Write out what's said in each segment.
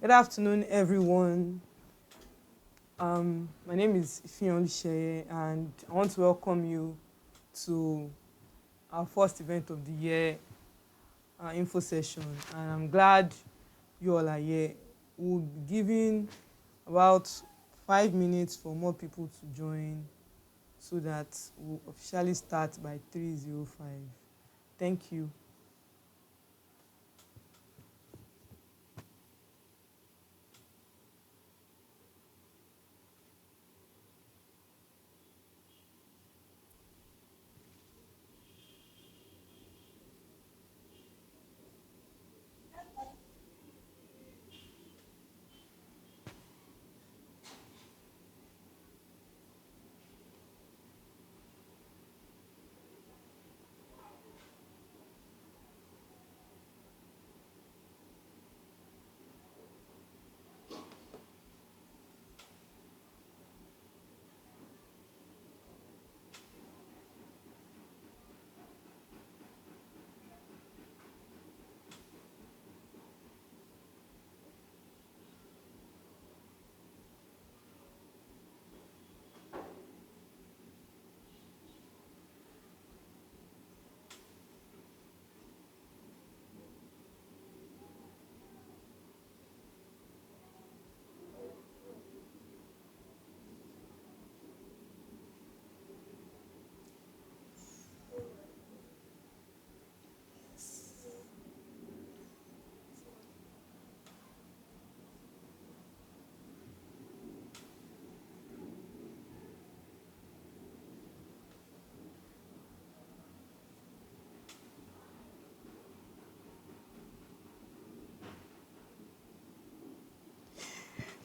Good afternoon, everyone. My name is Finalist Session, and I want to welcome you to our first event of the year, our info session. And I'm glad you all are here. We'll be giving about 5 minutes for more people to join so that we'll officially start by 3:05. Thank you.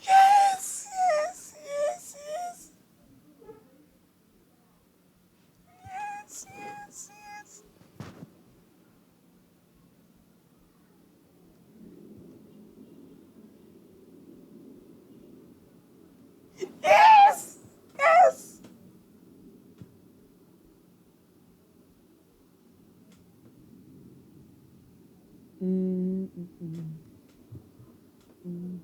Yes, yes, yes, yes, yes, yes, yes. Yes! Yes! Mm, mm, mm, mm,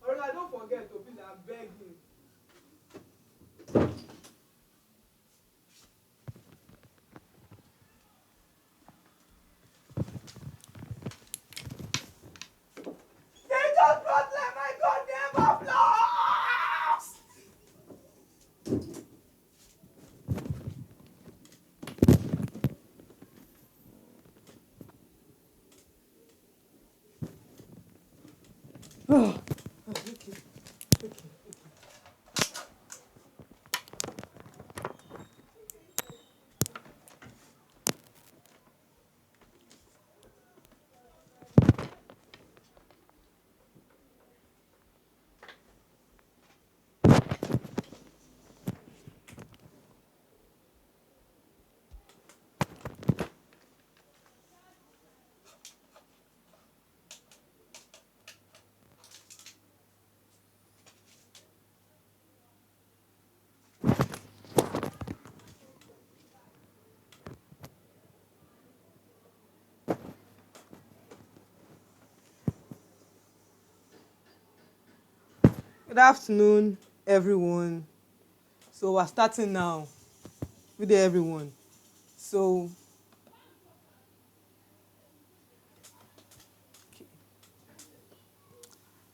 Orola, don't forget to please, I'm begging. They just brought like my goddamn applause! Oh, okay, okay. Good afternoon, everyone. So we're starting now. Good day, everyone. So, okay.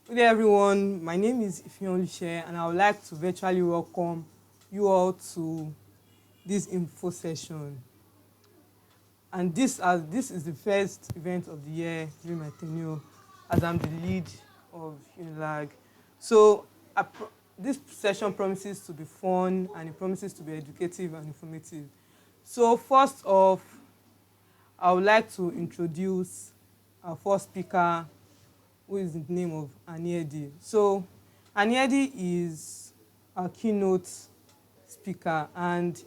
Good day, everyone. My name is Ifeanyi, and I would like to virtually welcome you all to this info session. And this is the first event of the year during my tenure as I'm the lead of Unilag. So this session promises to be fun, and it promises to be educative and informative. So first off, I would like to introduce our first speaker, who is in the name of Aniedi. So Aniedi is our keynote speaker, and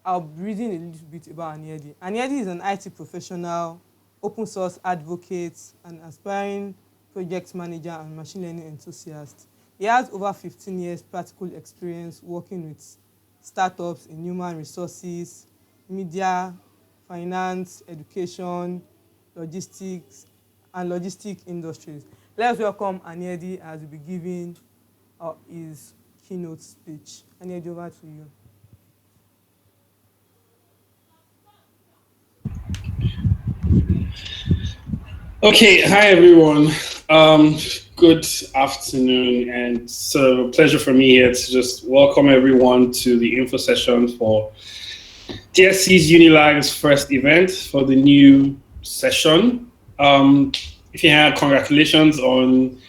I'll be reading a little bit about Aniedi. Aniedi is an IT professional, open source advocate, an aspiring project manager and machine learning enthusiast. He has over 15 years practical experience working with startups in human resources, media, finance, education, logistics, and logistic industries. Let's welcome Aniedi as he'll be giving his keynote speech. Aniedi, over to you. Okay, hi everyone. Good afternoon, and it's a pleasure for me here to just welcome everyone to the info session for DSC's Unilag's first event for the new session. If you had, congratulations on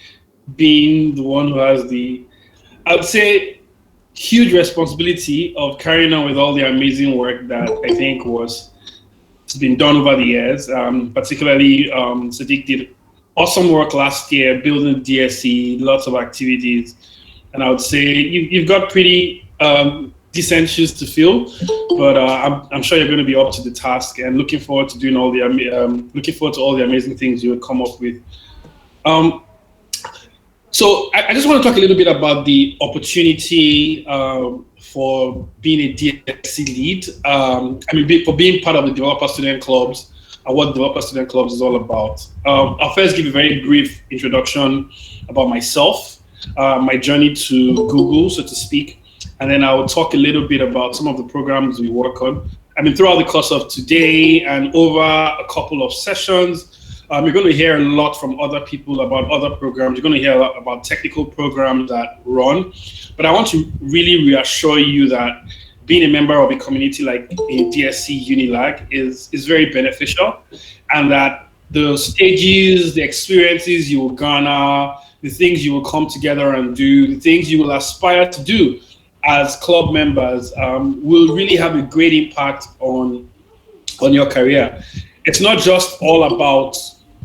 being the one who has the, I would say, huge responsibility of carrying on with all the amazing work that I think has been done over the years. Particularly, Sadiq did awesome work last year building DSC, lots of activities, and I would say you've got pretty decent shoes to fill, but I'm sure you're going to be up to the task, and looking forward to doing looking forward to all the amazing things you will come up with. So I just want to talk a little bit about the opportunity for being a DSC lead. For being part of the developer student clubs and what developer student clubs is all about. I'll first give a very brief introduction about myself, my journey to Google, so to speak, and then I'll talk a little bit about some of the programs we work on. Throughout the course of today and over a couple of sessions, you're going to hear a lot from other people about other programs. You're going to hear a lot about technical programs that run. But I want to really reassure you that being a member of a community like in DSC Unilag is very beneficial, and that the stages, the experiences you will garner, the things you will come together and do, the things you will aspire to do as club members will really have a great impact on your career. It's not just all about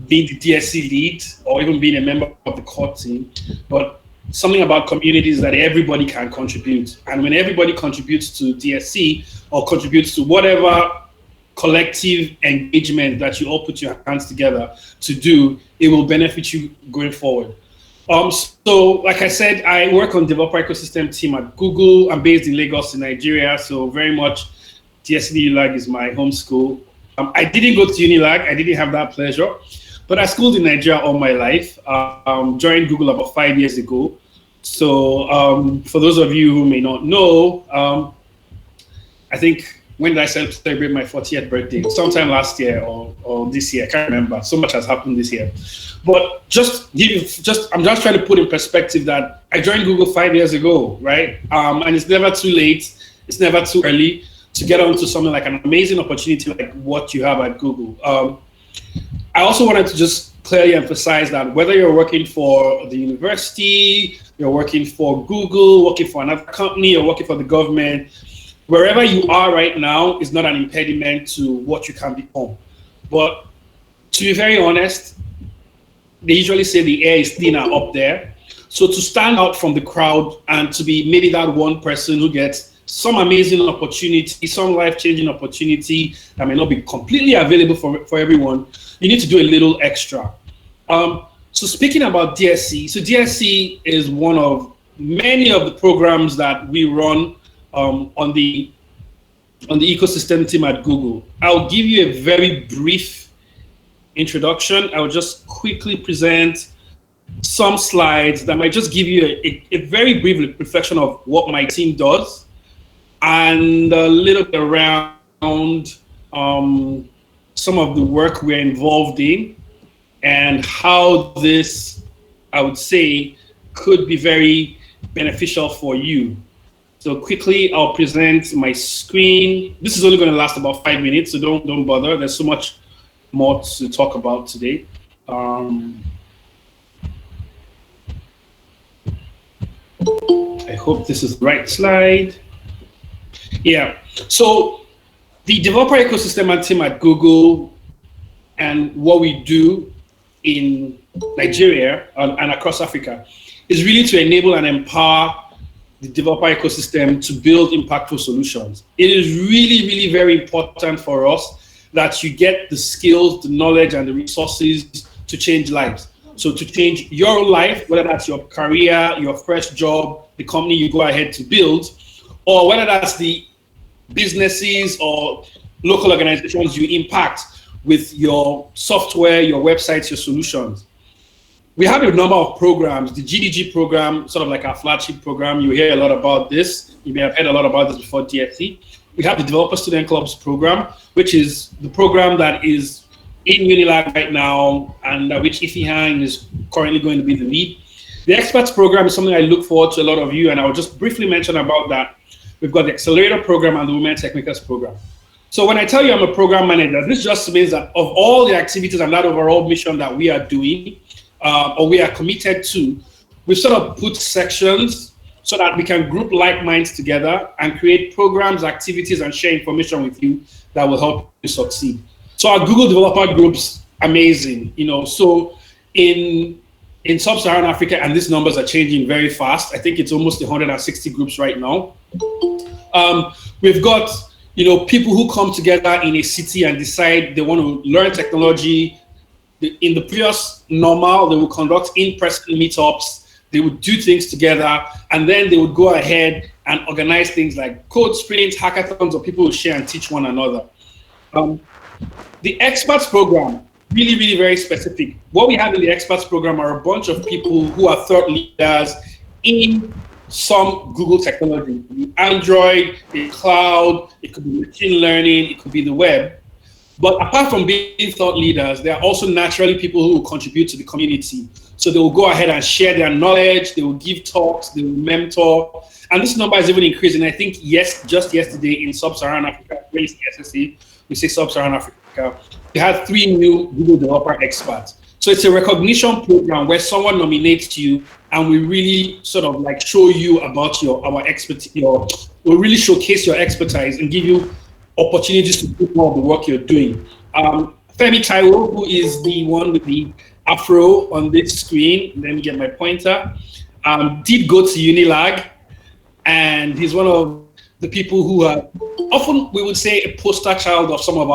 being the DSC lead or even being a member of the core team, but something about communities that everybody can contribute. And when everybody contributes to DSC or contributes to whatever collective engagement that you all put your hands together to do, it will benefit you going forward. So like I said, I work on developer ecosystem team at Google. I'm based in Lagos in Nigeria, so very much DSC Unilag is my home school. I didn't go to Unilag, I didn't have that pleasure, but I schooled in Nigeria all my life. Joined Google about 5 years ago. So for those of you who may not know, I think, when did I celebrate my 40th birthday? Sometime last year or this year, I can't remember. So much has happened this year. But I'm just trying to put in perspective that I joined Google 5 years ago, right? And it's never too late, it's never too early to get onto something like an amazing opportunity like what you have at Google. I also wanted to just clearly emphasize that whether you're working for the university, you're working for Google, working for another company, or working for the government, wherever you are right now is not an impediment to what you can become. But to be very honest, they usually say the air is thinner up there. So to stand out from the crowd and to be maybe that one person who gets some amazing opportunity, some life-changing opportunity that may not be completely available for everyone, you need to do a little extra. So speaking about DSC, so DSC is one of many of the programs that we run on the ecosystem team at Google. I'll give you a very brief introduction. I'll just quickly present some slides that might just give you a very brief reflection of what my team does and a little bit around some of the work we're involved in and how this, I would say, could be very beneficial for you. So quickly, I'll present my screen. This is only going to last about 5 minutes, so don't bother. There's so much more to talk about today. I hope this is the right slide. Yeah, so the developer ecosystem and team at Google and what we do in Nigeria and across Africa is really to enable and empower the developer ecosystem to build impactful solutions. It is really, really very important for us that you get the skills, the knowledge, and the resources to change lives. So to change your life, whether that's your career, your first job, the company you go ahead to build, or whether that's the businesses or local organizations you impact with your software, your websites, your solutions. We have a number of programs. The Gdg program, sort of like our flagship program. You hear a lot about this. You may have heard a lot about this before DSC. We have the Developer Student Clubs program, which is the program that is in Unilag right now, and which Ifihan is currently going to be the lead. The Expats Program is something I look forward to a lot of you, and I'll just briefly mention about that. We've got the Accelerator Program and the Women Technicals Program. So when I tell you I'm a program manager, this just means that of all the activities and that overall mission that we are doing, or we are committed to, we've sort of put sections so that we can group like minds together and create programs, activities, and share information with you that will help you succeed. So our Google developer groups, amazing. So in Sub-Saharan Africa, and these numbers are changing very fast. I think it's almost 160 groups right now. We've got people who come together in a city and decide they want to learn technology. In the previous normal, they will conduct in-person meetups. They would do things together, and then they would go ahead and organize things like code sprints, hackathons, or people will share and teach one another. The Expats Program, really, really very specific. What we have in the Expats Program are a bunch of people who are thought leaders in some Google technology. It could be Android, the cloud, it could be machine learning, it could be the web. But apart from being thought leaders, there are also naturally people who will contribute to the community. So they will go ahead and share their knowledge, they will give talks, they will mentor. And this number is even increasing. I think, just yesterday in Sub-Saharan Africa, raised SSA, we say Sub-Saharan Africa, we had 3 new Google developer experts. So it's a recognition program where someone nominates you and we really sort of like show you about our expertise, we'll really showcase your expertise and give you opportunities to do more of the work you're doing. Femi Taiwa, who is the one with the afro on this screen, let me get my pointer, did go to Unilag, and he's one of the people who are often, we would say, a poster child of some of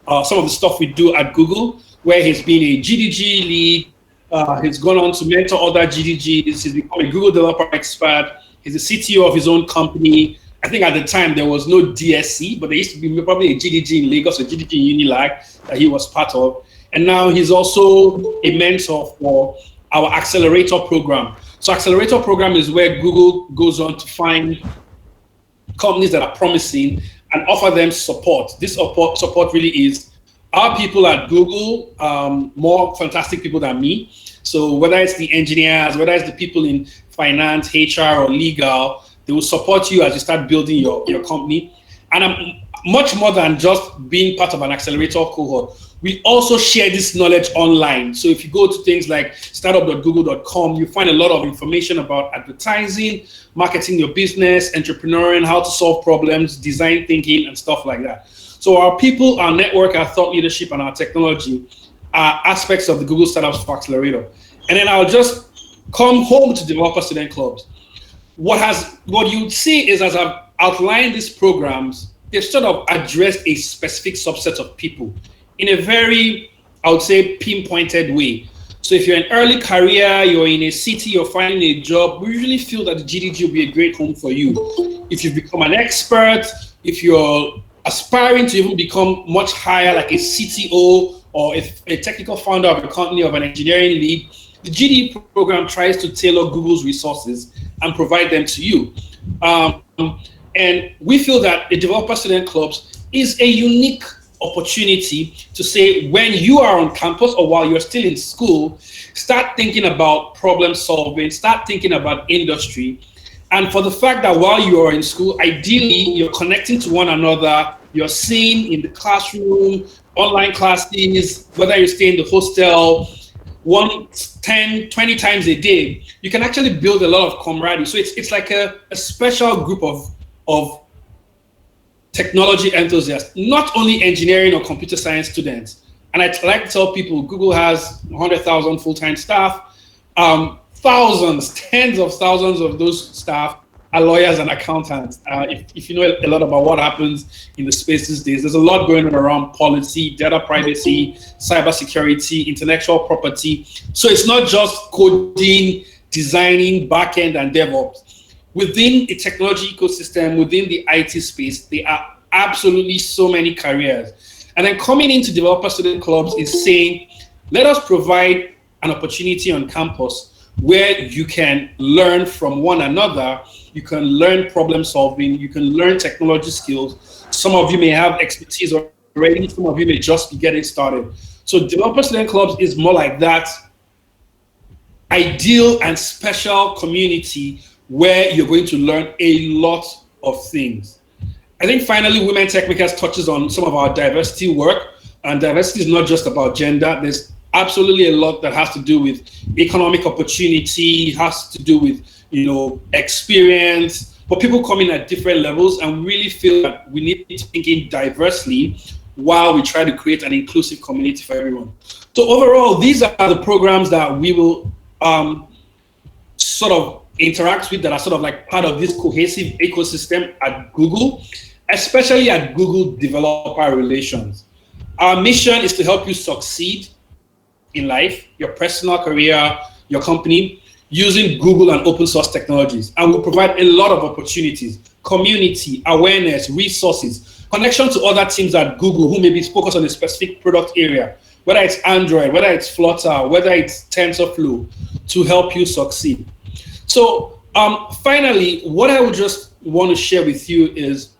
the stuff we do at Google, where he's been a Gdg lead, he's gone on to mentor other Gdgs, he's become a Google developer expert, he's the CTO of his own company. I think at the time there was no DSC, but there used to be probably a Gdg in Lagos, a Gdg in Unilag that he was part of. And now he's also a mentor for our Accelerator Program. So Accelerator Program is where Google goes on to find companies that are promising and offer them support. This support really is our people at Google, more fantastic people than me. So whether it's the engineers, whether it's the people in finance, HR, or legal, they will support you as you start building your company. And I'm much more than just being part of an accelerator cohort. We also share this knowledge online. So if you go to things like startup.google.com, you find a lot of information about advertising, marketing your business, entrepreneuring, how to solve problems, design thinking, and stuff like that. So our people, our network, our thought leadership, and our technology are aspects of the Google Startups for Accelerator. And then I'll just come home to Developer Student Clubs. What you'd see is, as I've outlined these programs, they've sort of addressed a specific subset of people in a very, I would say, pinpointed way. So if you're in early career, you're in a city, you're finding a job, we usually feel that the Gdg will be a great home for you. If you've become an expert, if you're aspiring to even become much higher, like a CTO or a technical founder of a company, of an engineering lead, the Gdg program tries to tailor Google's resources and provide them to you. And we feel that the Developer Student Clubs is a unique opportunity to say, when you are on campus or while you're still in school, start thinking about problem solving, start thinking about industry. And for the fact that while you are in school, ideally you're connecting to one another, you're seeing in the classroom, online classes, whether you stay in the hostel, 10, 20 times a day, you can actually build a lot of camaraderie. So it's like a special group of technology enthusiasts, not only engineering or computer science students. And I like to tell people, Google has 100,000 full-time staff. Thousands, tens of thousands of those staff are lawyers and accountants. If you know a lot about what happens in the space these days, there's a lot going on around policy, data privacy, cybersecurity, intellectual property. So it's not just coding, designing, backend, and DevOps. within the technology ecosystem, within the IT space, there are absolutely so many careers. And then coming into developer student clubs is saying, let us provide an opportunity on campus where you can learn from one another, you can learn problem solving, you can learn technology skills. Some of you may have expertise already, some of you may just be getting started. So developer student clubs is more like that ideal and special community where you're going to learn a lot of things. I think finally, Women Tech Makers touches on some of our diversity work, and diversity is not just about gender. There's absolutely a lot that has to do with economic opportunity, has to do with, experience, but people come in at different levels, and we really feel that we need to think in diversely while we try to create an inclusive community for everyone. So overall, these are the programs that we will sort of interact with, that are sort of like part of this cohesive ecosystem at Google, especially at Google Developer Relations. Our mission is to help you succeed in life, your personal career, your company, using Google and open source technologies. And we'll provide a lot of opportunities, community, awareness, resources, connection to other teams at Google who may be focused on a specific product area, whether it's Android, whether it's Flutter, whether it's TensorFlow, to help you succeed. So finally, what I would just want to share with you is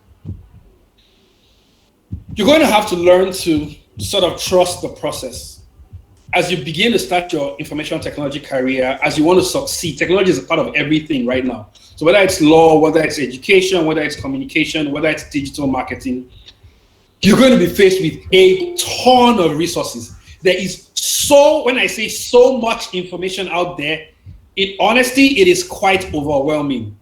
you're going to have to learn to sort of trust the process. As you begin to start your information technology career, as you want to succeed, technology is a part of everything right now. So whether it's law, whether it's education, whether it's communication, whether it's digital marketing, you're going to be faced with a ton of resources. There is when I say so much information out there, in honesty, it is quite overwhelming.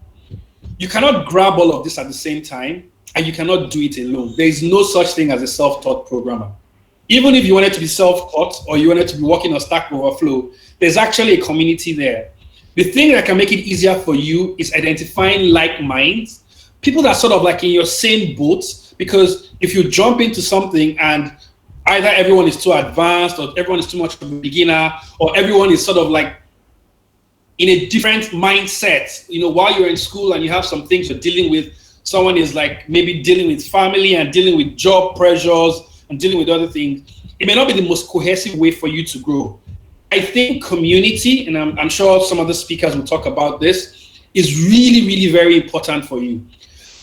You cannot grab all of this at the same time, and you cannot do it alone. There is no such thing as a self-taught programmer. Even if you wanted to be self-taught or you wanted to be working on Stack Overflow, there's actually a community there. The thing that can make it easier for you is identifying like minds, people that are sort of like in your same boat, because if you jump into something and either everyone is too advanced or everyone is too much of a beginner or everyone is sort of like in a different mindset, while you're in school and you have some things you're dealing with, someone is like maybe dealing with family and dealing with job pressures and dealing with other things, it may not be the most cohesive way for you to grow. I think community, and I'm sure some other speakers will talk about this, is really, really very important for you.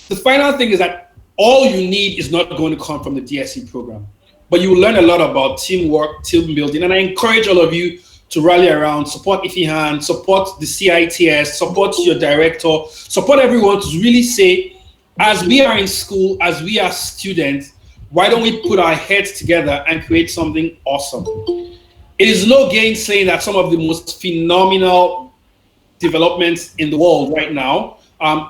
The final thing is that all you need is not going to come from the DSC program, but you will learn a lot about teamwork, team building, and I encourage all of you to rally around, support Ifihan, support the CITS, support your director, support everyone to really say, as we are in school, as we are students, why don't we put our heads together and create something awesome? It is no gain saying that some of the most phenomenal developments in the world right now,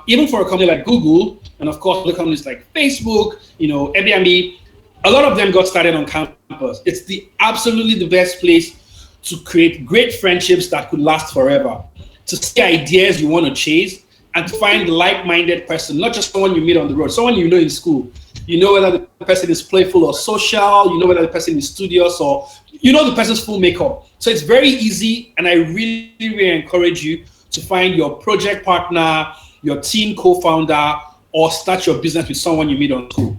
even for a company like Google, and of course other companies like Facebook, Airbnb, a lot of them got started on campus. It's absolutely the best place to create great friendships that could last forever, to see ideas you want to chase, and to find the like-minded person, not just someone you meet on the road, someone you know in school. You know whether the person is playful or social, you know whether the person is studious, or you know the person's full makeup. So it's very easy, and I really, really encourage you to find your project partner, your team co-founder, or start your business with someone you meet on school.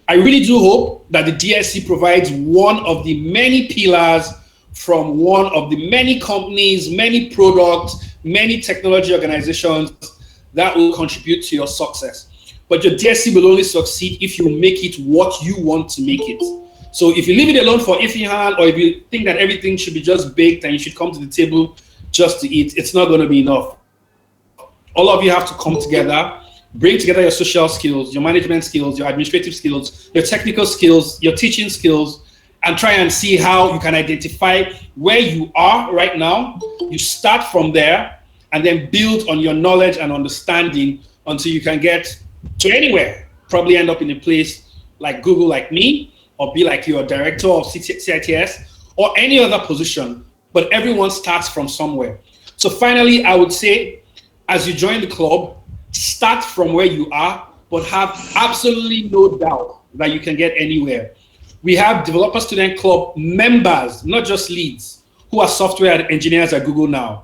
I really do hope that the DSC provides one of the many pillars from one of the many companies, many products, many technology organizations that will contribute to your success. But your DSC will only succeed if you make it what you want to make it. So if you leave it alone for Ifihan, or if you think that everything should be just baked and you should come to the table just to eat, it's not going to be enough. All of you have to come together, bring together your social skills, your management skills, your administrative skills, your technical skills, your teaching skills, and try and see how you can identify where you are right now. You start from there and then build on your knowledge and understanding until you can get to anywhere. Probably end up in a place like Google, like me, or be like your director of CITS, or any other position. But everyone starts from somewhere. So finally, I would say, as you join the club, start from where you are, but have absolutely no doubt that you can get anywhere. We have Developer Student Club members, not just leads, who are software engineers at Google now.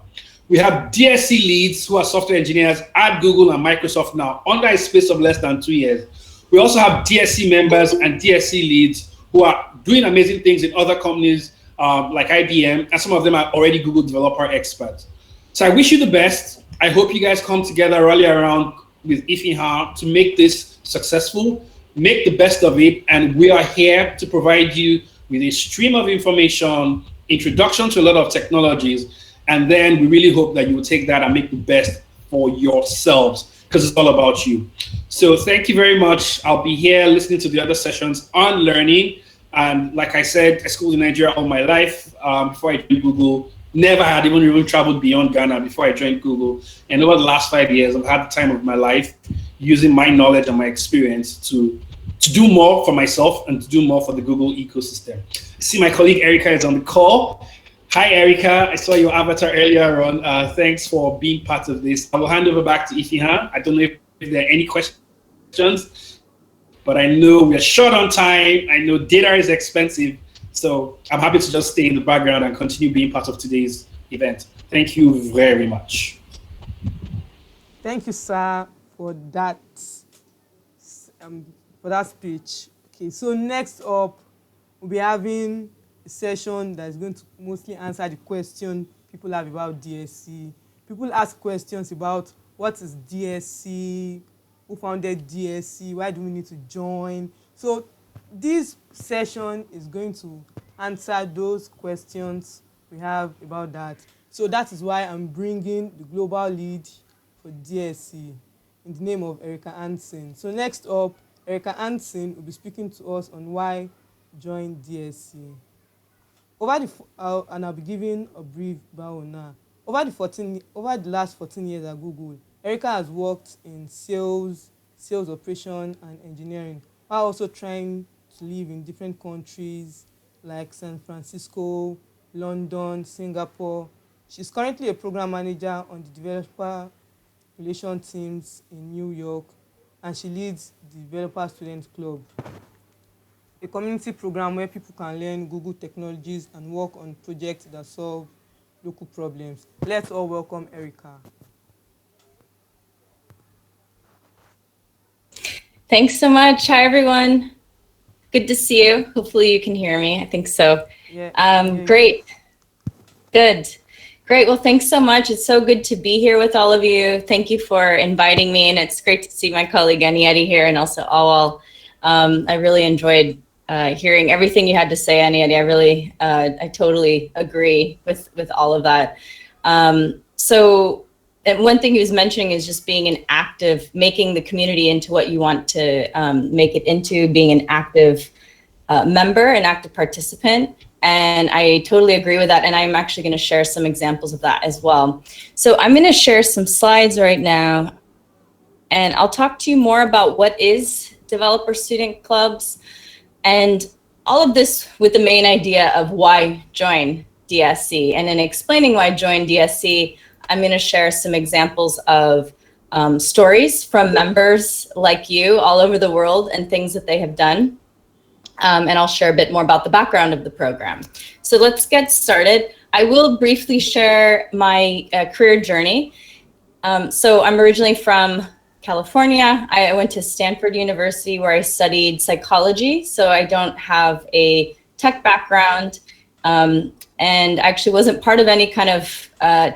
We have DSC leads who are software engineers at Google and Microsoft now under a space of less than 2 years. We also have DSC members and DSC leads who are doing amazing things in other companies like IBM, and some of them are already Google developer experts. So I wish you the best. I hope you guys come together, rally around with Ifihan to make this successful, make the best of it, and we are here to provide you with a stream of information, introduction to a lot of technologies, and then we really hope that you will take that and make the best for yourselves, because it's all about you. So thank you very much. I'll be here listening to the other sessions on learning. And like I said, I schooled in Nigeria all my life before I joined Google. Never had even traveled beyond Ghana before I joined Google. And over the last 5 years, I've had the time of my life using my knowledge and my experience to do more for myself and to do more for the Google ecosystem. I see my colleague Erica is on the call. Hi, Erica. I saw your avatar earlier on. Thanks for being part of this. I will hand over back to Ifihan. I don't know if there are any questions, but I know we're short on time. I know data is expensive. So I'm happy to just stay in the background and continue being part of today's event. Thank you very much. Thank you, sir, for that speech. Okay, so next up, we'll be having a session that is going to mostly answer the question people have about DSC. People ask questions about what is DSC, who founded DSC, why do we need to join? So this session is going to answer those questions we have about that. So that is why I'm bringing the global lead for DSC in the name of Erica Hansen. So next up, Erica Hansen will be speaking to us on why join DSC. And I'll be giving a brief bio now. Over the last 14 years at Google, Erica has worked in sales operation and engineering, while also trying to live in different countries like San Francisco, London, Singapore. She's currently a program manager on the developer relation teams in New York, and she leads the Developer Student Club, a community program where people can learn Google technologies and work on projects that solve local problems. Let's all welcome Erica. Thanks so much. Hi, everyone. Good to see you. Hopefully you can hear me. I think so. Yeah. Great. Good. Great. Well, thanks so much. It's so good to be here with all of you. Thank you for inviting me. And it's great to see my colleague Anieti here, and also Awal. I really enjoyed hearing everything you had to say, Anieti. I totally agree with all of that. And one thing he was mentioning is just being an active, making the community into what you want to make it into, being an active member, an active participant. And I totally agree with that. And I'm actually going to share some examples of that as well. So I'm going to share some slides right now, and I'll talk to you more about what is developer student clubs, and all of this with the main idea of why join DSC. And in explaining why join DSC, I'm going to share some examples of stories from members like you all over the world and things that they have done. And I'll share a bit more about the background of the program. So let's get started. I will briefly share my career journey. So I'm originally from California. I went to Stanford University where I studied psychology. So I don't have a tech background. And actually wasn't part of any kind of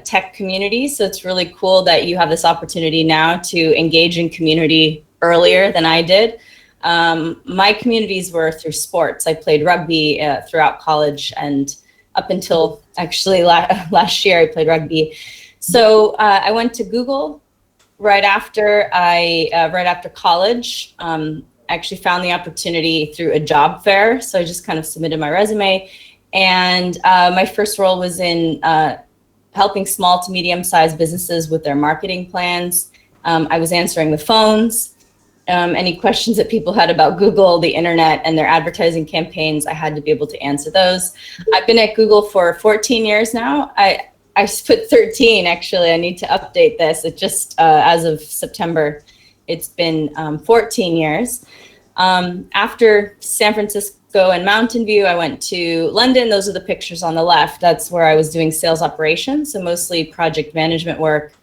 tech community. So it's really cool that you have this opportunity now to engage in community earlier than I did. My communities were through sports. I played rugby throughout college, and up until actually last year I played rugby. So I went to Google right after college. I actually found the opportunity through a job fair. So I just kind of submitted my resume. And my first role was in helping small to medium-sized businesses with their marketing plans. I was answering the phones. Any questions that people had about Google, the internet, and their advertising campaigns, I had to be able to answer those. I've been at Google for 14 years now. I put 13, actually. I need to update this. It just, as of September, it's been 14 years. After San Francisco Glasgow and Mountain View. I went to London. Those are the pictures on the left. That's where I was doing sales operations, so mostly project management work.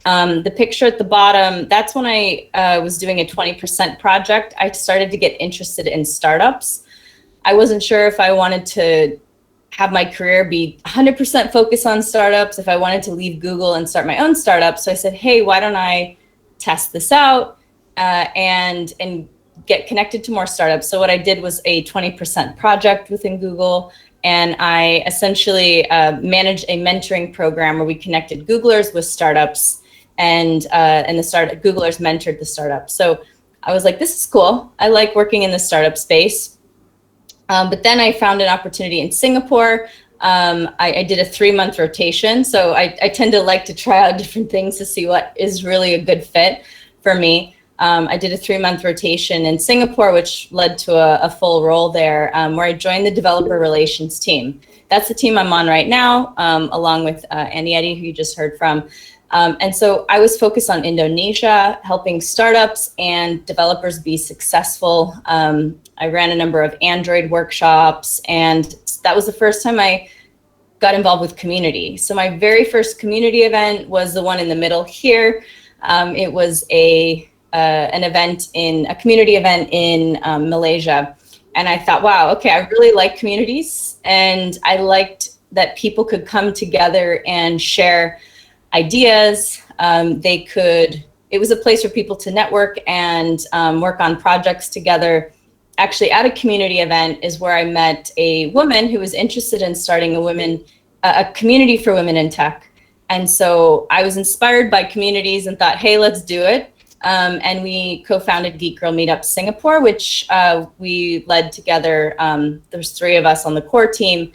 The picture at the bottom, that's when I was doing a 20% project. I started to get interested in startups. I wasn't sure if I wanted to have my career be 100% focused on startups, if I wanted to leave Google and start my own startup. So I said, hey, why don't I test this out and get connected to more startups. So what I did was a 20% project within Google, and I essentially managed a mentoring program where we connected Googlers with startups, and the Googlers mentored the startup. So I was like, this is cool. I like working in the startup space. But then I found an opportunity in Singapore. I did a 3-month rotation. So I tend to like to try out different things to see what is really a good fit for me. I did a 3-month rotation in Singapore, which led to a full role there, where I joined the developer relations team. That's the team I'm on right now, along with Annie Eddy, who you just heard from. And so I was focused on Indonesia, helping startups and developers be successful. I ran a number of Android workshops, and that was the first time I got involved with community. So my very first community event was the one in the middle here. It was a community event in Malaysia. And I thought, wow, okay, I really like communities, and I liked that people could come together and share ideas. It was a place for people to network and work on projects together. Actually, at a community event is where I met a woman who was interested in starting a community for women in tech. And so I was inspired by communities and thought, hey, let's do it. And we co-founded Geek Girl Meetup Singapore, which we led together. There's 3 of us on the core team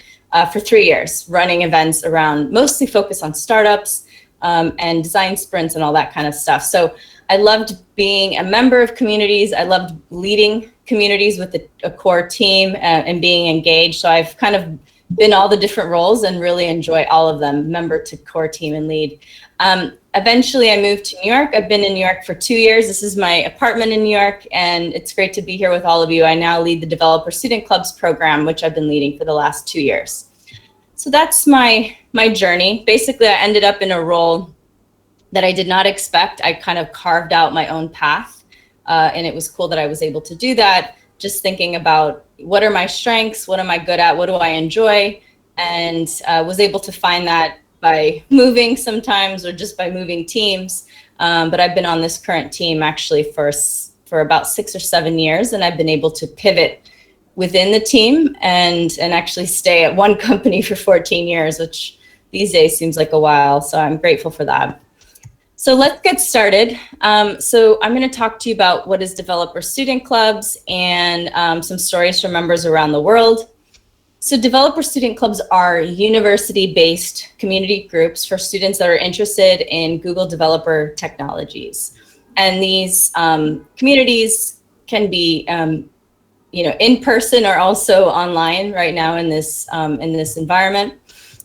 for 3 years, running events around mostly focused on startups and design sprints and all that kind of stuff. So I loved being a member of communities. I loved leading communities with a core team and being engaged. So I've kind of been all the different roles and really enjoy all of them, member to core team and lead. Eventually I moved to New York. I've been in New York for 2 years. This is my apartment in New York, and it's great to be here with all of you. I now lead the Developer Student Clubs program, which I've been leading for the last 2 years. So that's my journey. Basically, I ended up in a role that I did not expect. I kind of carved out my own path, and it was cool that I was able to do that, just thinking about what are my strengths, what am I good at, what do I enjoy, and was able to find that by moving sometimes or just by moving teams. But I've been on this current team actually for about 6 or 7 years, and I've been able to pivot within the team and actually stay at one company for 14 years, which these days seems like a while. So I'm grateful for that. So let's get started. So I'm going to talk to you about what is Developer Student Clubs and some stories from members around the world. So Developer Student Clubs are university-based community groups for students that are interested in Google developer technologies. And these communities can be in person or also online right now in this environment.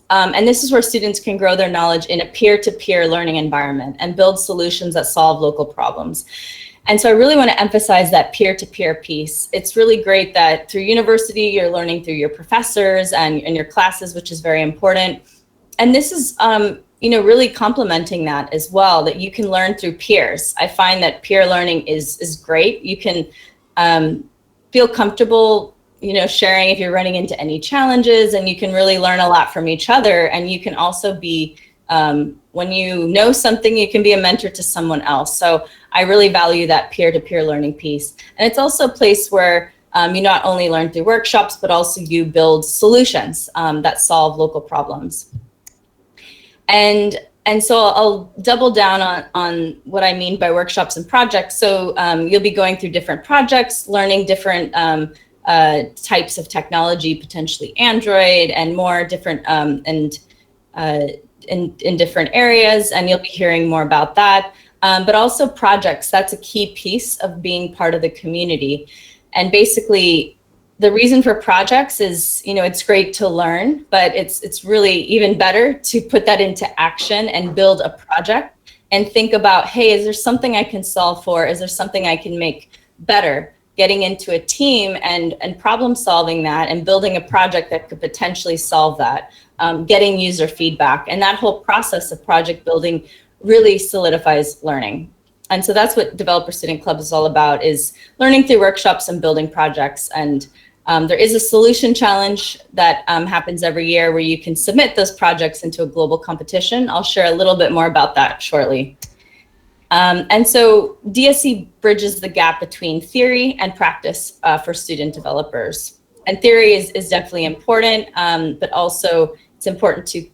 And this is where students can grow their knowledge in a peer-to-peer learning environment and build solutions that solve local problems. And so I really want to emphasize that peer-to-peer piece. It's really great that through university, you're learning through your professors and your classes, which is very important. And this is, really complementing that as well, that you can learn through peers. I find that peer learning is great. You can feel comfortable sharing if you're running into any challenges, and you can really learn a lot from each other. And you can also be, when you know something, you can be a mentor to someone else. So I really value that peer-to-peer learning piece. And it's also a place where you not only learn through workshops, but also you build solutions that solve local problems. And so I'll double down on what I mean by workshops and projects. So you'll be going through different projects, learning different types of technology, potentially Android and more different in different areas, and you'll be hearing more about that. But also projects, that's a key piece of being part of the community. And basically, the reason for projects is, it's great to learn, but it's really even better to put that into action and build a project and think about, hey, is there something I can solve for? Is there something I can make better? getting into a team and problem solving that and building a project that could potentially solve that, getting user feedback. And that whole process of project building really solidifies learning. And so that's what Developer Student Club is all about, is learning through workshops and building projects. And there is a solution challenge that happens every year where you can submit those projects into a global competition. I'll share a little bit more about that shortly. And so DSC bridges the gap between theory and practice for student developers. And theory is definitely important, but also it's important to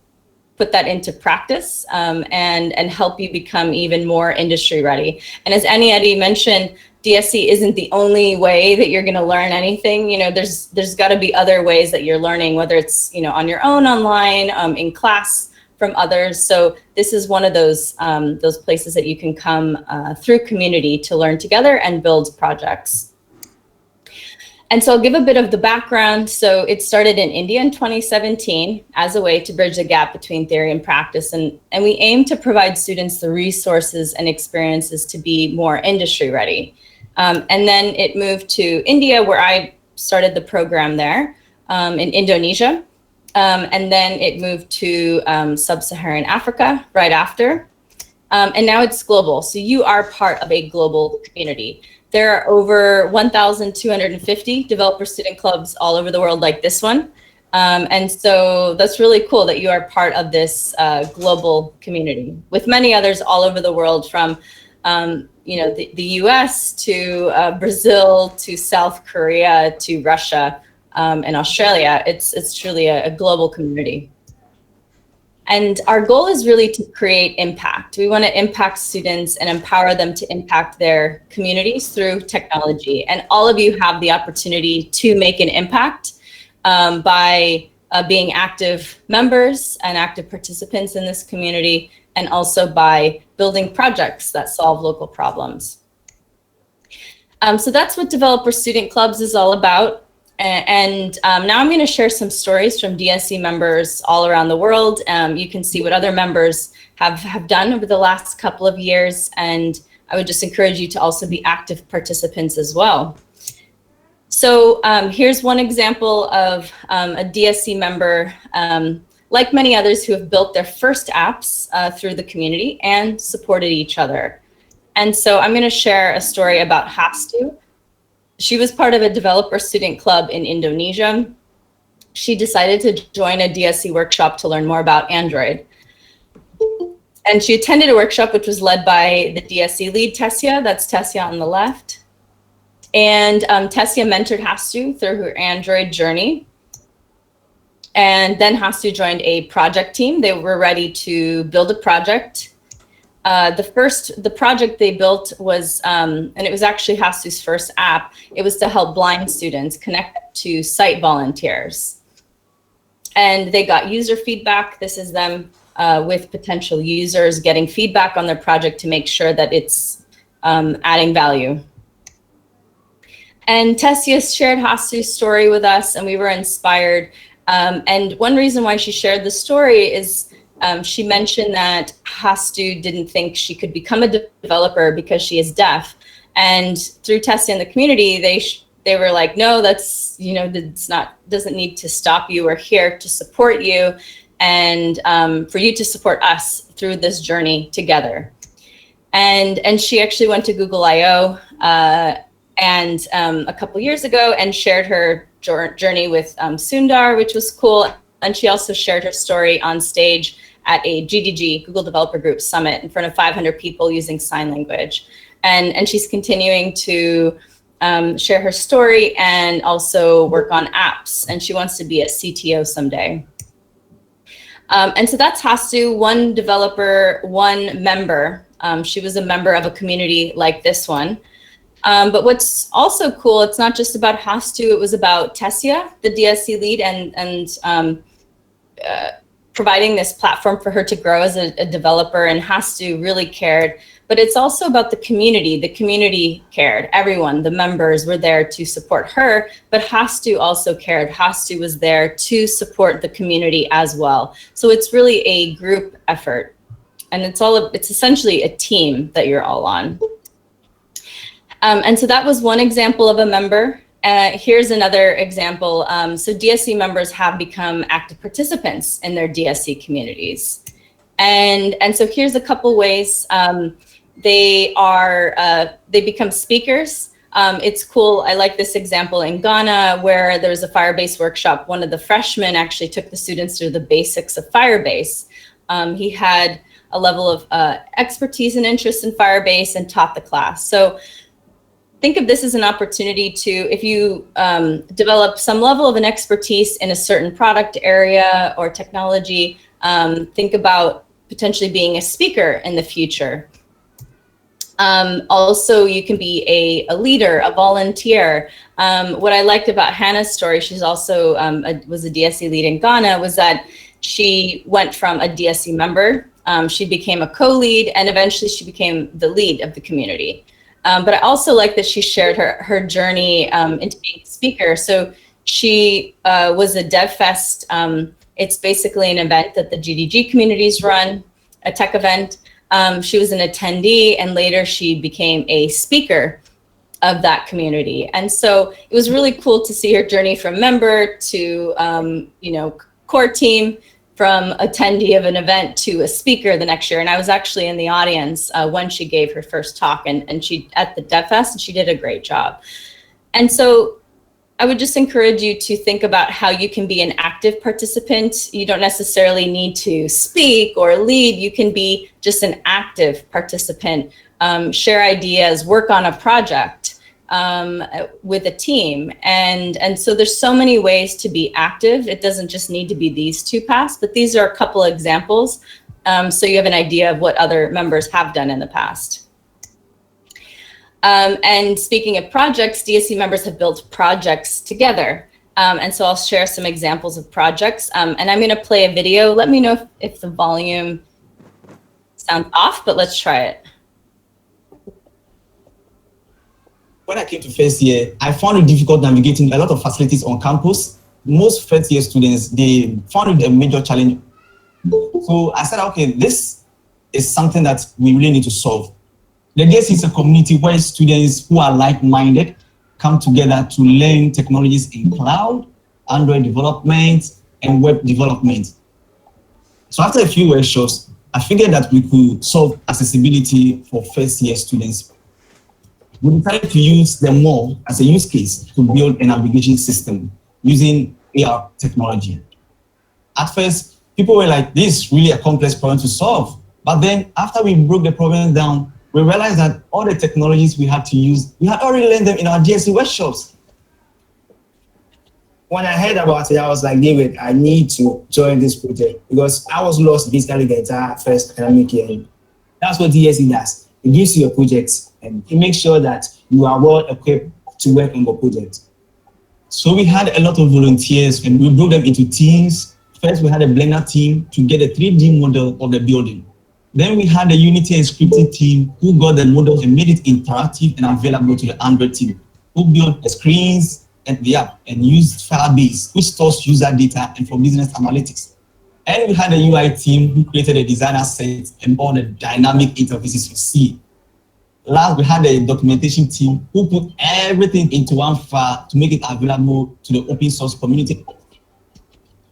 put that into practice and help you become even more industry ready. And as Annie mentioned, DSC isn't the only way that you're going to learn anything. You know, there's got to be other ways that you're learning, whether it's, you know, on your own, online, in class, from others. So this is one of those places that you can come through community to learn together and build projects. And so I'll give a bit of the background. So it started in India in 2017 as a way to bridge the gap between theory and practice. And we aim to provide students the resources and experiences to be more industry ready. And then it moved to India, where I started the program there, in Indonesia. And then it moved to sub-Saharan Africa right after. And now it's global. So you are part of a global community. There are over 1,250 developer student clubs all over the world like this one. And so that's really cool that you are part of this global community with many others all over the world, from you know, the US to Brazil to South Korea to Russia and Australia. It's truly a global community. And our goal is really to create impact. We want to impact students and empower them to impact their communities through technology. And all of you have the opportunity to make an impact by being active members and active participants in this community, and also by building projects that solve local problems. So that's what Developer Student Clubs is all about. And now I'm going to share some stories from DSC members all around the world. You can see what other members have done over the last couple of years. And I would just encourage you to also be active participants as well. So here's one example of a DSC member, like many others, who have built their first apps through the community and supported each other. And so I'm going to share a story about Hastu. She was part of a developer student club in Indonesia. She decided to join a DSC workshop to learn more about Android. And she attended a workshop which was led by the DSC lead, Tessia. That's Tessia on the left. And Tessia mentored Hastu through her Android journey. And then Hastu joined a project team. They were ready to build a project. The project they built was, and it was actually Hastu's first app. It was to help blind students connect to site volunteers. And they got user feedback. This is them with potential users getting feedback on their project to make sure that it's adding value. And Tessia shared Hastu's story with us, and we were inspired. And one reason why she shared the story is she mentioned that Hastu didn't think she could become a developer because she is deaf. And through Tessia in the community, they were like, no, that's, you know, it's not, doesn't need to stop you. We're here to support you and for you to support us through this journey together. And she actually went to Google I/O and a couple years ago and shared her journey with Sundar, which was cool. And she also shared her story on stage at a Gdg, Google Developer Group Summit, in front of 500 people using sign language. And she's continuing to share her story and also work on apps. And she wants to be a CTO someday. And so that's Hastu, one developer, one member. She was a member of a community like this one. But what's also cool, it's not just about Hastu, it was about Tessia, the DSC lead, and providing this platform for her to grow as a developer, and Hastu really cared. But it's also about the community. The community cared. Everyone, the members were there to support her, but Hastu also cared. Hastu was there to support the community as well. So it's really a group effort, and it's essentially a team that you're all on. And so that was one example of a member. Here's another example. So DSC members have become active participants in their DSC communities. And so here's a couple ways they become speakers. It's cool. I like this example in Ghana where there was a Firebase workshop. One of the freshmen actually took the students through the basics of Firebase. He had a level of expertise and interest in Firebase and taught the class. So think of this as an opportunity to, if you develop some level of an expertise in a certain product area or technology, think about potentially being a speaker in the future. Also, you can be a leader, a volunteer. What I liked about Hannah's story, she's also was a DSC lead in Ghana, was that she went from a DSC member, she became a co-lead, and eventually she became the lead of the community. But I also like that she shared her journey into being a speaker. So she was a DevFest. It's basically an event that the Gdg communities run, a tech event. She was an attendee, and later she became a speaker of that community. And so it was really cool to see her journey from member to core team, from attendee of an event to a speaker the next year. And I was actually in the audience when she gave her first talk, and she at the DevFest, and she did a great job. And so I would just encourage you to think about how you can be an active participant. You don't necessarily need to speak or lead. You can be just an active participant, share ideas, work on a project with a team. And so there's so many ways to be active. It doesn't just need to be these two paths, but these are a couple of examples. So you have an idea of what other members have done in the past. And speaking of projects, DSC members have built projects together. And so I'll share some examples of projects. And I'm gonna play a video. Let me know if the volume sounds off, but let's try it. When I came to first year, I found it difficult navigating a lot of facilities on campus. Most first year students, they found it a major challenge. So I said, okay, this is something that we really need to solve. The DSC is a community where students who are like-minded come together to learn technologies in cloud, Android development, and web development. So after a few workshops, I figured that we could solve accessibility for first-year students. We decided to use them more as a use case to build a navigation system using AR technology. At first, people were like, this is really a complex problem to solve. But then after we broke the problem down, we realized that all the technologies we had to use, we had already learned them in our DSC workshops. When I heard about it, I was like, David, I need to join this project because I was lost basically the entire first academic year. That's what DSC does. It gives you a project and it makes sure that you are well equipped to work on the project. So we had a lot of volunteers and we broke them into teams. First, we had a Blender team to get a 3D model of the building. Then we had a Unity and scripting team who got the models and made it interactive and available to the Android team, who built the screens and the app and used Firebase, which stores user data and for business analytics. And we had a UI team who created a designer set and all the dynamic interfaces you see. Last, we had a documentation team who put everything into one file to make it available to the open source community.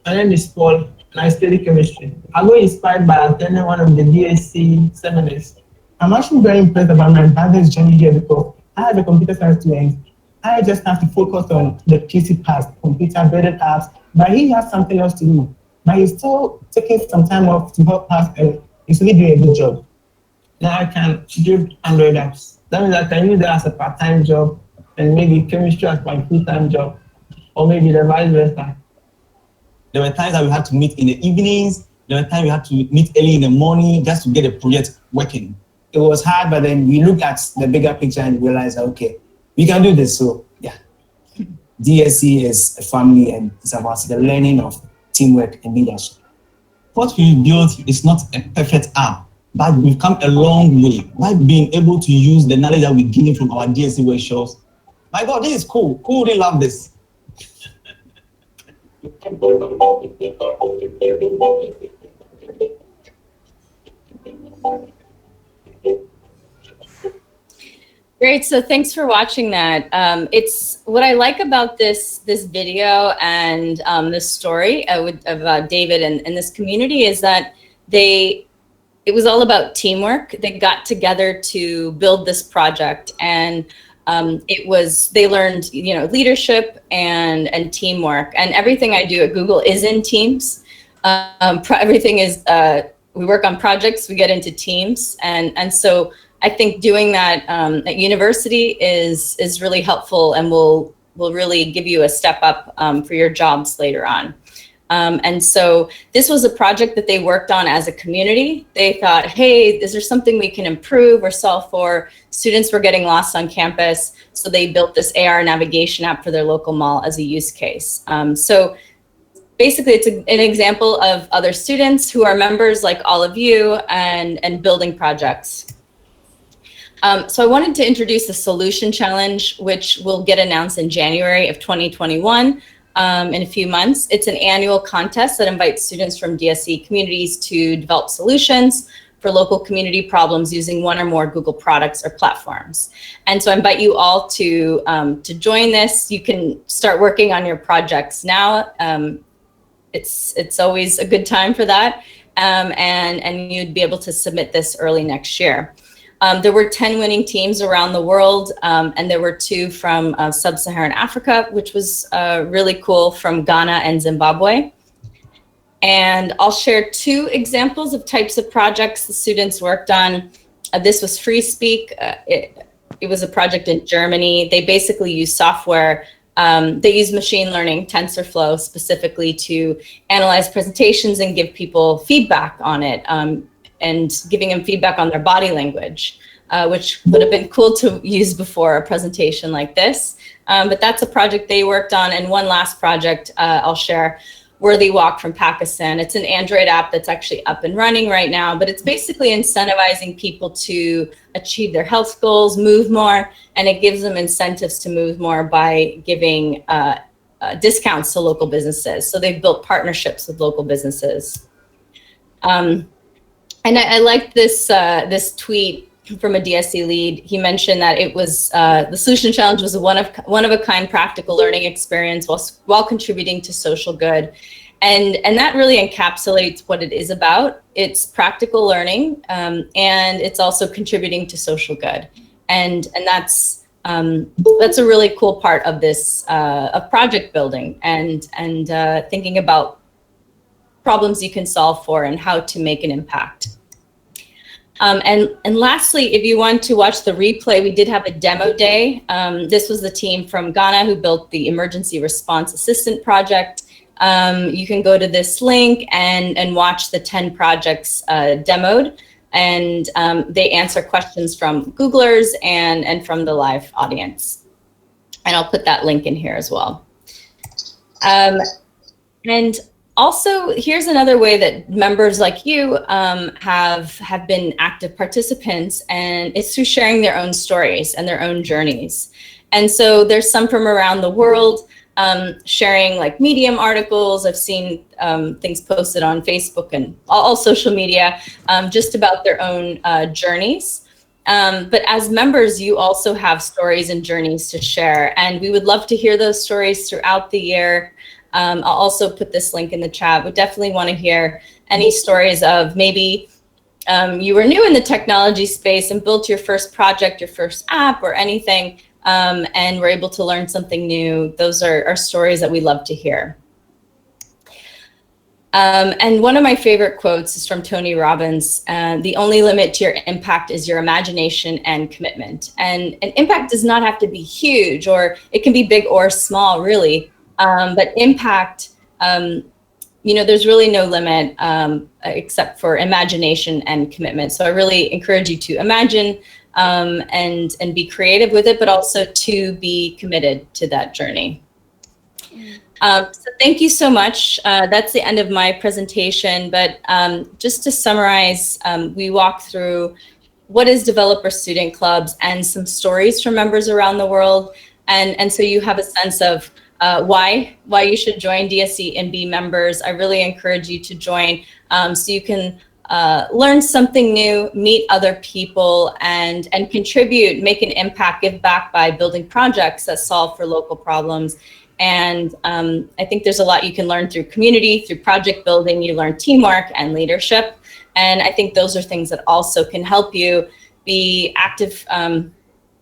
My name is Paul, and I study chemistry. I got inspired by attending one of the DSC seminars. I'm actually very impressed about my advanced journey here because I have a computer science student. I just have to focus on the PC part, computer-embedded apps, but he has something else to do. But he's still taking some time off to help us, and he's really doing a good job. Now I can build Android apps. That means I can use that as a part-time job, and maybe chemistry as my full-time job, or maybe the vice versa. There were times that we had to meet in the evenings. There were times we had to meet early in the morning just to get the project working. It was hard, but then we looked at the bigger picture and realized, okay, we can do this. So yeah, DSC is a family and it's about the learning of teamwork and leadership. What we built is not a perfect app, but we've come a long way by being able to use the knowledge that we gain from our DSC workshops. My God, this is cool. Who really love this? Great. Great. So thanks for watching that. It's what I like about this video and this story about David and this community is that it was all about teamwork. They got together to build this project, and they learned, you know, leadership and teamwork. And everything I do at Google is in teams. Everything is we work on projects, we get into teams, and so I think doing that at university is really helpful and will really give you a step up for your jobs later on. And so this was a project that they worked on as a community. They thought, hey, is there something we can improve or solve for? Students were getting lost on campus, so they built this AR navigation app for their local mall as a use case. So basically, it's an example of other students who are members like all of you and building projects. So I wanted to introduce the solution challenge, which will get announced in January of 2021 in a few months. It's an annual contest that invites students from DSC communities to develop solutions for local community problems using one or more Google products or platforms. And so I invite you all to join this. You can start working on your projects now. It's always a good time for that. And you'd be able to submit this early next year. There were 10 winning teams around the world, and there were 2 from sub-Saharan Africa, which was really cool, from Ghana and Zimbabwe. And I'll share 2 examples of types of projects the students worked on. This was FreeSpeak. It was a project in Germany. They basically use software. They use machine learning, TensorFlow specifically, to analyze presentations and give people feedback on it. And giving them feedback on their body language, which would have been cool to use before a presentation like this. But that's a project they worked on. And one last project I'll share, Worthy Walk from Pakistan. It's an Android app that's actually up and running right now, but it's basically incentivizing people to achieve their health goals, move more, and it gives them incentives to move more by giving discounts to local businesses. So they've built partnerships with local businesses. And I liked this tweet from a DSC lead. He mentioned that it was the solution challenge was a one of a kind practical learning experience while contributing to social good, and that really encapsulates what it is about. It's practical learning, and it's also contributing to social good, and that's a really cool part of this of project building and thinking about problems you can solve for and how to make an impact. And lastly, if you want to watch the replay, we did have a demo day. This was the team from Ghana who built the Emergency Response Assistant project. You can go to this link and watch the 10 projects demoed, and they answer questions from Googlers and from the live audience. And I'll put that link in here as well. And also, here's another way that members like you have been active participants, and it's through sharing their own stories and their own journeys. And so there's some from around the world sharing like Medium articles. I've seen things posted on Facebook and all social media just about their own journeys. But as members, you also have stories and journeys to share, and we would love to hear those stories throughout the year. I'll also put this link in the chat. We definitely want to hear any stories of maybe you were new in the technology space and built your first project, your first app or anything, and were able to learn something new. Those are stories that we love to hear. And one of my favorite quotes is from Tony Robbins. The only limit to your impact is your imagination and commitment. And an impact does not have to be huge, or it can be big or small, really. But impact, you know, there's really no limit except for imagination and commitment. So I really encourage you to imagine and be creative with it, but also to be committed to that journey. So thank you so much. That's the end of my presentation. But just to summarize, we walked through what is developer student clubs and some stories from members around the world. And so you have a sense of why you should join DSC and be members. I really encourage you to join so you can learn something new, meet other people, and contribute, make an impact, give back by building projects that solve for local problems. And I think there's a lot you can learn through community, through project building. You learn teamwork and leadership. And I think those are things that also can help you be active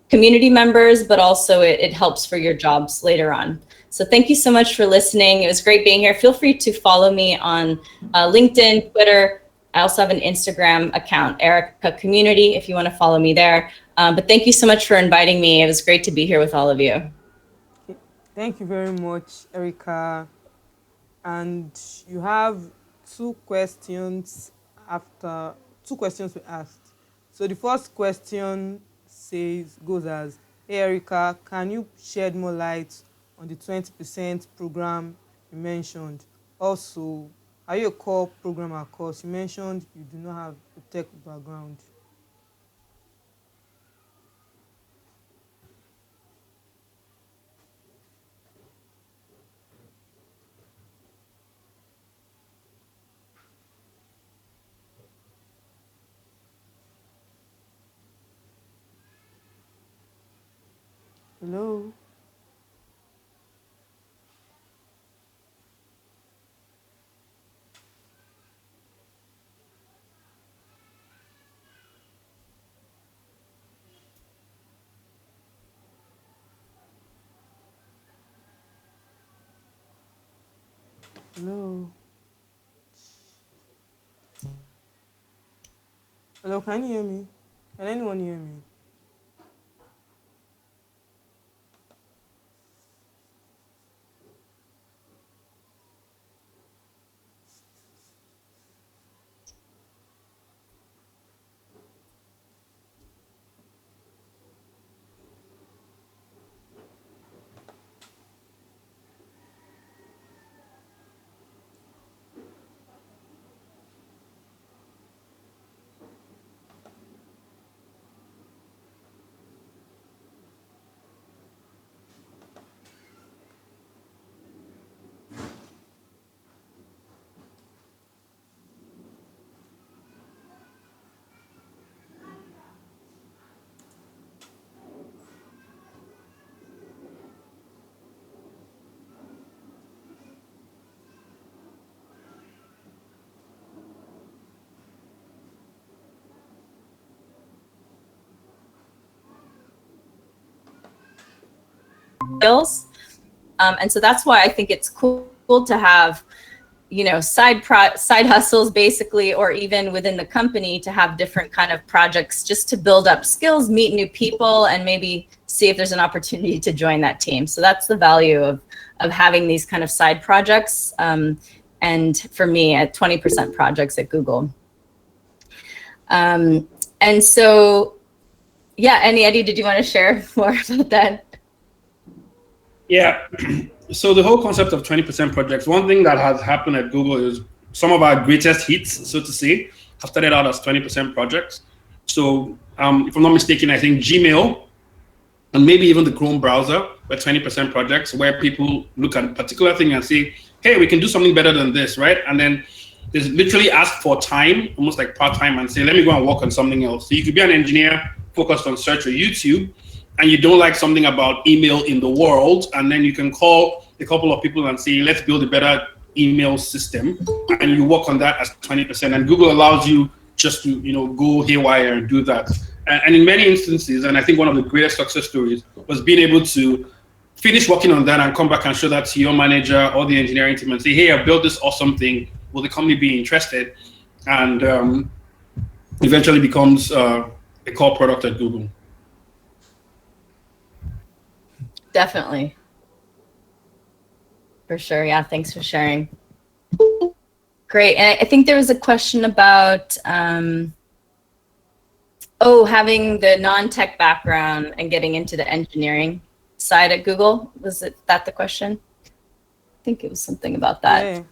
community members, but also it helps for your jobs later on. So thank you so much for listening. It was great being here. Feel free to follow me on LinkedIn, Twitter. I also have an Instagram account, Erica Community, if you want to follow me there. But thank you so much for inviting me. It was great to be here with all of you. Thank you very much, Erica. And you have two questions we asked. So the first question goes as, hey Erica, can you shed more light on the 20% program you mentioned? Also, are you a core programmer? Because you mentioned you do not have a tech background. Hello? Hello? Hello, can you hear me? Can anyone hear me? Skills. And so that's why I think it's cool to have, you know, side hustles basically, or even within the company to have different kind of projects just to build up skills, meet new people, and maybe see if there's an opportunity to join that team. So that's the value of having these kind of side projects. And for me, at 20% projects at Google. And so, yeah, Eddie, did you want to share more about that? Yeah, so the whole concept of 20% projects, one thing that has happened at Google is some of our greatest hits, so to say, have started out as 20% projects. So if I'm not mistaken, I think Gmail and maybe even the Chrome browser were 20% projects where people look at a particular thing and say, hey, we can do something better than this, right? And then they literally ask for time, almost like part-time, and say, let me go and work on something else. So you could be an engineer focused on search or YouTube, and you don't like something about email in the world, and then you can call a couple of people and say, let's build a better email system, and you work on that as 20%. And Google allows you just to, you know, go haywire and do that. And in many instances, and I think one of the greatest success stories was being able to finish working on that and come back and show that to your manager or the engineering team and say, hey, I built this awesome thing. Will the company be interested? And eventually becomes a core product at Google. Definitely. For sure. Yeah. Thanks for sharing. Great. And I think there was a question about, having the non-tech background and getting into the engineering side at Google. Was that the question? I think it was something about that. Yeah.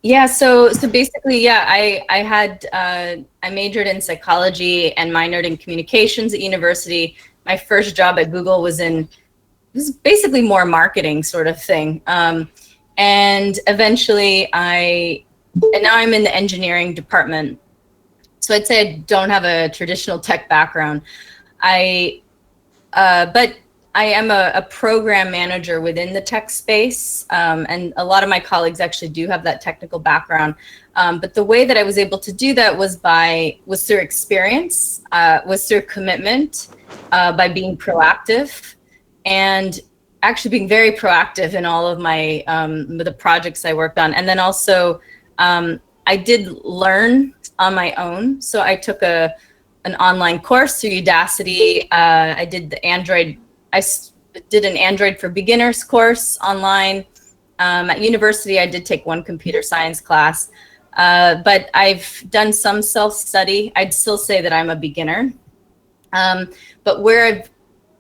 Yeah, so basically, yeah, I majored in psychology and minored in communications at university. My first job at Google was basically more marketing sort of thing. And eventually I and now I'm in the engineering department. So I'd say I don't have a traditional tech background. But I am a program manager within the tech space, and a lot of my colleagues actually do have that technical background. But the way that I was able to do that was through experience, was through commitment, by being proactive, and actually being very proactive in all of my the projects I worked on. And then also I did learn on my own. So I took an online course through Udacity. I did an Android for Beginners course online. At university, I did take one computer science class, but I've done some self-study. I'd still say that I'm a beginner. But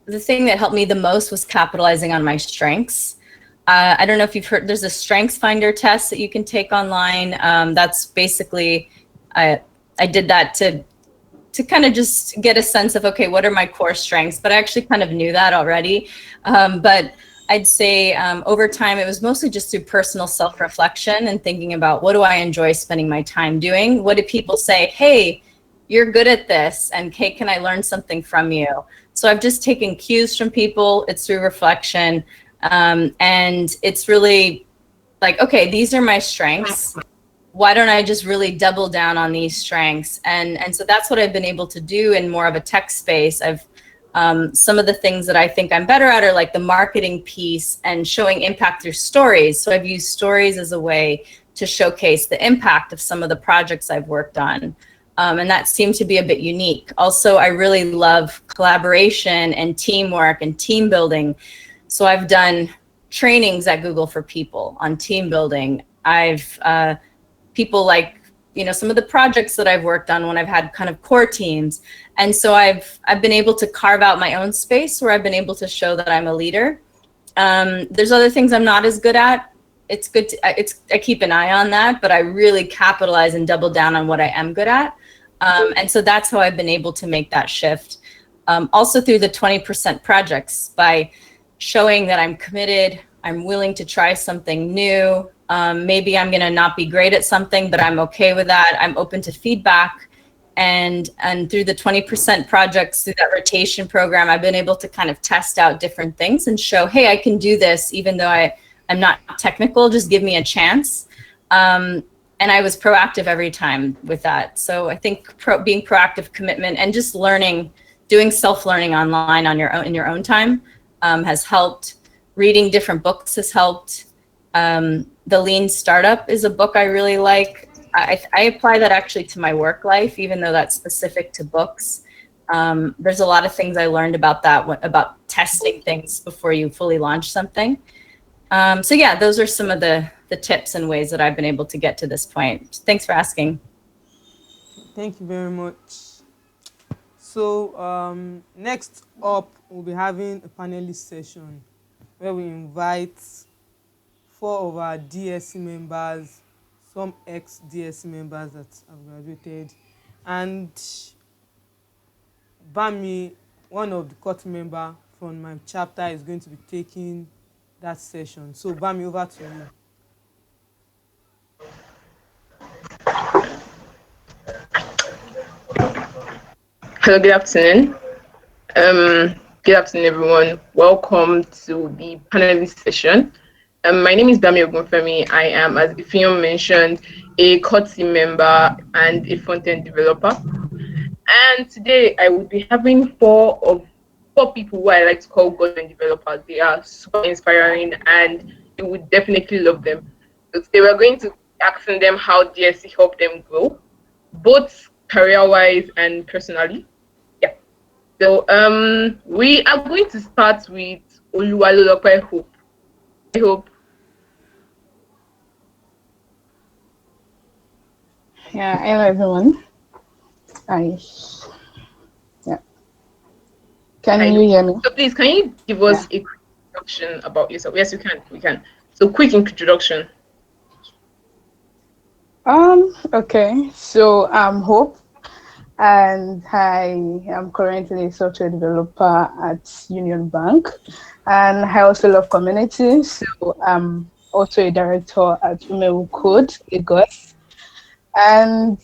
the thing that helped me the most was capitalizing on my strengths. I don't know if you've heard, there's a Strengths Finder test that you can take online. That's basically, I did that to kind of just get a sense of, okay, what are my core strengths? But I actually kind of knew that already. But I'd say over time, it was mostly just through personal self-reflection and thinking about, what do I enjoy spending my time doing? What do people say? Hey, you're good at this, and hey, can I learn something from you? So I've just taken cues from people. It's through reflection. And it's really like, okay, these are my strengths. Why don't I just really double down on these strengths? And so that's what I've been able to do in more of a tech space. Some of the things that I think I'm better at are like the marketing piece and showing impact through stories. So I've used stories as a way to showcase the impact of some of the projects I've worked on. And that seemed to be a bit unique. Also, I really love collaboration and teamwork and team building. So I've done trainings at Google for people on team building. People like, some of the projects that I've worked on when I've had kind of core teams. And so I've been able to carve out my own space where I've been able to show that I'm a leader. There's other things I'm not as good at. It's good I keep an eye on that, but I really capitalize and double down on what I am good at. And so that's how I've been able to make that shift. Also through the 20% projects, by showing that I'm committed, I'm willing to try something new. Maybe I'm gonna not be great at something, but I'm okay with that. I'm open to feedback. And through the 20% projects, through that rotation program, I've been able to kind of test out different things and show, hey, I can do this, even though I'm not technical, just give me a chance. And I was proactive every time with that. So I think being proactive, commitment, and just learning, doing self-learning online in your own time has helped. Reading different books has helped. The Lean Startup is a book I really like. I apply that actually to my work life, even though that's specific to books. There's a lot of things I learned about that, about testing things before you fully launch something. So yeah, those are some of the tips and ways that I've been able to get to this point. Thanks for asking. Thank you very much. So next up, we'll be having a panelist session where we invite 4 of our DSC members, some ex-DSC members that have graduated, and Bami, one of the core member from my chapter, is going to be taking that session. So Bami, over to you. Hello, good afternoon. Good afternoon, everyone. Welcome to the panelist session. My name is Bami Ogunfemi. I am, as Ifeanyi mentioned, a core team member and a front-end developer. And today I will be having four people who I like to call golden developers. They are super inspiring and you would definitely love them. So today we're going to be asking them how DSC helped them grow, both career-wise and personally. Yeah. So we are going to start with Oluwalolope Hope. I hope. Yeah, hello everyone. Yeah. Can you hear me? So please, can you give us a quick introduction about yourself? Yes, we can. So quick introduction. Okay. So I'm Hope, and I am currently a software developer at Union Bank, and I also love community. So I'm also a director at Umewu Code, Lagos. And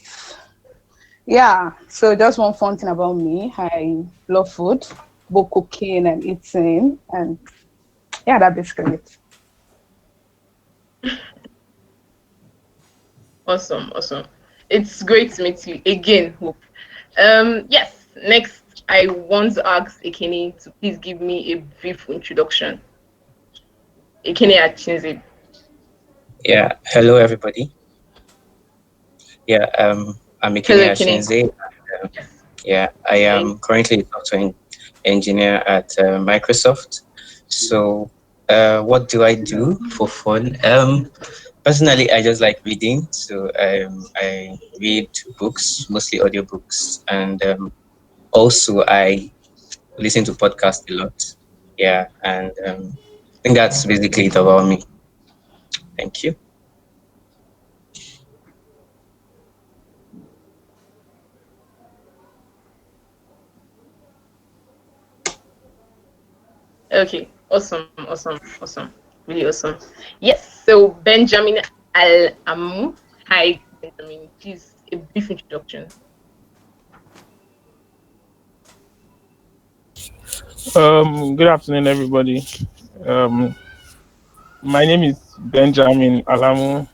yeah, so just one fun thing about me, I love food, both cooking and eating, and yeah, that's basically it. Awesome, awesome. It's great to meet you again, Hope. Yes, next I want to ask Ekene to please give me a brief introduction. Ekene Achinze. Yeah, hello everybody. Yeah, I'm Hello, Ikene Ekene. Ashinze. Yeah, I am currently a software engineer at Microsoft. So, what do I do for fun? Personally, I just like reading. So, I read books, mostly audiobooks, and also I listen to podcasts a lot. Yeah, and I think that's basically it about me. Thank you. Okay, awesome, awesome, awesome. Really awesome. Yes, so Benjamin Al-Amu. Hi, Benjamin. Please, a brief introduction. Good afternoon, everybody. Um, my name is Benjamin Alamu,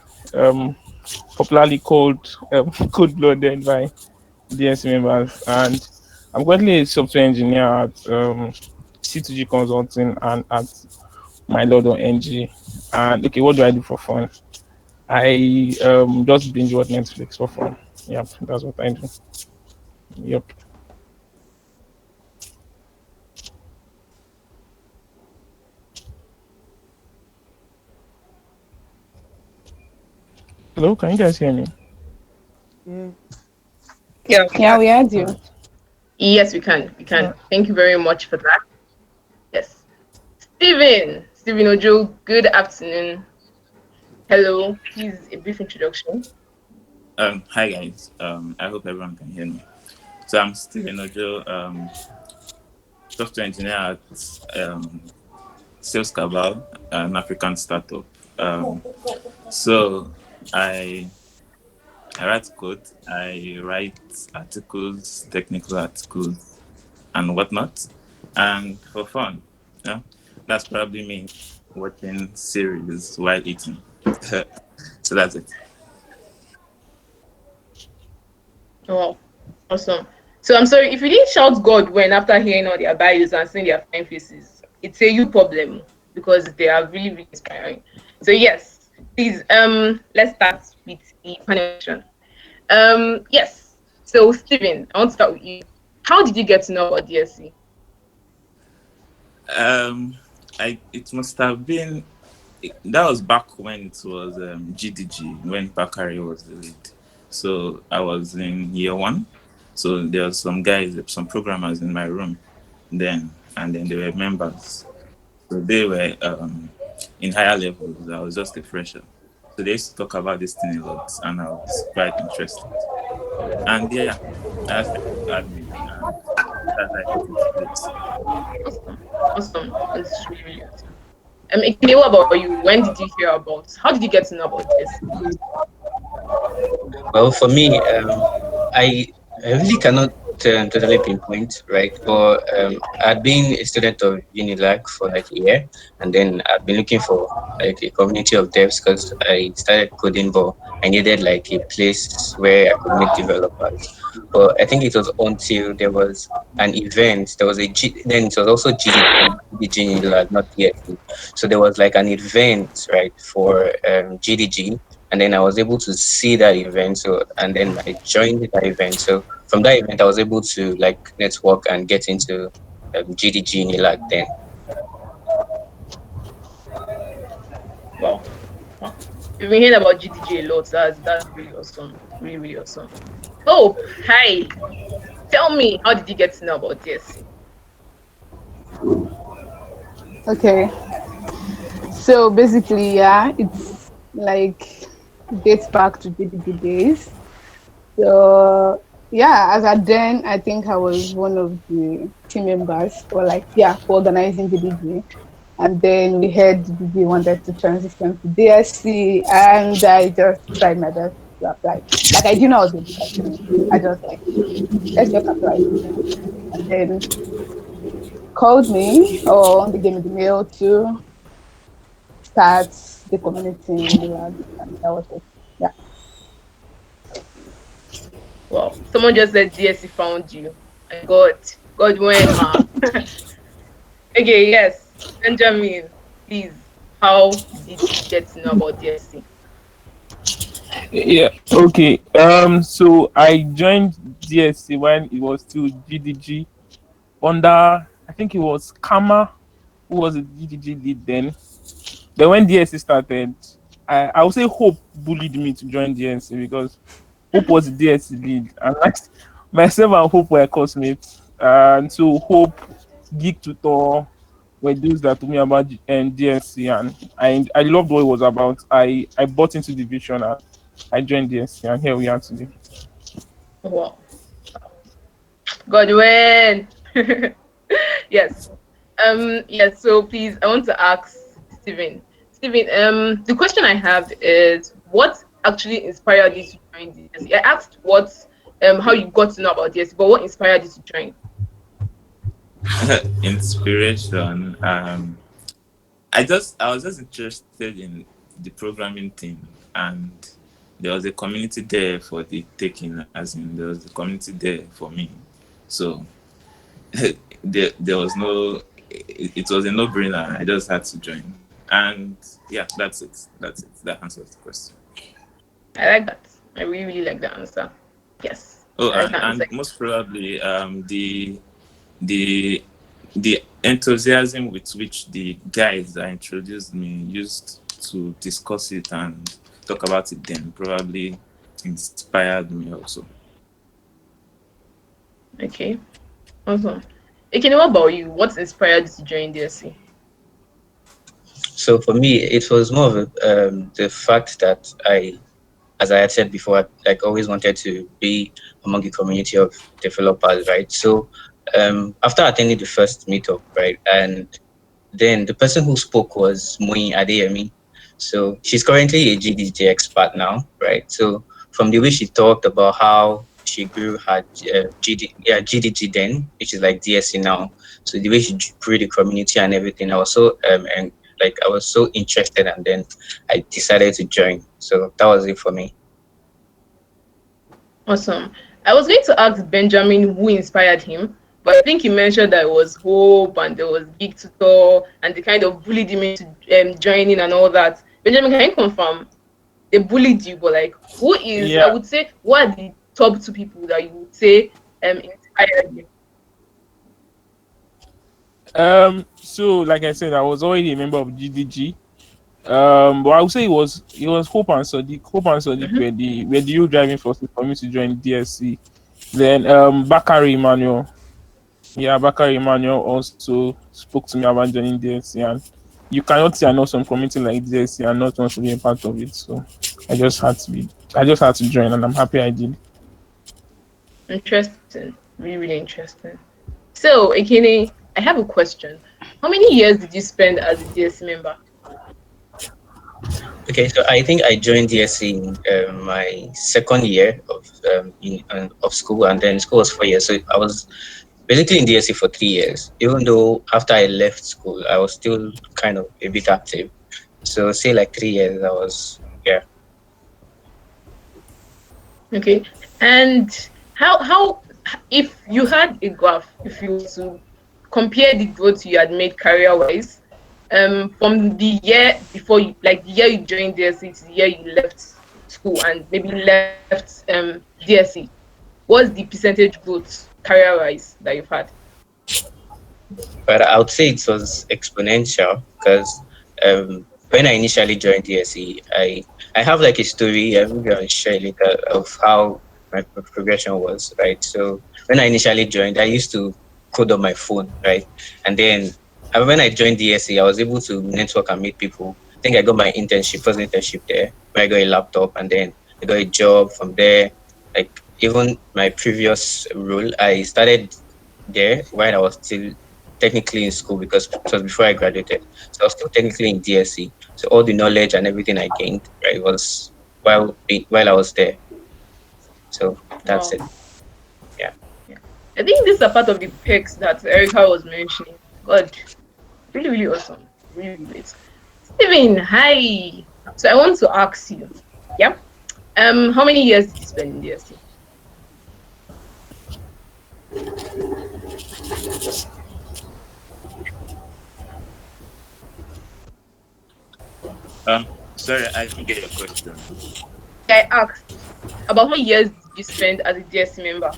popularly called Cold Blooded by DSC members, and I'm currently a software engineer at C2G Consulting and at my Lord on NG. And okay, what do I do for fun? I just binge watch Netflix for fun. Yep, that's what I do. Yep. Hello, can you guys hear me? Yeah, we heard you. Yes, we can. We can. Thank you very much for that. Yes. Stephen Ojo, good afternoon. Hello, please, a brief introduction. Hi guys. I hope everyone can hear me. So I'm Stephen Ojo, software engineer at Sales Cabal, an African startup. So I write code, I write articles, technical articles, and whatnot. And for fun, yeah, that's probably me watching series while eating. So that's it. Oh, awesome. So I'm sorry if you didn't shout God when after hearing all their bios and seeing their fine faces. It's a you problem because they are really, really inspiring. So yes, please let's start with the panel session. Yes. So Stephen, I want to start with you. How did you get to know about DSC? It must have been that was back when it was Gdg, when Bakari was the lead. So I was in year 1. So there were some guys, some programmers in my room then, and then they were members. So they were in higher levels. I was just a fresher. So they used to talk about this thing a lot, and I was quite interested. And yeah, I asked them to add me, and that's how I got into this. Awesome. It's really, really awesome. Ikene, what about you? When did you hear about? How did you get to know about this? Well, for me, I really cannot totally pinpoint, right? But I'd been a student of Unilag for like a year, and then I've been looking for like a community of devs because I started coding, but I needed like a place where I could meet developers. But I think it was until there was an event. There was then it was also GDG Unilag, not DSC. So there was like an event, right, for GDG, and then I was able to see that event. So and then I joined that event. So from that event, I was able to like network and get into GDG Unilag then. Wow. We've been hearing about GDG a lot. That's really awesome. Really, really awesome. Oh, hi. Tell me, how did you get to know about DSC? Okay. So basically, yeah, it's like dates back to Gdg days. So yeah, as at then, I think I was one of the team members, or like for organizing Gdg. And then we heard Gdg wanted to transition to DSC, and I just tried my best to apply. Like I didn't know I was going to chemistry. I just like, let's just apply. And then called me, or they gave me the mail to start the community in Unilag, and that was it. Yeah. Wow. Someone just said DSC found you. And God went, ma. Okay, yes. Benjamin, please. How did you get to know about DSC? Yeah. Okay. So I joined DSC when it was still Gdg under, I think it was Kama, who was the Gdg lead then. Then when DSC started, I would say Hope bullied me to join DSC because Hope was the DSC lead, and myself and Hope were classmates. And so Hope, Geek Tutor were those that told me about DSC, and I loved what it was about. I bought into the vision and I joined DSC, and here we are today. Wow. Godwin. Yes. Yes, so please, I want to ask Stephen. Stephen, the question I have is, what actually inspired you to join DSC? I asked how you got to know about DSC, but what inspired you to join? Inspiration. I was just interested in the programming thing, and there was a community there for the taking, as in there was a community there for me. So there was no, it was a no-brainer. I just had to join. And yeah, that's it. That answers the question. I like that. I really, really like the answer. Yes. Oh, like and most probably the enthusiasm with which the guys that introduced me used to discuss it and talk about it then probably inspired me also. Okay. Awesome. Okay, what about you? What inspired you to join DSC? So for me, it was more of the fact that as I had said before, like always wanted to be among a community of developers, right? So after attending the first meetup, right, and then the person who spoke was Moin Adeyemi. So she's currently a Gdg expert now, right? So from the way she talked about how she grew her Gdg then, which is like DSC now. So the way she grew the community and everything, I was so I was so interested, and then I decided to join. So that was it for me. Awesome. I was going to ask Benjamin who inspired him, but I think he mentioned that it was Hope and there was Geek Tutor and they kind of bullied him into joining and all that. Benjamin, can you confirm they bullied you? But like, who is? Yeah. I would say, what are the top two people that you would say inspired you? So like I said, I was already a member of Gdg. But I would say it was Hope and Sadiq. Hope and Sadiq were the real driving forces for me to join DSC. Then Bakari Emmanuel. Yeah, Bakari Emmanuel also spoke to me about joining DSC, and you cannot say I know some community like DSC and not want to be a part of it. So I just had to join, and I'm happy I did. Interesting. Really, really interesting. So, Ekene, I have a question. How many years did you spend as a DSC member? Okay, so I think I joined DSC in my second year of school, and then school was 4 years. So I was basically in DSC for 3 years. Even though after I left school, I was still kind of a bit active. So say like 3 years, I was, yeah. Okay, and how if you had a graph, if you were to compare the growth you had made career-wise, from the year before you, like the year you joined DSC to the year you left school and maybe left DSC, what's the percentage growth career-wise that you've had? But I would say it was exponential because when I initially joined DSC, I have like a story. I'm going to share later of how my progression was, right? So when I initially joined, I used to code on my phone, right? And then when I joined DSC, I was able to network and meet people. I think I got my first internship there, where I got a laptop, and then I got a job from there. Like even my previous role, I started there while I was still technically in school because it was before I graduated. So I was still technically in DSC. So all the knowledge and everything I gained, right, was while I was there. So that's Wow. it. Yeah. I think these are part of the perks that Erica was mentioning. God, really, really awesome. Really great. Steven, hi. So I want to ask you, yeah, how many years did you spend in DSC? Sorry, I didn't get your question. I asked about how many years did you spend as a DSC member?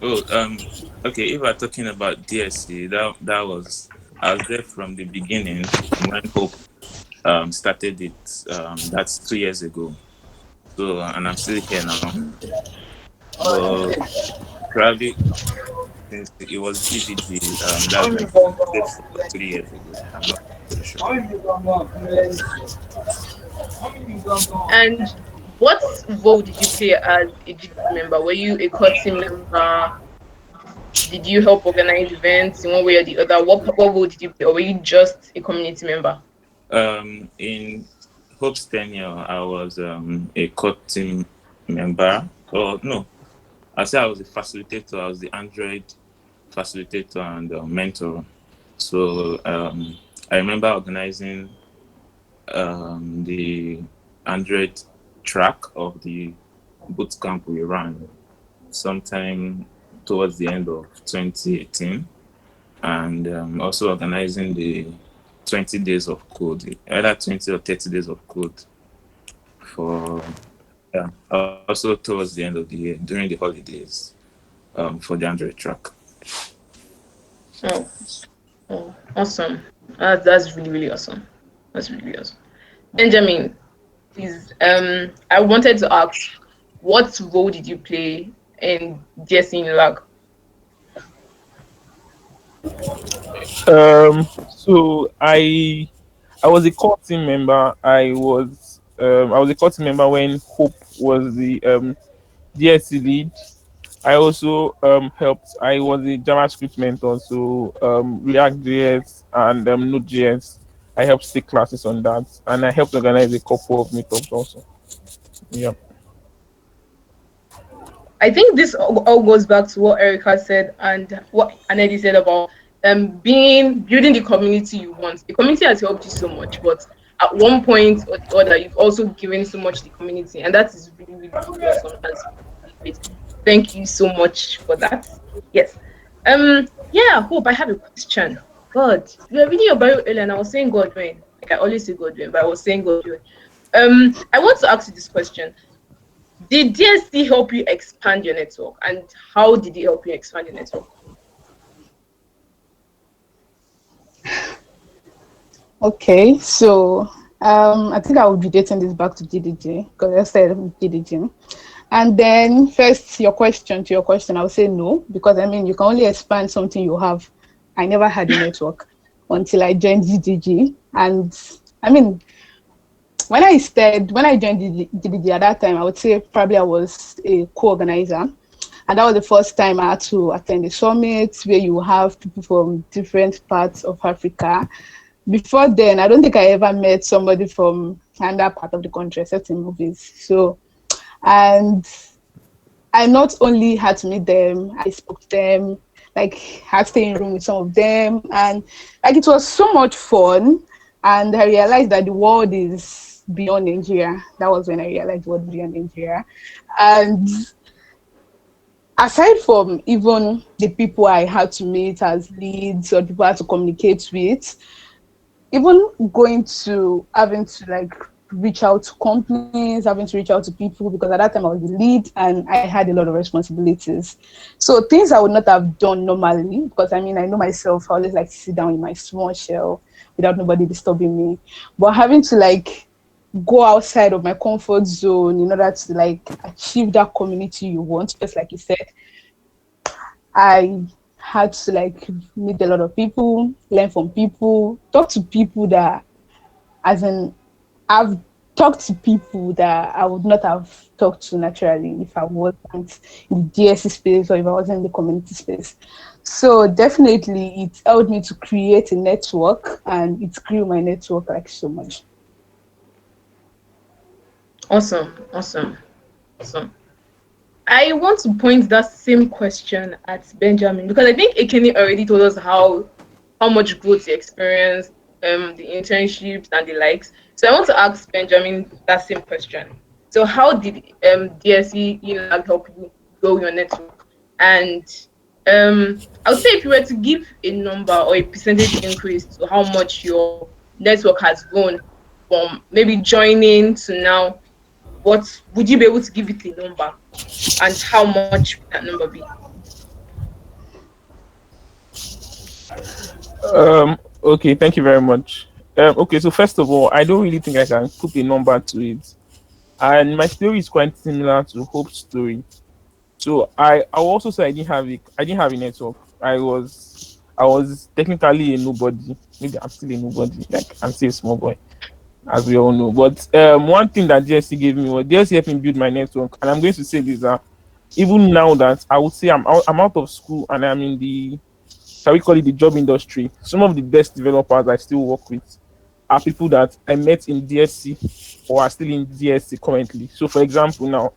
Oh, okay. If we're talking about DSC, that was I was there from the beginning, from when Hope started it. That's 2 years ago. So, and I'm still here now. But probably since it was GDG, that's when I stayed for 3 years ago. I'm not very sure. And what role did you play as a GDG member? Were you a core team member? Did you help organize events in one way or the other? What role did you play, or were you just a community member? In Hope's tenure, I was a core team member. Or no, I said I was a facilitator. I was the Android facilitator and mentor. So I remember organizing the Android track of the boot camp we ran sometime towards the end of 2018, and also organizing the 20 days of code, either 20 or 30 days of code for also towards the end of the year during the holidays for the Android track. Oh, awesome. That's really, really awesome. That's really awesome. Benjamin, please, I wanted to ask, what role did you play in DSC Unilag? So I was a core team member. I was a core team member when Hope was the DSC lead. I also helped. I was a JavaScript mentor, so React.js and Node.js. I helped take classes on that, and I helped organize a couple of meetups also. Yeah. I think this all goes back to what Erica said and what Anedi said about building the community you want. The community has helped you so much, but at one point or the other, you've also given so much to the community, and that is really, really awesome. That's really great. Thank you so much for that. Yes. Yeah, Hope, I have a question. God, you were reading your bio earlier, and I was saying Godwin. Like I always say Godwin, but I was saying Godwin. I want to ask you this question. Did DSC help you expand your network, and how did it help you expand your network? Okay, so I think I will be dating this back to Gdg because I said Gdg. And then first, to your question, I would say no, because I mean, you can only expand something you have. I never had a network until I joined Gdg. And I mean, when I joined Gdg at that time, I would say probably I was a co-organizer. And that was the first time I had to attend a summit where you have people from different parts of Africa. Before then, I don't think I ever met somebody from another part of the country except in movies. So, and I not only had to meet them, I spoke to them, like had to stay in a room with some of them, and like it was so much fun. And I realized that the world is beyond Nigeria. That was when I realized the world is beyond Nigeria. And aside from even the people I had to meet as leads or people I had to communicate with, even having to like reach out to companies, having to reach out to people, because at that time I was the lead and I had a lot of responsibilities. So things I would not have done normally, because I mean, I know myself, I always like to sit down in my small shell without nobody disturbing me. But having to like go outside of my comfort zone in order to like achieve that community you want, just like you said, I had to like meet a lot of people, learn from people, talk to people that, as in, I've talked to people that I would not have talked to naturally if I wasn't in the DSC space or if I wasn't in the community space. So definitely it helped me to create a network, and it grew my network like so much. Awesome. I want to point that same question at Benjamin, because I think Ekene already told us how much growth he experienced, the internships and the likes. So I want to ask Benjamin that same question. So how did DSC Unilag help you grow your network? And I would say if you were to give a number or a percentage increase to how much your network has grown from maybe joining to now, what would you be able to give it a number? And how much would that number be? Okay, thank you very much. Okay, so first of all, I don't really think I can put a number to it. And my story is quite similar to Hope's story. So I will also say I didn't have a network. I was technically a nobody. Maybe I'm still a nobody, like I'm still a small boy, as we all know. But one thing that DSC gave me was DSC helped me build my network. And I'm going to say this, even now that I would say I'm out of school and I'm in the, shall we call it, the job industry, some of the best developers I still work with are people that I met in DSC or are still in DSC currently. So for example now,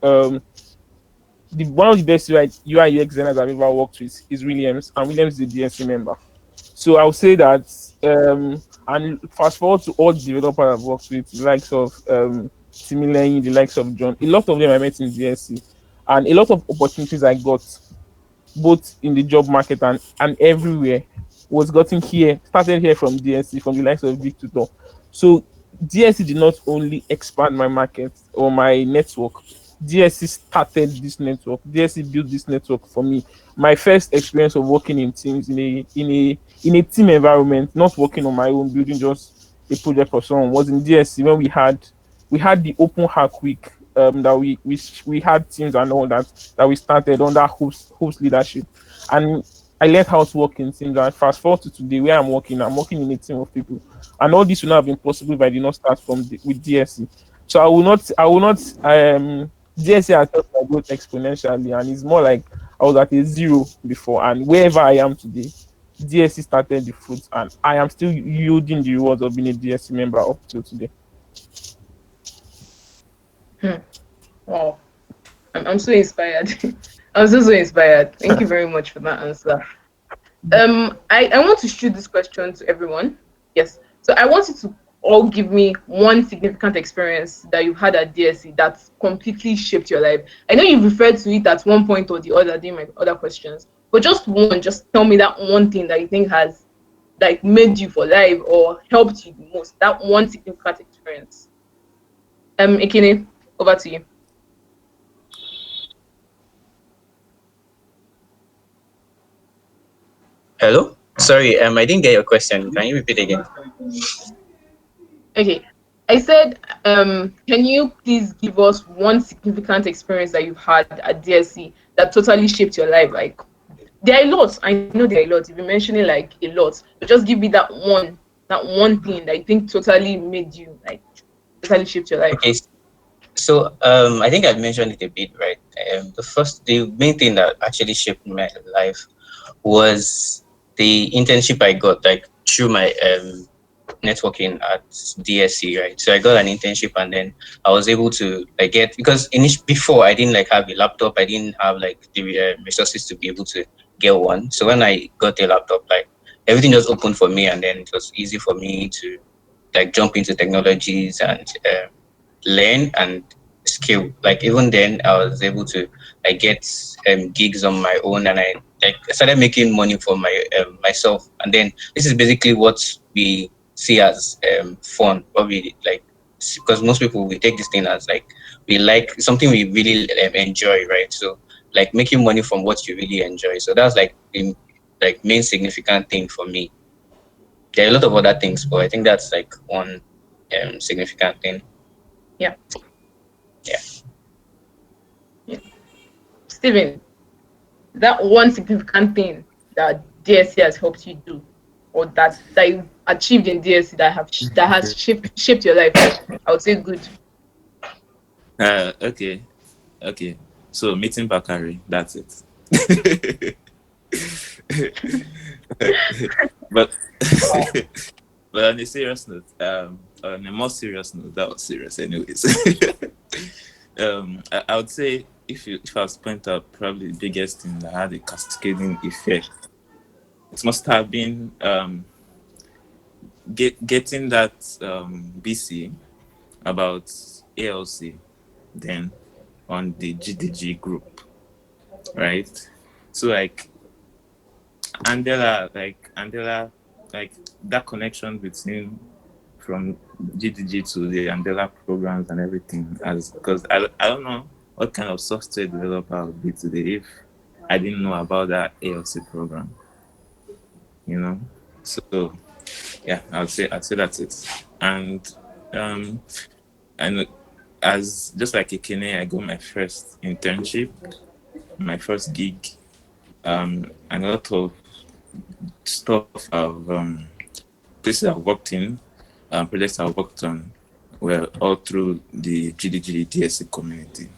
one of the best UI UX designers I've ever worked with is Williams, and Williams is a DSC member. So I would say that, and fast forward to all the developers I've worked with, the likes of Timileyin, the likes of John, a lot of them I met in DSC, and a lot of opportunities I got, both in the job market and everywhere, started here from DSC, from the likes of Big Tutor. So DSC did not only expand my market or my network, DSC started this network. DSC built this network for me. My first experience of working in teams in a team environment, not working on my own, building just a project for someone, was in DSC when we had the open hack week, that we had teams and all that we started under Hope's leadership, and I learned how to work in teams. And fast forward to today, where I'm working in a team of people, and all this would not have been possible if I did not start with DSC. So I will not. DSC has helped my growth exponentially, and it's more like I was at a zero before, and wherever I am today, DSC started the fruits, and I am still yielding the rewards of being a DSC member up till today. Wow, I'm so inspired. I'm so inspired. Thank you very much for that answer. I want to shoot this question to everyone. Yes. So I want you to all give me one significant experience that you've had at DSC that completely shaped your life. I know you've referred to it at one point or the other during my other questions, but just tell me that one thing that you think has like made you for life or helped you the most. That one significant experience. Ekene, over to you. Hello? Sorry, I didn't get your question. Can you repeat again? Okay. I said, can you please give us one significant experience that you've had at DSC that totally shaped your life? Like, there are a lot. I know there are a lot. You've been mentioning like a lot, but just give me that one thing that you think totally made you like totally shaped your life. Okay. So I think I've mentioned it a bit, right? The main thing that actually shaped my life was the internship I got, like through my networking at DSC, right? So I got an internship, and then I was able to because before I didn't like have a laptop, I didn't have like the resources to be able to get one. So when I got a laptop, like everything just opened for me, and then it was easy for me to like jump into technologies and learn and skill. Like even then, I was able to get gigs on my own, and I started making money for myself. And then this is basically what we see as fun, what we like, because most people, we take this thing as like we like something we really enjoy, right? So like making money from what you really enjoy. So that's like the main significant thing for me. There are a lot of other things, but I think that's like one significant thing. Yeah. Steven, that one significant thing that DSC has helped you do, or that you achieved in DSC that has shaped your life, I would say good. Okay. So meeting Bakari, that's it. but on a serious note, on a more serious note, that was serious anyways. I would say if I was to point out probably the biggest thing that had a cascading effect, it must have been getting that BC about ALC then on the Gdg group, right? So like Andela, like that connection between from Gdg to the Andela programs and everything, as because I don't know what kind of software developer I would be today if I didn't know about that ALC program, you know. So yeah, I'd say that's it. And and as just like Ekene, I got my first internship, my first gig, and a lot of stuff I've places I've worked in, projects I've worked on were all through the Gdg Dsc community.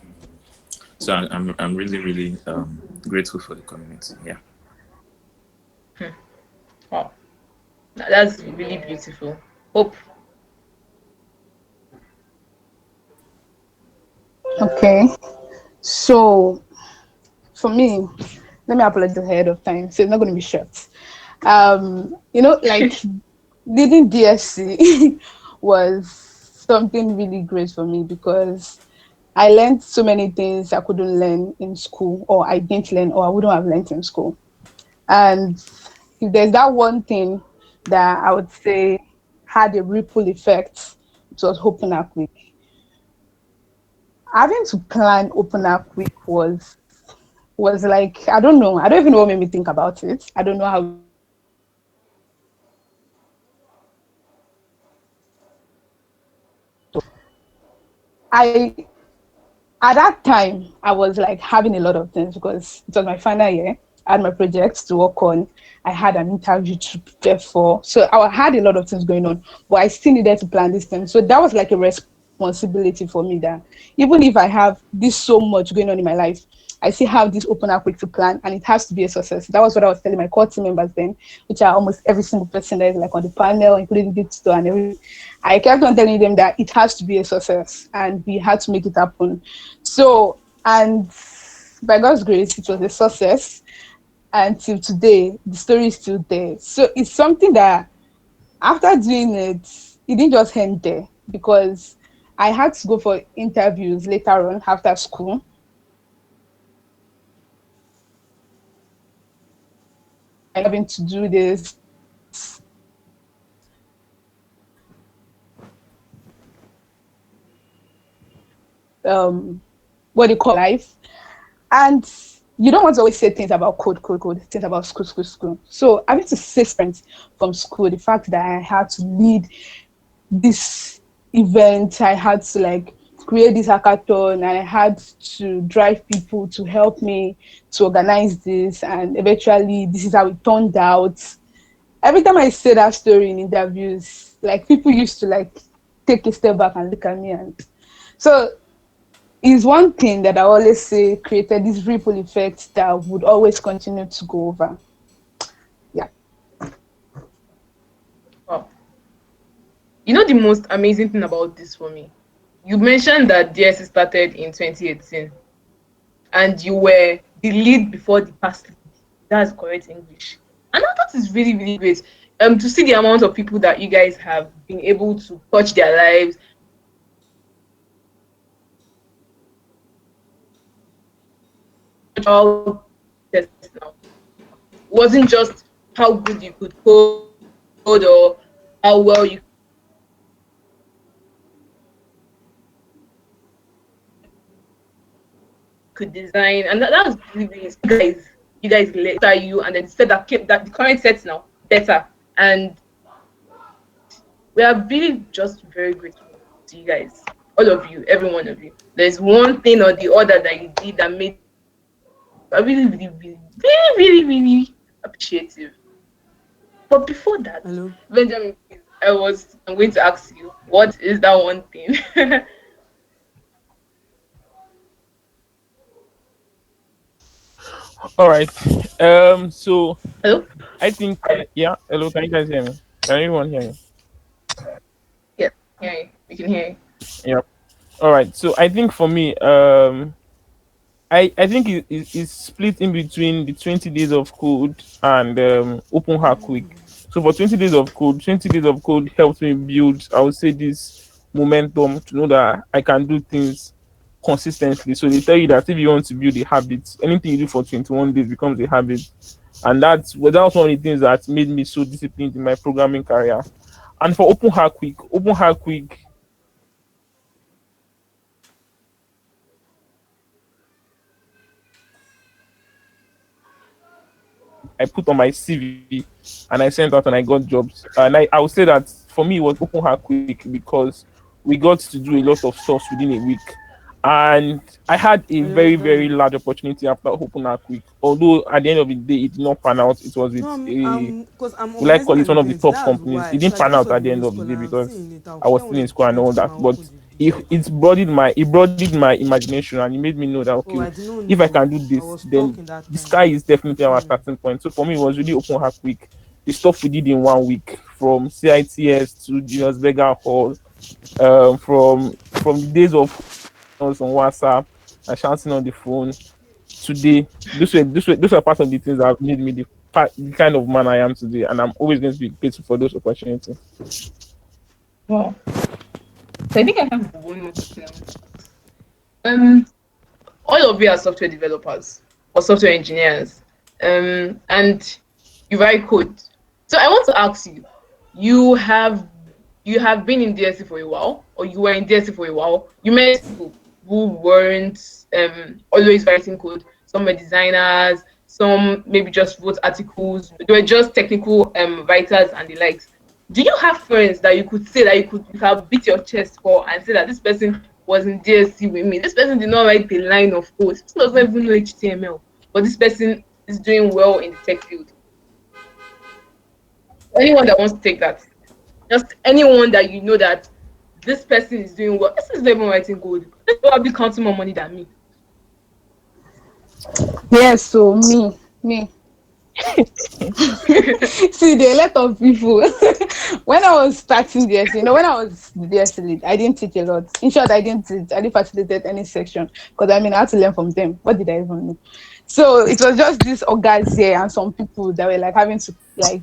So I'm really grateful for the community. Yeah. Wow, that's really beautiful. Hope. Okay. So for me, let me apologize ahead of time. So it's not going to be short. Like leading DSC was something really great for me because I learned so many things I couldn't learn in school, or I didn't learn, or I wouldn't have learned in school. And if there's that one thing that I would say had a ripple effect, it was Open Up Week. Having to plan Open Up Week was like, I don't know. I don't even know what made me think about it. I don't know how. At that time, I was like having a lot of things because it was my final year. I had my projects to work on. I had an interview to prepare for. So I had a lot of things going on, but I still needed to plan this thing. So that was like a responsibility for me that even if I have this so much going on in my life, I still have this Open Up Week to plan, and it has to be a success. That was what I was telling my core team members then, which are almost every single person that is like on the panel, including the store and everything. I kept on telling them that it has to be a success, and we had to make it happen. So, and by God's grace, it was a success. Until today, the story is still there. So it's something that after doing it, it didn't just end there because I had to go for interviews later on after school. Having to do this what do you call life, and you don't want to always say things about code, things about school. So having to say friends from school, the fact that I had to lead this event, I had to like create this hackathon, and I had to drive people to help me to organize this, and eventually this is how it turned out. Every time I say that story in interviews, like people used to like take a step back and look at me, and so it's one thing that I always say created this ripple effect that would always continue to go over. Yeah. Wow. You know the most amazing thing about this for me? You mentioned that DSC started in 2018 and you were the lead before the past lead. That's correct English. And that is really, really great. To see the amount of people that you guys have been able to touch their lives. Now wasn't just how good you could code or how well you could design, and that was really you guys later you, and then said that kept that the current sets now better, and we are really just very grateful to you guys, all of you, every one of you. There's one thing or the other that you did that made I really appreciative. But before that, Hello. Benjamin, please, I'm going to ask you, what is that one thing? All right. So Hello? I think, yeah. Hello, can you guys hear me? Can anyone hear me? Yes, hear you. We can hear you. Yep. All right. So I think for me, I think it's split in between the 20 days of code and open hack week. So for 20 days of code, 20 days of code helps me build, I would say, this momentum to know that I can do things consistently. So they tell you that if you want to build a habit, anything you do for 21 days becomes a habit. And that was one of the things that made me so disciplined in my programming career. And for Open Hack Week, I put on my CV and I sent out and I got jobs. And I would say that for me, it was Open Hack Week because we got to do a lot of stuff within a week. And I had a very, very large opportunity after Open Hack Week. Although at the end of the day, it did not pan out. It was with No, a, because I'm we like call organizing it an one of the event. top That's companies. why. It So didn't like pan most out of at the the end news of the call day I'm because seeing it. I was still in school and all that. But it broadened my imagination and it made me know that Oh, okay, I didn't if I know. can do I this, was then stuck in that the time. sky is definitely our starting point. So for me, it was really Open Hack Week. The stuff we did in 1 week, from CITS to Julius Berger Hall, from the days of us on WhatsApp and shouting on the phone. Today, those were part of the things that have made me the kind of man I am today, and I'm always going to be grateful for those opportunities. Wow. So I think I have one more question. All of you are software developers or software engineers, and you write code. So I want to ask you, you have you have been in DSC for a while, or you were in DSC for a while. You met people who weren't always writing code. Some were designers, some maybe just wrote articles. They were just technical writers and the likes. Do you have friends that you could say that you can beat your chest for and say that this person was in DSC with me? This person did not write a line of code. This person doesn't even know HTML, but this person is doing well in the tech field. Anyone that wants to take that, just anyone that you know that this person is doing well. This is not even writing code. This probably counting more money than me. Yes, so me. See, there are a lot of people. When I was starting DSC, when I was the DSC lead, I didn't teach a lot. In short, I didn't facilitate any section because I had to learn from them. What did I even know? So it was just these guys here and some people that were like having to like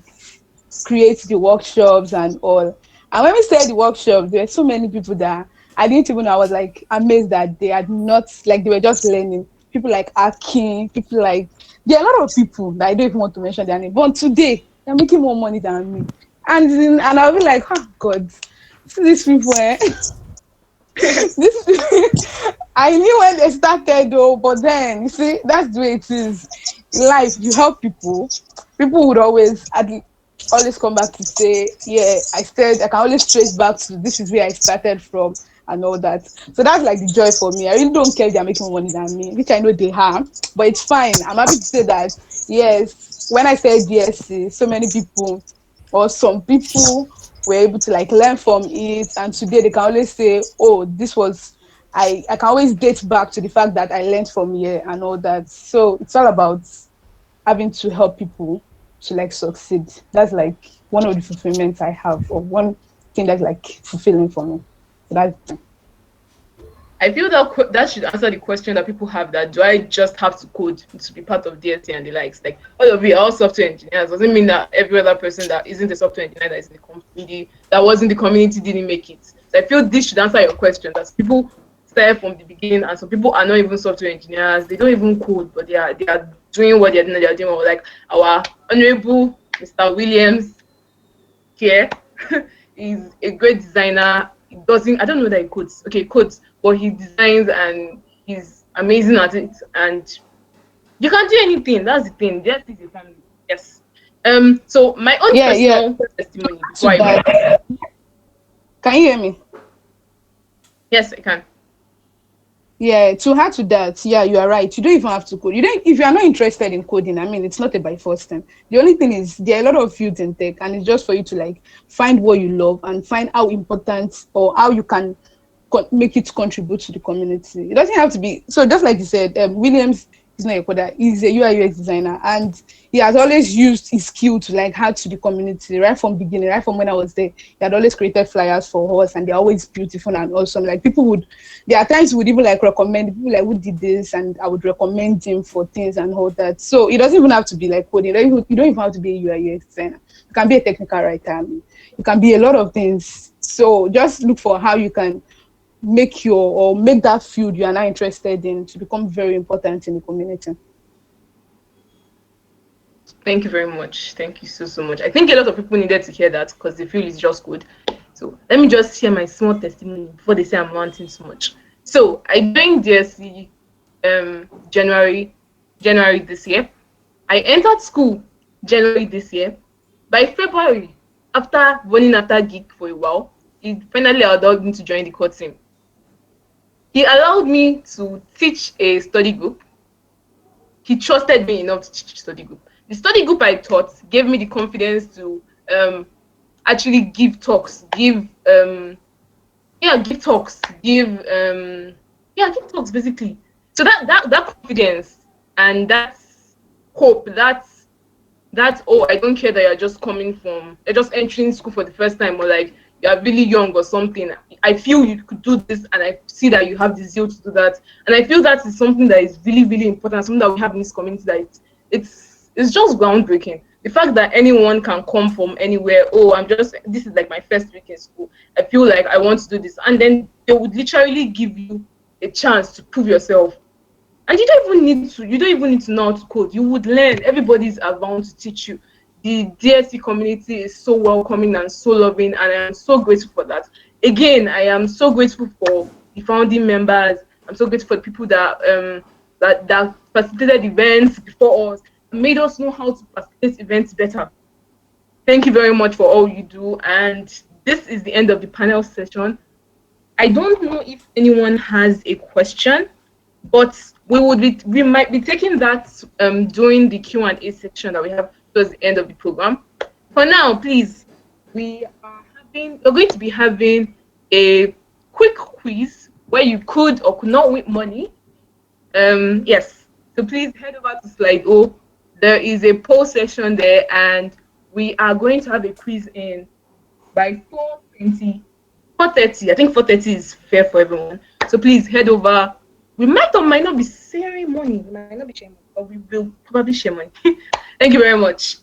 create the workshops and all. And when we started the workshops, there were so many people that I didn't even know. I was like amazed that they had not, like, they were just learning. People like Akin, people like, there are a lot of people that I don't even want to mention their name. But today, they're making more money than me. And I'll be like, oh God, see these people, eh? I knew when they started though, but then you see, that's the way it is. In life, you help people, people would always come back to say, yeah, I can always trace back to this is where I started from and all that. So that's like the joy for me. I really don't care if they're making more money than me, which I know they have, but it's fine. I'm happy to say that, yes, when I said DSC, so many people or some people were able to like learn from it, and today they can always say, oh, this was I can always date back to the fact that I learned from here and all that. So it's all about having to help people to like succeed. That's like one of the fulfillments I have, or one thing that's like fulfilling for me. So that's I feel that that should answer the question that people have, that do I just have to code to be part of DSC and the likes? Like, all of you are all software engineers. Doesn't mean that every other person that isn't a software engineer that is in the community, that was in the community, didn't make it. So I feel this should answer your question, that people started from the beginning, and some people are not even software engineers. They don't even code, but they are doing what they're doing. They're doing well. Like our honorable Mr. Williams here is a great designer. He doesn't, I don't know that he codes. Okay, he codes, but he designs and he's amazing at it. And you can do anything. That's the thing. That is a family. Yes. So my own personal testimony before I went. Can you hear me? Yes, I can. Yeah, to add to that, yeah, you are right. You don't even have to code. If you are not interested in coding, it's not a by force thing. The only thing is there are a lot of fields in tech, and it's just for you to like find what you love and find how important or how you can make it contribute to the community. It doesn't have to be so. Just like you said, Williams He's not a coder. He's a UI UX designer, and he has always used his skill to like add to the community right from beginning, right from when I was there. He had always created flyers for us, and they're always beautiful and awesome. Like people would, there are times we would even like recommend people like who did this, and I would recommend him for things and all that. So it doesn't even have to be like coding. You don't even have to be a UI UX designer. You can be a technical writer. I mean, you can be a lot of things. So just look for how you can make that field you are not interested in to become very important in the community. Thank you very much. Thank you so much. I think a lot of people needed to hear that because the field is just good. So let me just share my small testimony before they say I'm ranting so much. So I joined DSC January this year. I entered school January this year. By February, after running after Geek for a while, he finally allowed me to join the core team. He allowed me to teach a study group. He trusted me enough to teach a study group. The study group I taught gave me the confidence to actually give talks, give talks basically. So that confidence and that hope, that oh, I don't care that you're just entering school for the first time, or like you're really young or something. I feel you could do this, and I see that you have the zeal to do that. And I feel that is something that is really, really important, something that we have in this community, that it's just groundbreaking. The fact that anyone can come from anywhere, this is like my first week in school, I feel like I want to do this. And then they would literally give you a chance to prove yourself. And you don't even need to know how to code. You would learn. Everybody's around to teach you. The DSC community is so welcoming and so loving, and I am so grateful for that. Again, I am so grateful for the founding members. I'm so grateful for the people that facilitated events before us, made us know how to facilitate events better. Thank you very much for all you do. And this is the end of the panel session. I don't know if anyone has a question, but we might be taking that during the Q&A section that we have towards the end of the program. For now, please, we're going to be having a quick quiz where you could or could not win money. Yes, so please head over to slide O. There is a poll section there, and we are going to have a quiz in by 4:30. I think 4:30 is fair for everyone. So please head over. We might or might not be sharing money. We might not be sharing money, but we will probably share money. Thank you very much.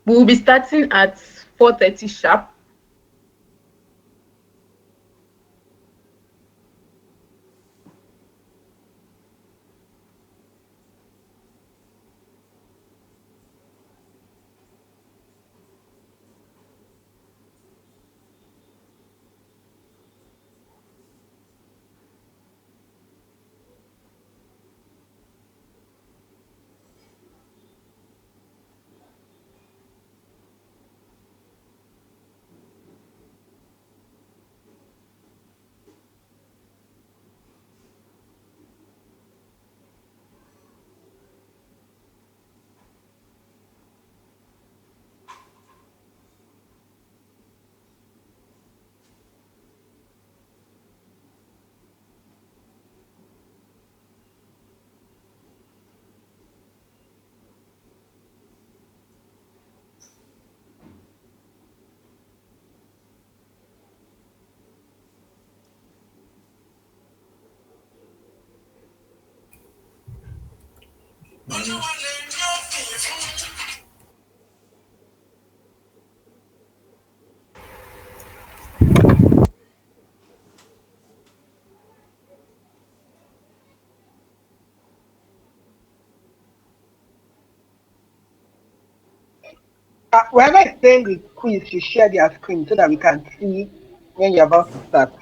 We will be starting at 4:30 sharp. Whoever is playing the quiz should share their screen so that we can see when you're about to start.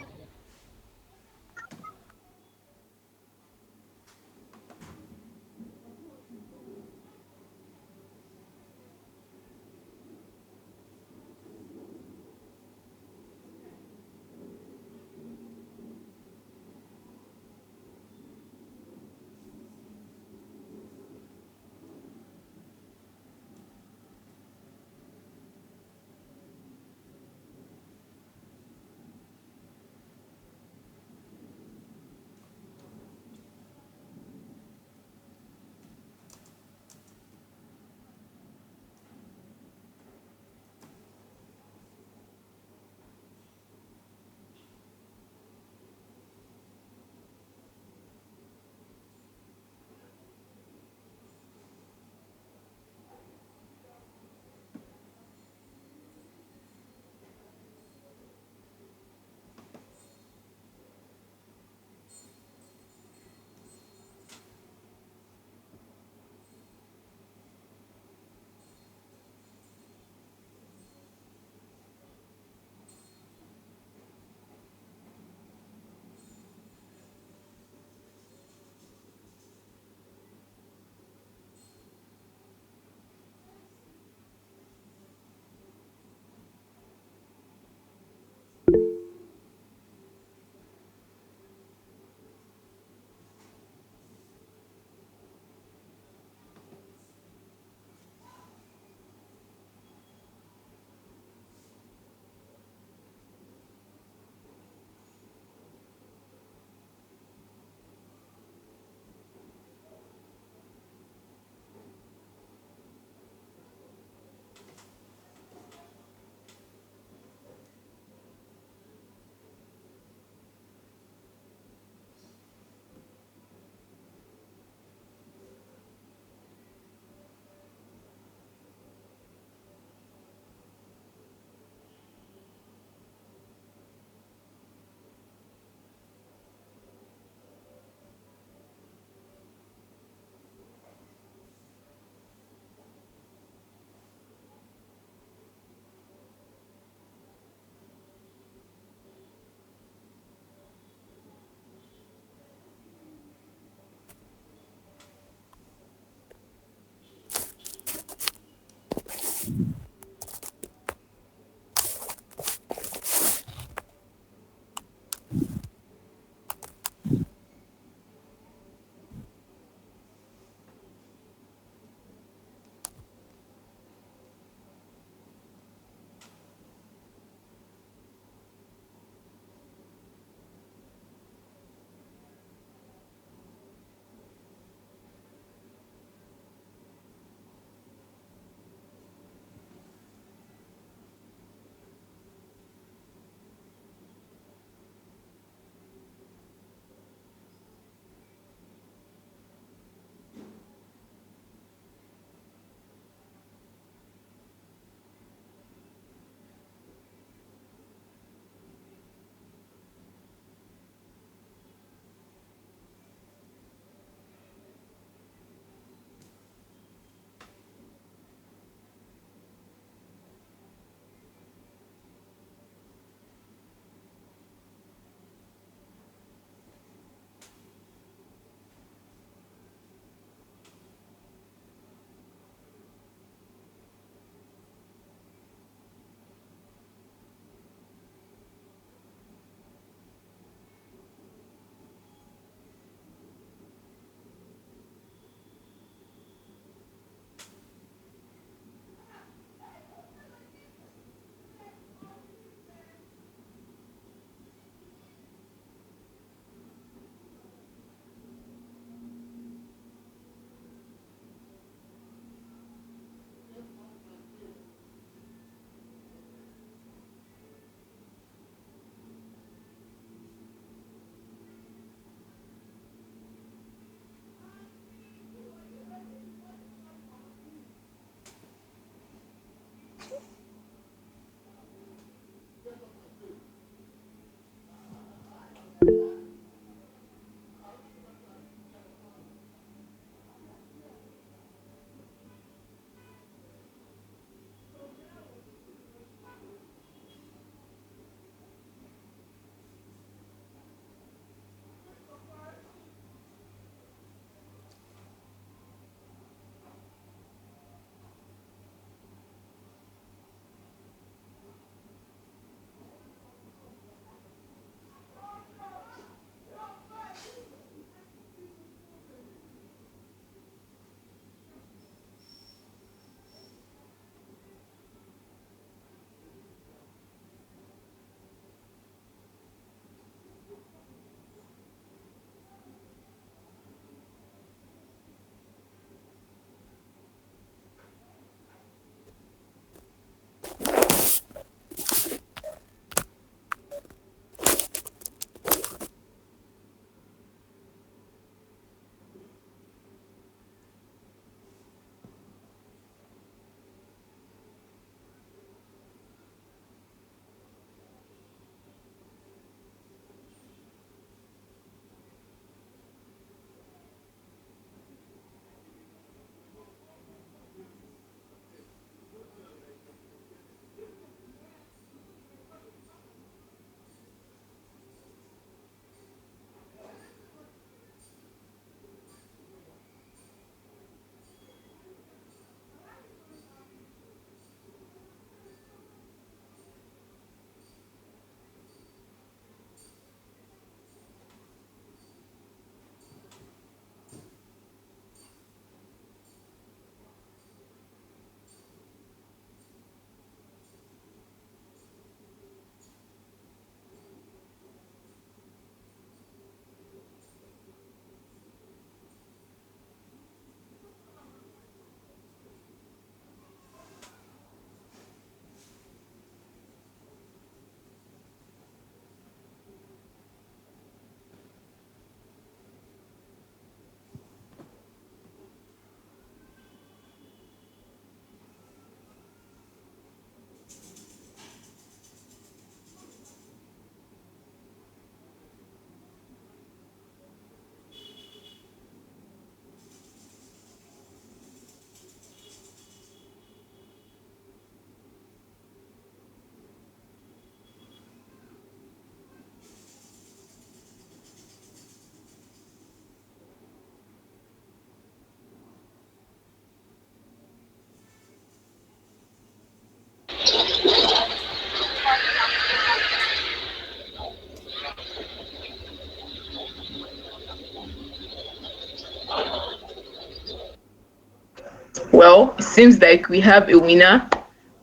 Well, it seems like we have a winner.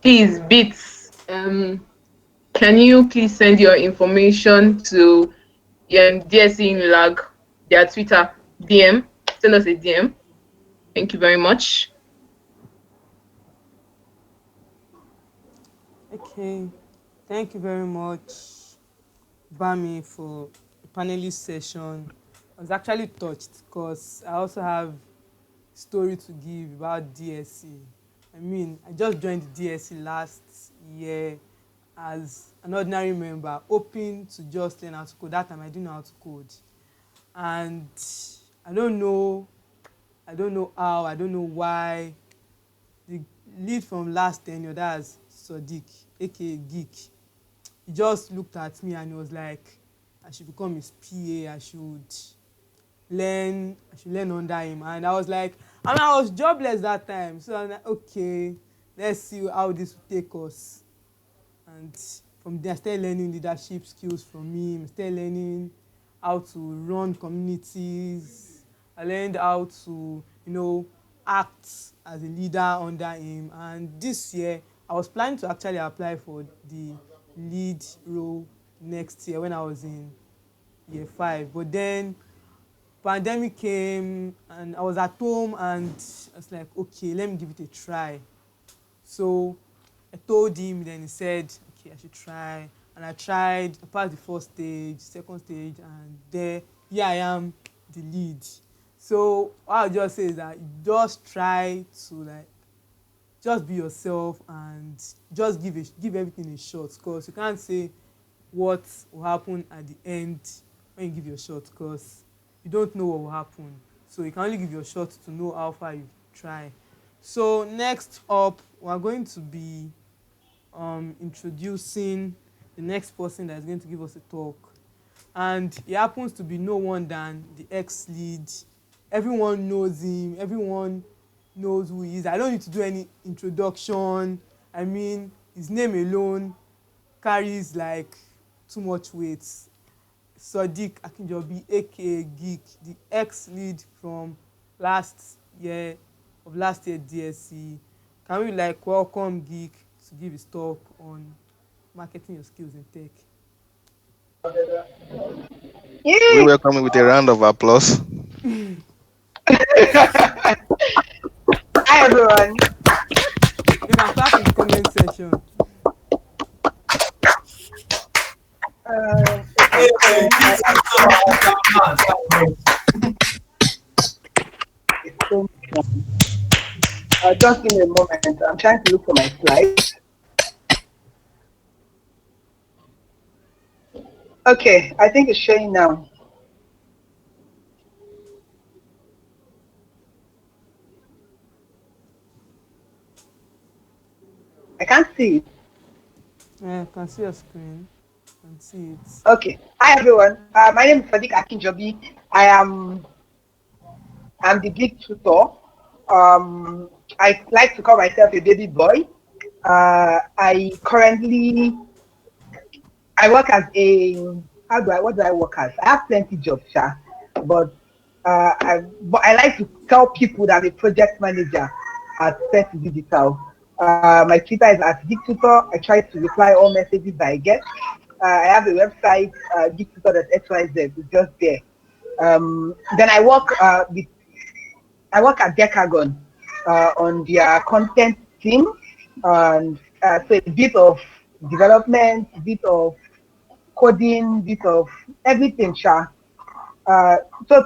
Please, Bits, can you please send your information to DSC Unilag, their Twitter DM? Send us a DM. Thank you very much. Okay, thank you very much, Bami, for the panelist session. I was actually touched because I also have story to give about DSC. I mean, I just joined the DSC last year as an ordinary member, hoping to just learn how to code. That time I didn't know how to code. And I don't know how, I don't know why the lead from last tenure, that's Sadiq, aka Geek, he just looked at me and he was like, I should become his PA, I should learn under him. And I was like, and I was jobless that time, so I'm like, okay, let's see how this will take us. And from there I started learning leadership skills from him, started learning how to run communities. I learned how to, act as a leader under him. And this year I was planning to actually apply for the lead role next year when I was in year 5, but then pandemic came and I was at home and I was like, okay, let me give it a try. So I told him, then he said, okay, I should try. And I tried, I passed the first stage, second stage, and here I am, the lead. So what I'll just say is that just try to just be yourself and just give everything a shot, because you can't say what will happen at the end when you give your shot, because you don't know what will happen. So you can only give your shot to know how far you try. So next up, we're going to be introducing the next person that is going to give us a talk. And he happens to be no one than the ex-lead. Everyone knows him. Everyone knows who he is. I don't need to do any introduction. I mean, his name alone carries too much weight. Sadiq Akinjobi, aka Geek, the ex-lead from last year DSC. Can we welcome Geek to give his talk on marketing your skills in tech? We welcome him with a round of applause. Hi everyone. You can clap in the comment section. Just give me a moment. I'm trying to look for my slides. Okay, I think it's showing now. I can't see it. Yeah, I can see your screen. I can see it. Okay. Hi everyone. My name is Sadiq Akinjobi. I'm the Geek tutor. I like to call myself a baby boy. I work as what do I work as? I have plenty jobs, but I like to tell people that I'm a project manager at First Digital. My Twitter is at GeekTutor. I try to reply all messages that I get. I have a website, geektutor.xyz. It's just there. Then I work at Decagon on their content team, and so a bit of development, a bit of coding, a bit of everything, So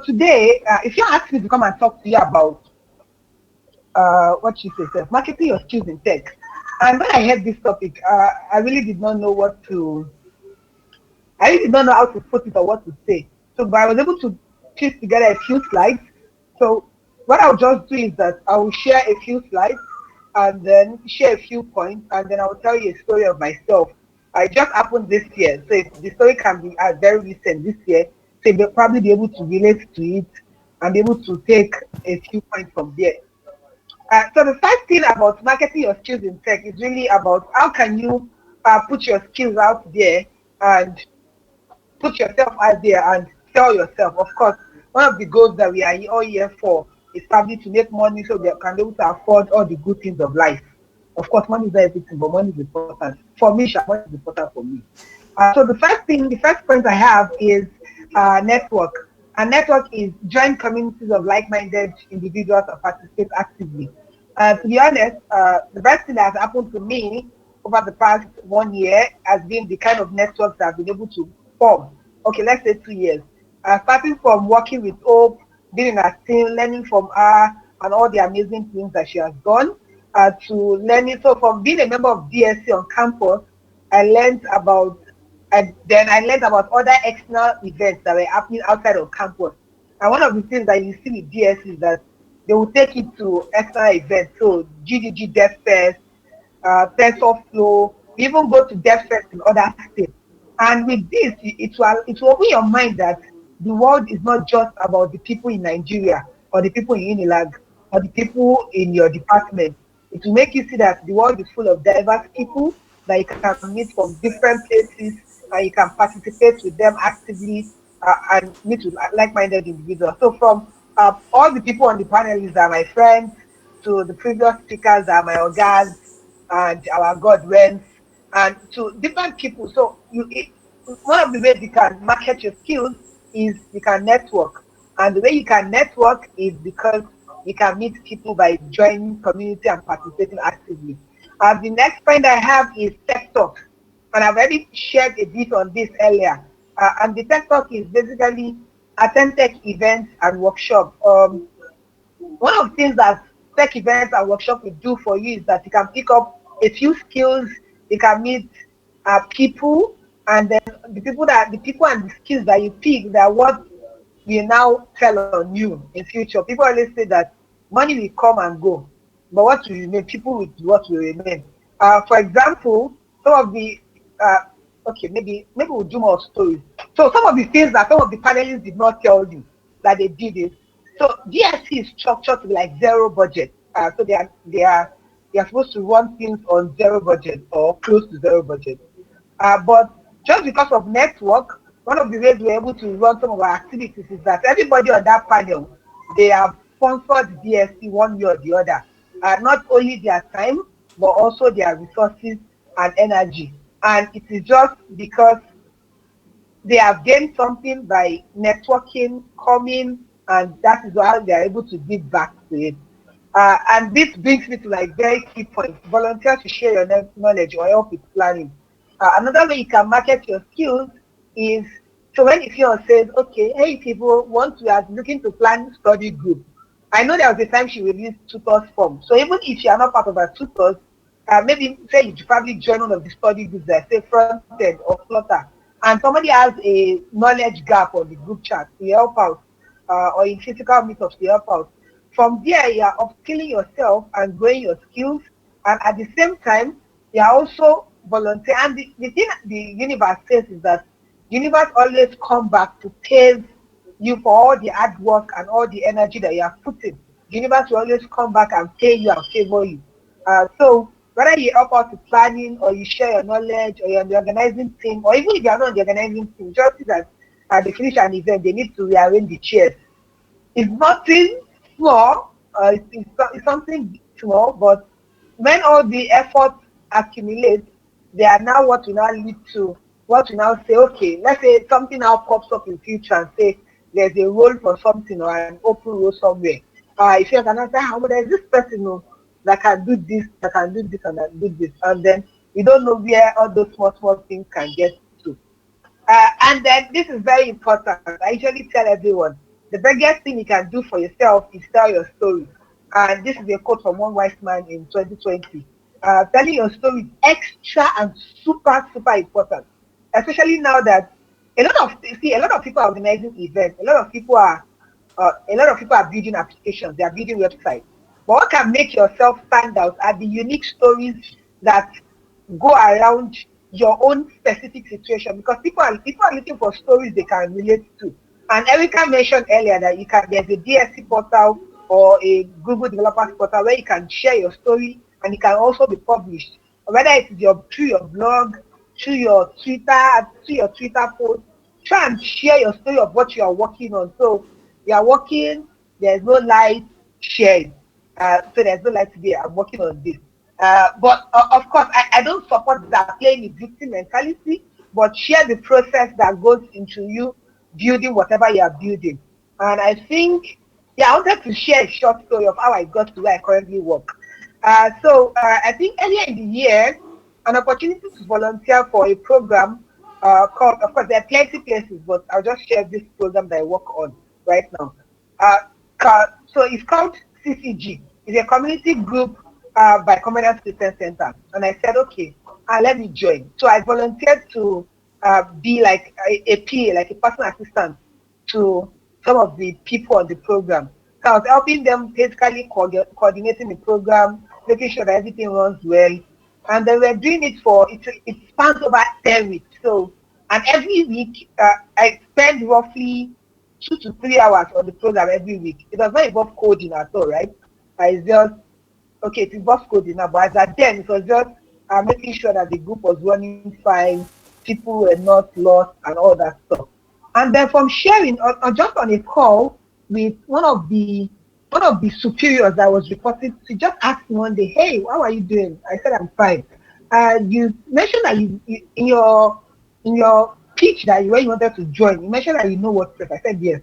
today, if you ask me to come and talk to you about what you say, marketing your skills in tech, and when I heard this topic, I really did not know how to put it or what to say. So, but I was able to piece together a few slides. So what I'll just do is that I will share a few slides and then share a few points, and then I will tell you a story of myself. It just happened this year, so the story can be very recent this year, so you'll probably be able to relate to it and be able to take a few points from there. So the first thing about marketing your skills in tech is really about how can you put your skills out there and put yourself out there and sell yourself. Of course, one of the goals that we are all here for It's probably to make money so they can be able to afford all the good things of life. Of course, money is not everything, but money is important. For me, money is important for me. So the first point I have is network. A network is join communities of like-minded individuals that participate actively. To be honest, the best thing that has happened to me over the past 1 year has been the kind of networks that I've been able to form. Okay, let's say 2 years. Starting from working with Hope, being in her team, learning from her and all the amazing things that she has done, to learning. So from being a member of DSC on campus, I learned about, and then I learned about other external events that were happening outside of campus. And one of the things that you see with DSC is that they will take it to external events. So Gdg Fest, TensorFlow, we even go to Fest in other states. And with this, it will open your mind that the world is not just about the people in Nigeria or the people in Unilag or the people in your department. It will make you see that the world is full of diverse people that you can meet from different places and you can participate with them actively and meet with like-minded individuals. So from all the people on the panelists are my friends, to the previous speakers are my organs and our godwens, and to different people. So one of the ways you can market your skills is you can network. And the way you can network is because you can meet people by joining community and participating actively. The next point I have is Tech Talk. And I've already shared a bit on this earlier. And the Tech Talk is basically attend tech events and workshops. One of the things that tech events and workshops will do for you is that you can pick up a few skills, you can meet people, and then the people and the skills that you pick, that what will now tell on you in future. People always say that money will come and go, but what will remain? People with what will remain. For example, some of the okay, maybe we'll do more stories. So some of the things that some of the panelists did not tell you that they did it. So DSC is structured to be like zero budget. So they are supposed to run things on zero budget or close to zero budget. But just because of network, one of the ways we're able to run some of our activities is that everybody on that panel, they have sponsored DSC one way or the other. Not only their time, but also their resources and energy. And it is just because they have gained something by networking, coming, and that is how they are able to give back to it. And this brings me to like very key points. Volunteer to share your knowledge or help with planning. Another way you can market your skills is, so when if you says, okay, hey people, we are looking to plan study group. I know there was a time she released tutors form. So even if you are not part of our tutors, maybe say you probably join one of the study groups that say front end or Flutter, and somebody has a knowledge gap on the group chat to help out, or in physical meetups to help out. From there, you are upskilling yourself and growing your skills, and at the same time, you are also volunteer. And the thing the universe says is that the universe always come back to pay you for all the hard work and all the energy that you have put in. The universe will always come back and pay you and favor you. So whether you help out with planning, or you share your knowledge, or you're on the organizing team, or even if you're not on the organizing team, just see that they finish an event, they need to rearrange the chairs. It's nothing small, it's something small, but when all the efforts accumulate, they are now what will now lead to what we now say, okay, let's say something now pops up in future and say there's a role for something or an open role somewhere. If you can answer, how there's this person that can do this, that can do this, and that can do this, and then you don't know where all those small things can get to. And then this is very important. I usually tell everyone, the biggest thing you can do for yourself is tell your story. And this is a quote from one wise man in 2020. Telling your story is extra and super important, especially now that a lot of people are organizing events. A lot of people are building applications. They are building websites. But what can make yourself stand out are the unique stories that go around your own specific situation, because people are looking for stories they can relate to. And Erica mentioned earlier that there's a DSC portal or a Google Developers portal where you can share your story and it can also be published, whether it's through your blog, through your Twitter post. Try and share your story of what you are working on. So you are working, there's no light, share it. So there's no like today, I'm working on this. But of course, I don't support that playing a victim mentality, but share the process that goes into you building whatever you are building. And I think, yeah, I wanted to share a short story of how I got to where I currently work. I think earlier in the year, an opportunity to volunteer for a program called, of course, there are plenty places, but I'll just share this program that I work on right now. So it's called CCG. It's a community group by Commonwealth Christian Center. And I said, okay, let me join. So I volunteered to be like a PA, like a personal assistant to some of the people on the program. So I was helping them basically coordinating the program, making sure that everything runs well. And then we're doing it for, it spans over 10 weeks. So, and every week, I spend roughly 2 to 3 hours on the program every week. It does not involve coding at all, right? It's just, okay, it involves coding now, but as at then, it was just making sure that the group was running fine, people were not lost, and all that stuff. And then from sharing, just on a call with one of the superiors that was reporting, she just asked me one day, hey, how are you doing? I said, I'm fine. You mentioned that you in your pitch that when you wanted to join, you mentioned that you know WordPress. I said, yes.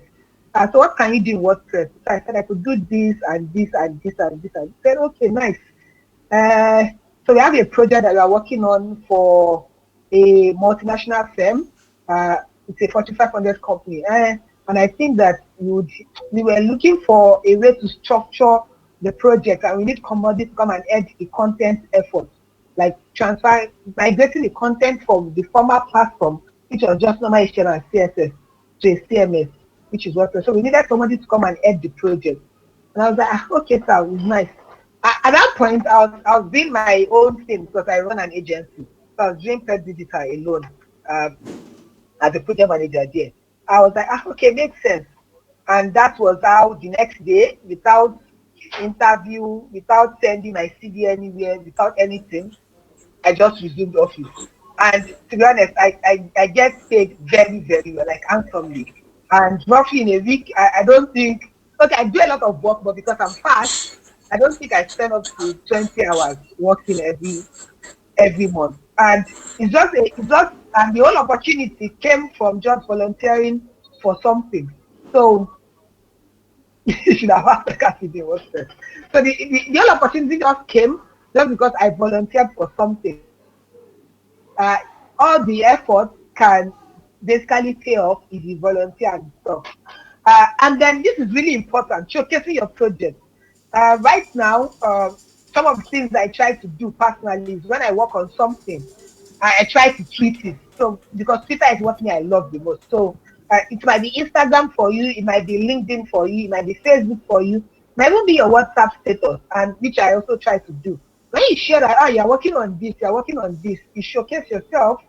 So what can you do in WordPress? So I said, I could do this and this and this and this. And said, okay, nice. So we have a project that we are working on for a multinational firm. It's a 4,500 company. And I think that we were looking for a way to structure the project, and we need somebody to come and add the content effort, like migrating the content from the former platform, which was just normal HTML and CSS, to a CMS, which is WordPress. So we needed somebody to come and add the project. And I was like, okay, sir, it was nice. At that point, I was doing my own thing because I run an agency. So I was doing Pet Digital alone as a project manager there. I was like, okay, makes sense. And that was how the next day, without interview, without sending my CV anywhere, without anything, I just resumed office. And to be honest, I get paid very, very well, like handsomely. And roughly in a week, I don't think, okay, I do a lot of work, but because I'm fast, I don't think I spend up to 20 hours working every month. And it's just and the whole opportunity came from just volunteering for something. So you should have asked the candidate what's that. So the whole opportunity just came just because I volunteered for something. All the effort can basically pay off if you volunteer and stuff. And then this is really important, showcasing your project. Right now, some of the things I try to do personally is when I work on something, I try to tweet it. So because Twitter is what I love the most. So it might be Instagram for you, it might be LinkedIn for you, it might be Facebook for you, it might even be your WhatsApp status, and which I also try to do. When you share that, you're working on this, you showcase yourself.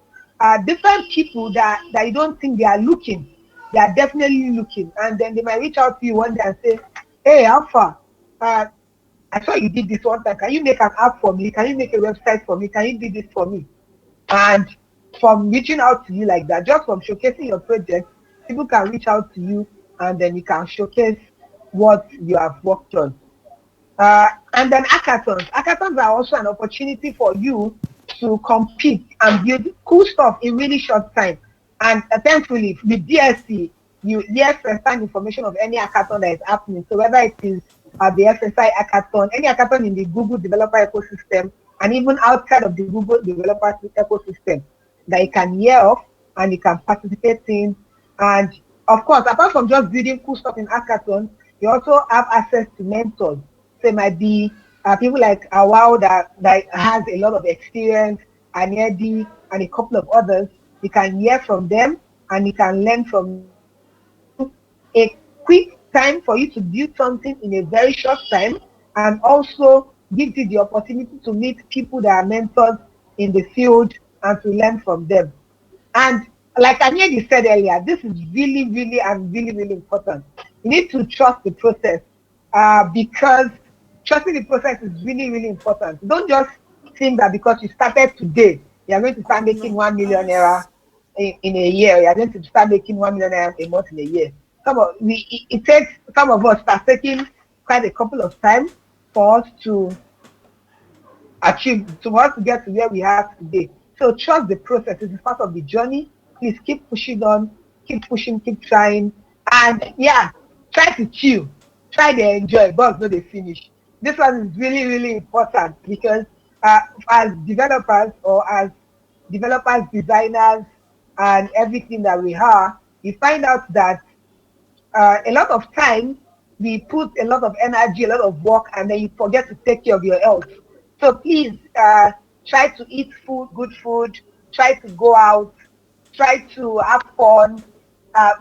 Different people that you don't think they are looking, they are definitely looking, and then they might reach out to you one day and say, hey, Alpha, I saw you did this one time. Can you make an app for me? Can you make a website for me? Can you do this for me? And from reaching out to you like that, just from showcasing your project, people can reach out to you, and then you can showcase what you have worked on. And then hackathons. Hackathons are also an opportunity for you to compete and build cool stuff in really short time. And thankfully, with DSC, you hear first-hand information of any hackathon that is happening. So whether it is the FSI hackathon, any hackathon in the Google developer ecosystem, and even outside of the Google developer ecosystem that you can hear of and you can participate in. And of course, apart from just building cool stuff in hackathon, you also have access to mentors. So it might be people like Awao that has a lot of experience, and Eddie and a couple of others. You can hear from them and you can learn from a quick time for you to build something in a very short time, and also gives you the opportunity to meet people that are mentors in the field and to learn from them. And like Anyedi said earlier, this is really, really, and really, really important. You need to trust the process because trusting the process is really, really important. Don't just think that because you started today, you are going to start making 1 million naira in a year. You are going to start making 1 million naira a month in a year. It takes some of us start taking quite a couple of times for us to get to where we are today. So trust the process. It is part of the journey. Please keep pushing on, keep pushing, keep trying. And yeah, try to chill. Try to enjoy, but not the finish. This one is really, really important because as developers or as developers, designers, and everything that we are, you find out that a lot of times we put a lot of energy, a lot of work, and then you forget to take care of your health. So please try to eat food, good food, try to go out, try to have fun.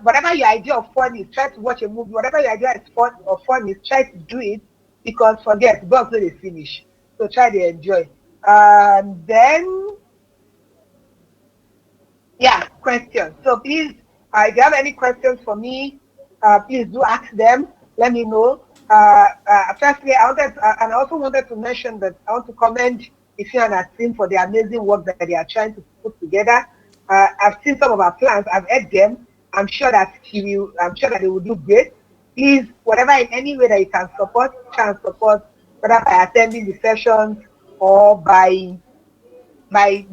Whatever your idea of fun is, try to watch a movie. Whatever your idea is fun is, try to do it because forget, God's not a finish. So try to enjoy. And then, yeah, questions. So please, if you have any questions for me, please do ask them. Let me know. Firstly, I also wanted to mention that I want to commend Ify and her team for the amazing work that they are trying to put together. I've seen some of our plans. I've heard them. I'm sure that they will do great. Please, whatever in any way that you can support, try and support, whether by attending the sessions or by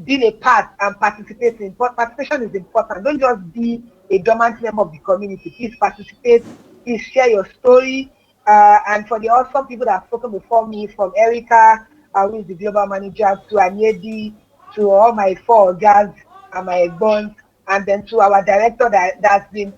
being a part and participating. But participation is important. Don't just be a dormant member of the community. Please participate. Please share your story. And for the awesome people that have spoken before me, from Erica, who is the global manager, to Anyedi, to all my four guys and my bonds, and then to our director that's been,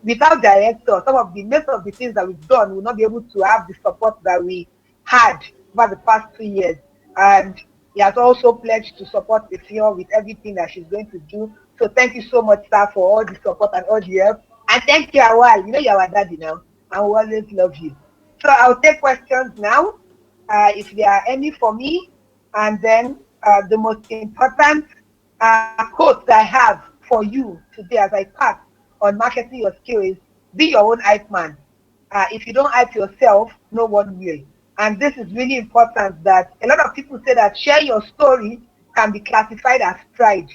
without director, most of the things that we've done will not be able to have the support that we had over the past 2 years. And he has also pledged to support Ify with everything that she's going to do. So thank you so much, sir, for all the support and all the help. And thank you, Awal. You know you're our daddy now, and we always love you. So I'll take questions now, if there are any for me. And then the most important quote that I have for you today as I pass on marketing your skill is, be your own hype man. If you don't hype yourself, no one will. And this is really important, that a lot of people say that share your story can be classified as pride.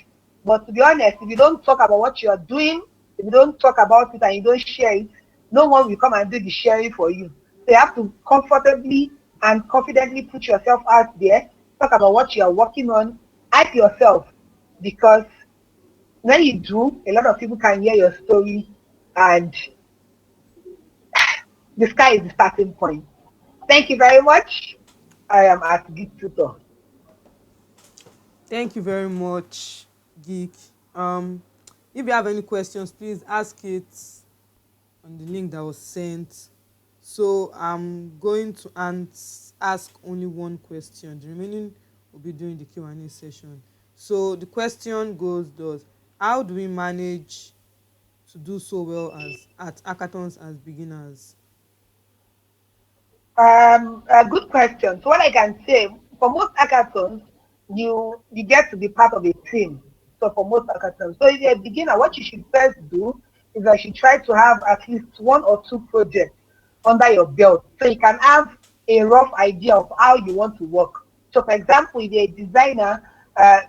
But to be honest, if you don't talk about what you're doing, if you don't talk about it and you don't share it, no one will come and do the sharing for you. So you have to comfortably and confidently put yourself out there, talk about what you're working on, hype yourself, because when you do, a lot of people can hear your story, and the sky is the starting point. Thank you very much. I am at Gdg Tutor. Thank you very much, Geek. If you have any questions, please ask it on the link that was sent. So I'm going to ask only one question. The remaining will be during the Q&A session. So the question goes thus: how do we manage to do so well at hackathons as beginners? A good question. So what I can say, for most hackathons, you get to be part of a team. So for most hackathons, so if you're a beginner, what you should first do is that you try to have at least 1 or 2 projects under your belt, so you can have a rough idea of how you want to work. So for example, if you're a designer,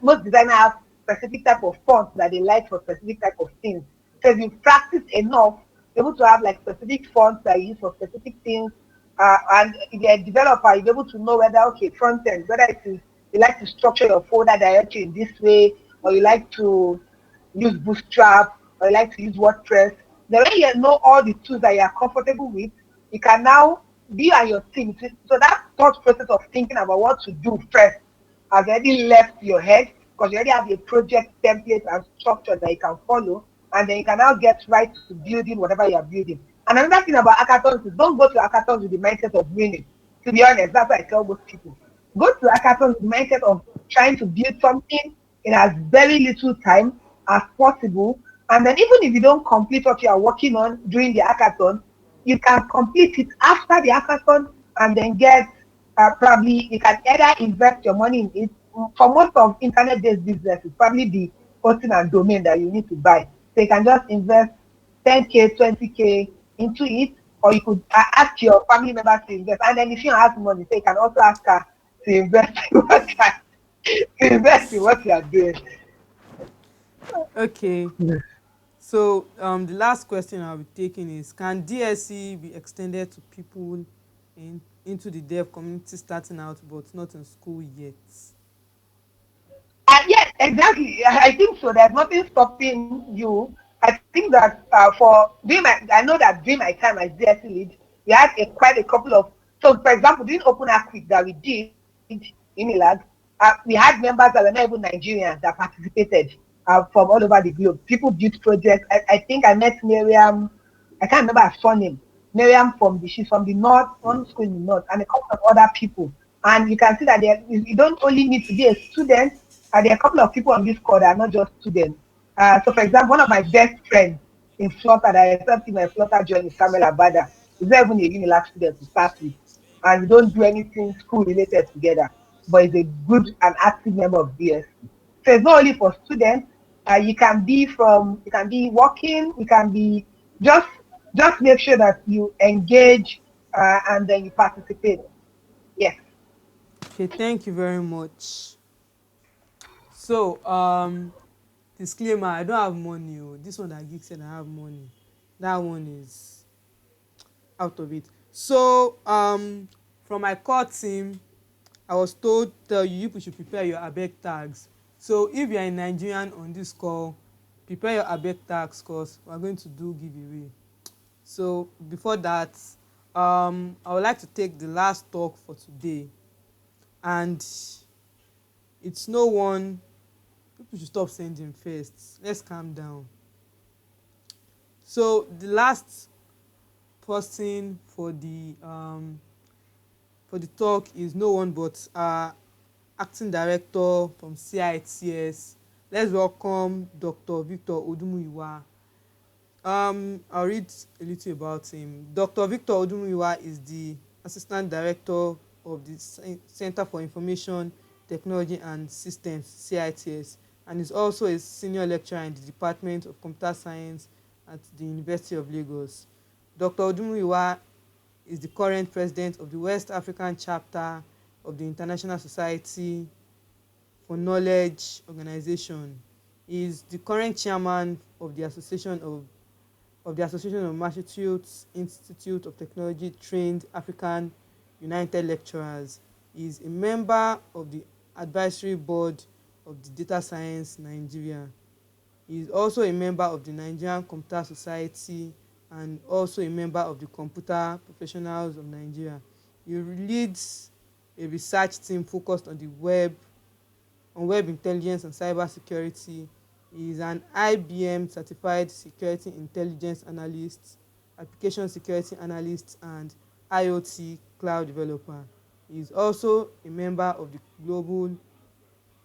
most designers have specific type of fonts that they like for specific type of things. So if you practice enough, you're able to have like specific fonts that you use for specific things. And if you're a developer, you'll be able to know whether, okay, front end, whether it is you like to structure your folder directory in this way, or you like to use Bootstrap, or you like to use WordPress. Then when you know all the tools that you are comfortable with, you can now be on your team. So that thought process of thinking about what to do first has already left your head, because you already have a project template and structure that you can follow, and then you can now get right to building whatever you are building. And another thing about hackathons is, don't go to hackathons with the mindset of winning. To be honest, that's what I tell most people. Go to hackathons with the mindset of trying to build something in as very little time as possible. And then even if you don't complete what you are working on during the hackathon, you can complete it after the hackathon, and then get probably you can either invest your money in it. For most of internet-based businesses, probably the hosting and domain that you need to buy. So you can just invest 10K, 20K into it, or you could ask your family members to invest. And then if you have money, so you can also ask her to invest in what you are doing. Okay. So the last question I'll be taking is, can DSC be extended to people into the dev community starting out but not in school yet? Yes, exactly. I think so. There's nothing stopping you. I think that I know that during my time as DSC lead, we had quite a couple of, so for example, during Open Act Week that we did in Unilag, we had members that were not even Nigerians that participated from all over the globe. People built projects. I think I met Miriam, I can't remember her surname, Miriam she's from the north, one school in the north, and a couple of other people. And you can see that you don't only need to be a student, and there are a couple of people on this call that are not just students. So, for example, one of my best friends in Flutter that I helped in my Flutter journey is Kamela Bada. He's not even a Unilag student to start with, and we don't do anything school related together, but he's a good and active member of DSC. So it's not only for students. You can be working, you can be just make sure that you engage and then you participate. Yes. Okay, thank you very much. So, disclaimer, I don't have money. Oh. This one that Geek said I have money. That one is out of it. So, from my core team, I was told tell you people should prepare your ABEC tags. So if you are a Nigerian on this call, prepare your ABEC tags because we are going to do giveaway. So before that, I would like to take the last talk for today, and it's no one. People should stop sending first. Let's calm down. So the last person for the talk is no one but acting director from CITS. Let's welcome Dr. Victor Odumuyiwa. I'll read a little about him. Dr. Victor Odumuyiwa is the Assistant Director of the Center for Information Technology and Systems, CITS, and is also a senior lecturer in the Department of Computer Science at the University of Lagos. Dr. Odumuyiwa is the current president of the West African chapter of the International Society for Knowledge organization. He is the current chairman of the Association of Massachusetts Institute of Technology Trained African United Lecturers. He is a member of the advisory board of the Data Science Nigeria. He is also a member of the Nigerian Computer Society and also a member of the Computer Professionals of Nigeria. He leads a research team focused on web intelligence and cyber security. He is an IBM certified security intelligence analyst, application security analyst, and IoT cloud developer. He is also a member of the global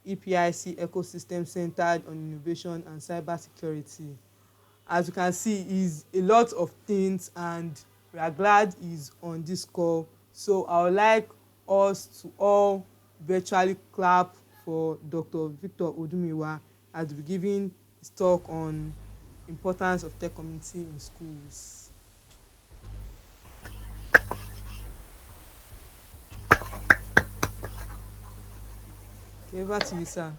EPIC ecosystem centered on innovation and cyber security. As you can see, he's a lot of things, and we are glad he's on this call. So I would like us to all virtually clap for Dr. Victor Odumuyiwa as we're giving his talk on importance of tech community in schools. Okay, over to you, sir.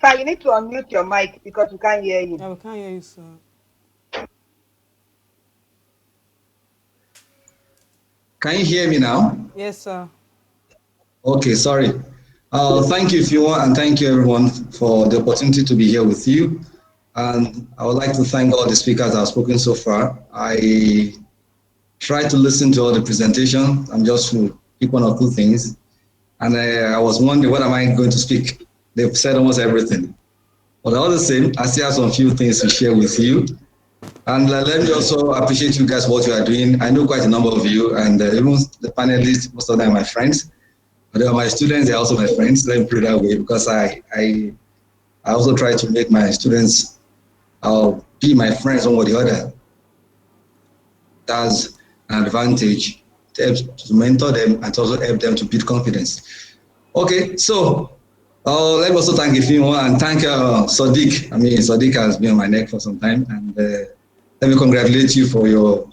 Sir, you need to unmute your mic because we can't hear you. Yeah, we can't hear you, sir. Can you hear me now? Yes, sir. Okay, sorry. Thank you, Fiona, and thank you, everyone, for the opportunity to be here with you. And I would like to thank all the speakers that have spoken so far. I tried to listen to all the presentations. I'm just to pick one or two things. And I was wondering, what am I going to speak? They've said almost everything. But all the same, I still have some few things to share with you. And let me also appreciate you guys, what you are doing. I know quite a number of you, and even the panelists, most of them are my friends. But they are my students, they're also my friends. Let me put it that way, because I also try to make my students be my friends one or the other. That's an advantage to mentor them and to also help them to build confidence. Okay, so let me also thank Ifimo and thank Sadiq. Sadiq has been on my neck for some time, and let me congratulate you for your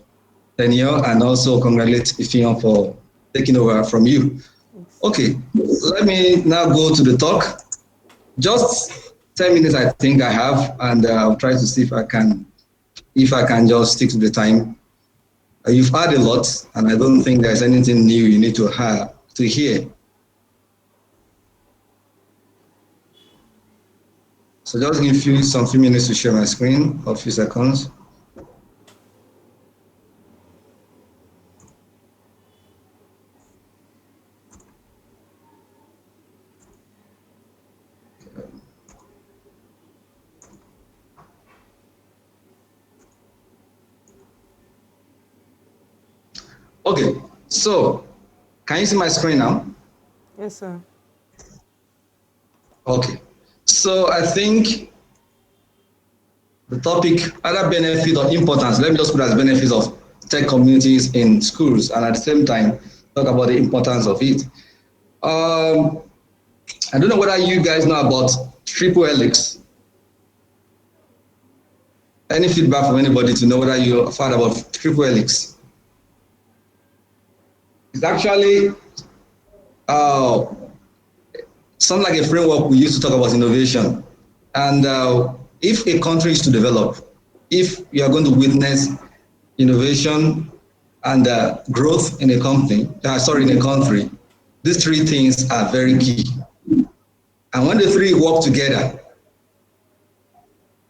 tenure and also congratulate Ifimo for taking over from you. Okay, let me now go to the talk. Just 10 minutes I think I have, and I'll try to see if I can if I can just stick to the time. You've heard a lot, and I don't think there's anything new you need to hear. So just give you some few minutes to share my screen, or a few seconds. Okay, so can you see my screen now? Yes, sir. Okay, so I think the topic, other benefit or importance, let me just put as benefits of tech communities in schools, and at the same time, talk about the importance of it. I don't know whether you guys know about triple helix. Any feedback from anybody to know whether you've heard about triple helix? It's actually something like a framework we use to talk about innovation. And if a country is to develop, if you are going to witness innovation and growth in a company, in a country, these three things are very key. And when the three work together,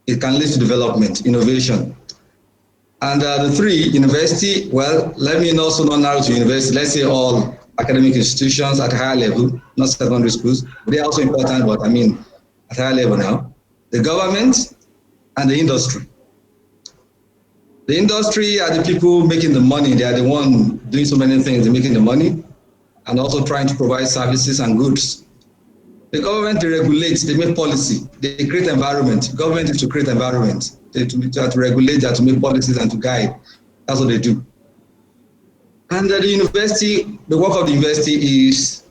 it can lead to development, innovation. And the three, university, well, let me also not narrow to university, let's say all academic institutions at higher level, not secondary schools. They're also important, but I mean at higher level now. The government and the industry. The industry are the people making the money. They are the one doing so many things, they're making the money, and also trying to provide services and goods. The government, they regulate, they make policy, they create environment. Government is to create environment. They have to regulate, they have to make policies and to guide. That's what they do. And the university, the work of the university is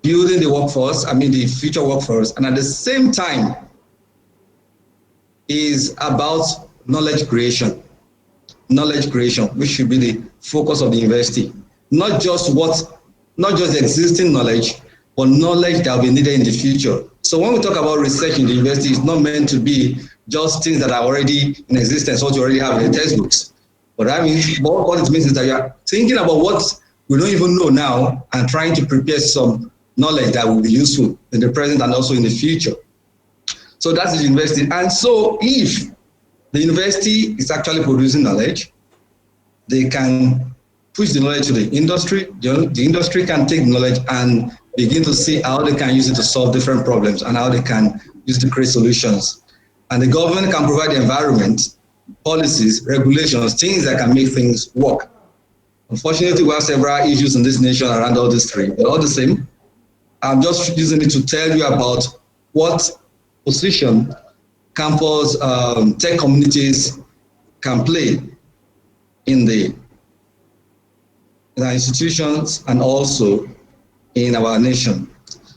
building the workforce, the future workforce, and at the same time is about knowledge creation. Knowledge creation, which should be the focus of the university. Not just existing knowledge, but knowledge that will be needed in the future. So when we talk about research in the university, it's not meant to be just things that are already in existence, what you already have in the textbooks. But that means what it means is that you are thinking about what we don't even know now and trying to prepare some knowledge that will be useful in the present and also in the future. So that's the university. And so if the university is actually producing knowledge, they can push the knowledge to the industry. The industry can take knowledge and begin to see how they can use it to solve different problems and how they can use it to create solutions. And the government can provide the environment, policies, regulations, things that can make things work. Unfortunately, we have several issues in this nation around all these three, but all the same, I'm just using it to tell you about what position campus tech communities can play in the institutions and also in our nation.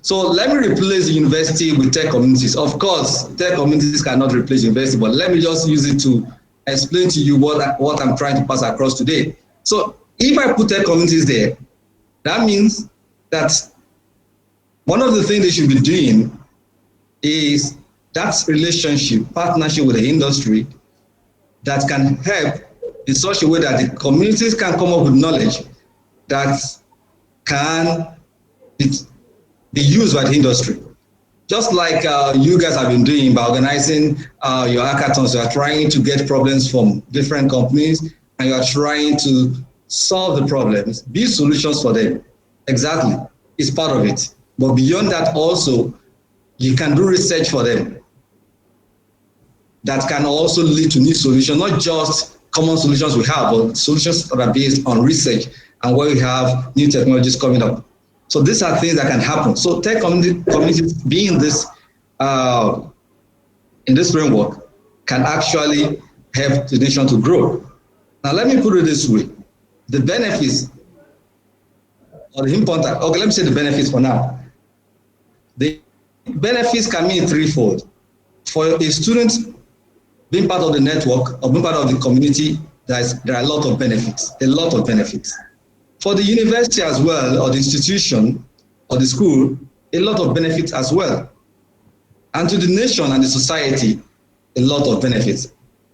So let me replace the university with tech communities. Of course, tech communities cannot replace university, but let me just use it to explain to you what I'm trying to pass across today. So if I put tech communities there, that means that one of the things they should be doing is that relationship, partnership with the industry that can help in such a way that the communities can come up with knowledge that can be used by the industry. Just like you guys have been doing by organizing your hackathons, you are trying to get problems from different companies and you are trying to solve the problems, build solutions for them. Exactly, it's part of it. But beyond that also, you can do research for them that can also lead to new solutions, not just common solutions we have, but solutions that are based on research and where we have new technologies coming up. So these are things that can happen. So tech communities being this in this framework can actually help the nation to grow. Now let me put it this way: the benefits or the important. Okay, let me say the benefits for now. The benefits can mean threefold. For a student being part of the network or being part of the community, there are a lot of benefits. A lot of benefits. For the university as well, or the institution, or the school, a lot of benefits as well. And to the nation and the society, a lot of benefits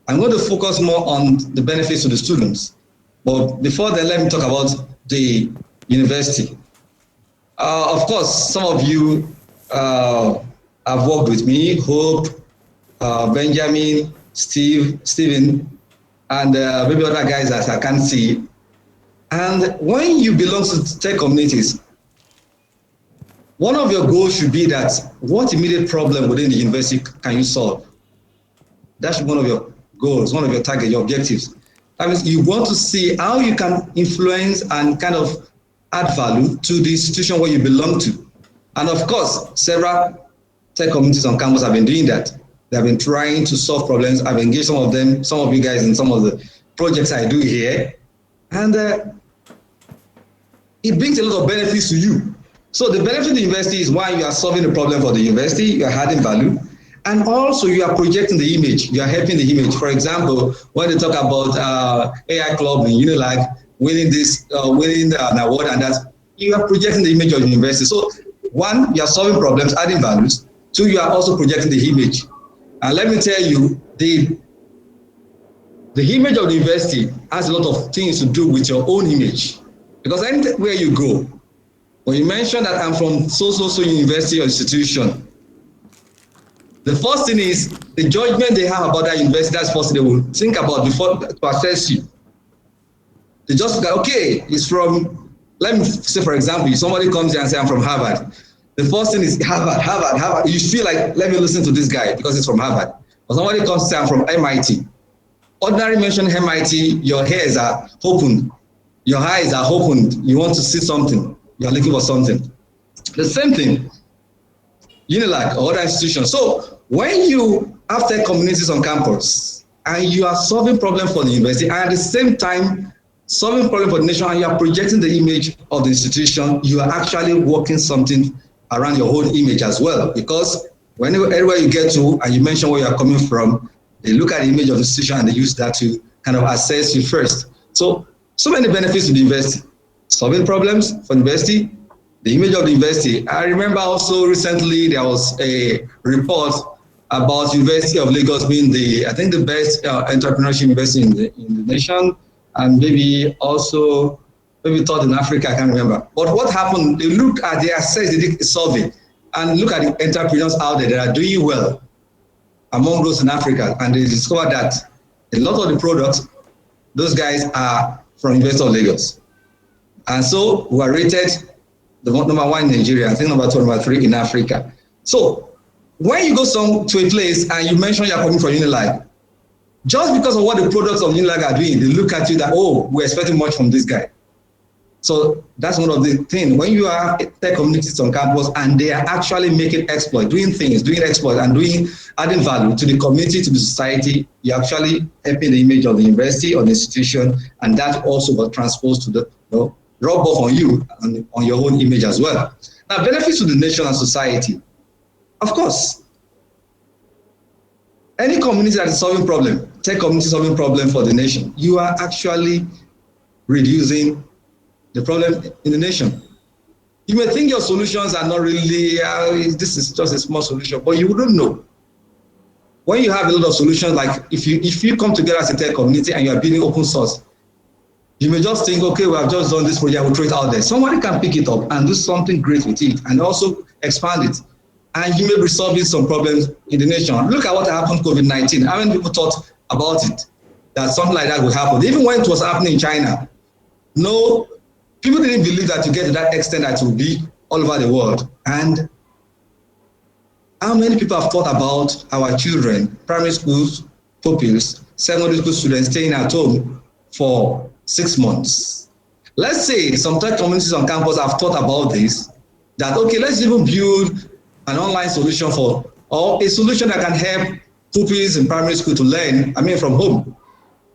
I'm going to focus more on the benefits to the students. But before then, let me talk about the university. Of course, some of you have worked with me, Hope, Benjamin, Stephen, and maybe other guys that I can't see. And when you belong to tech communities, one of your goals should be that what immediate problem within the university can you solve? That should be one of your goals, one of your targets, your objectives. That means you want to see how you can influence and kind of add value to the institution where you belong to. And of course, several tech communities on campus have been doing that. They have been trying to solve problems. I've engaged some of them, some of you guys in some of the projects I do here. And it brings a lot of benefits to you. So the benefit of the university is why you are solving the problem for the university, you are adding value, and also you are projecting the image, you are helping the image. For example, when they talk about AI Club in Unilag, winning an award and that, you are projecting the image of the university. So one, you are solving problems, adding values. Two, you are also projecting the image. And let me tell you, the image of the university has a lot of things to do with your own image. Because anywhere you go, when you mention that I'm from so university or institution, the first thing is the judgment they have about that university. That's the first thing they will think about before to assess you. They just go, okay, it's from, let me say, for example, if somebody comes here and says, I'm from Harvard. The first thing is Harvard. You feel like, let me listen to this guy because he's from Harvard. Or somebody comes and says, I'm from MIT. Ordinary mention MIT, your ears are opened. Your eyes are opened. You want to see something. You're looking for something. The same thing, Unilag or other institutions. So when you have tech communities on campus and you are solving problems for the university and at the same time solving problems for the nation and you are projecting the image of the institution, you are actually working something around your whole image as well. Because everywhere you get to and you mention where you are coming from, they look at the image of the institution and they use that to kind of assess you first. So many benefits to the university. Solving problems for the university, the image of the university. I remember also recently there was a report about University of Lagos being I think the best entrepreneurship university in the nation, and maybe also third in Africa, I can't remember. But what happened, they assessed, they did a survey, and look at the entrepreneurs out there that are doing well among those in Africa, and they discovered that a lot of the products, those guys are from University of Lagos. And so we are rated the number one in Nigeria, I think number 2, number 3 in Africa. So when you go to a place and you mention you're coming from Unilag, just because of what the products of Unilag are doing, they look at you that, oh, we're expecting much from this guy. So that's one of the things. When you are tech communities on campus and they are actually making exploit, doing exploit and adding value to the community, to the society, you're actually helping the image of the university or the institution, and that also got transposed to the rub off on you and on your own image as well. Now, benefits to the nation and society. Of course, any community that is solving problem, tech community solving problem for the nation, you are actually reducing the problem in the nation. You may think your solutions are not really, this is just a small solution, but you wouldn't know. When you have a lot of solutions, like if you come together as a tech community and you are building open source, you may just think, okay, we have just done this project, we'll throw it out there. Somebody can pick it up and do something great with it and also expand it. And you may be solving some problems in the nation. Look at what happened COVID-19. How many people thought about it, that something like that would happen? Even when it was happening in China, no, people didn't believe that to get to that extent that it would be all over the world. And how many people have thought about our children, primary schools, pupils, secondary school students staying at home for 6 months? Let's say some tech communities on campus have thought about this, that, okay, let's even build an online solution or a solution that can help pupils in primary school to learn, from home.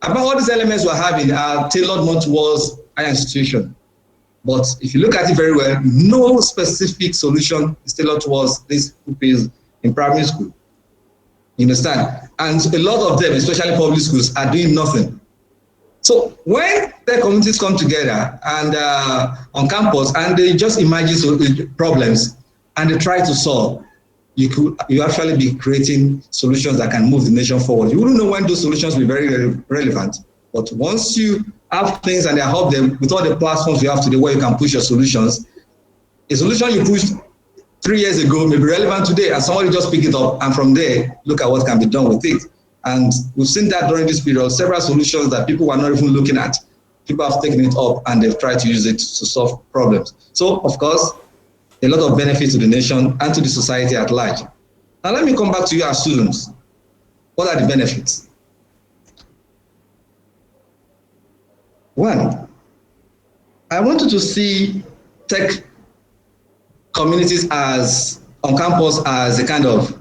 About all these elements we're having are tailored more towards our institution. But if you look at it very well, no specific solution is tailored towards these pupils in primary school. You understand? And a lot of them, especially public schools, are doing nothing. So when the communities come together and on campus and they just imagine problems and they try to solve, you actually be creating solutions that can move the nation forward. You wouldn't know when those solutions will be very, very relevant, but once you have things and they help them with all the platforms you have today where you can push your solutions, a solution you pushed 3 years ago may be relevant today, and somebody just pick it up, and from there, look at what can be done with it. And we've seen that during this period, several solutions that people were not even looking at. People have taken it up and they've tried to use it to solve problems. So, of course, a lot of benefits to the nation and to the society at large. Now, let me come back to you as students. What are the benefits? One, I wanted to see tech communities as on campus as a kind of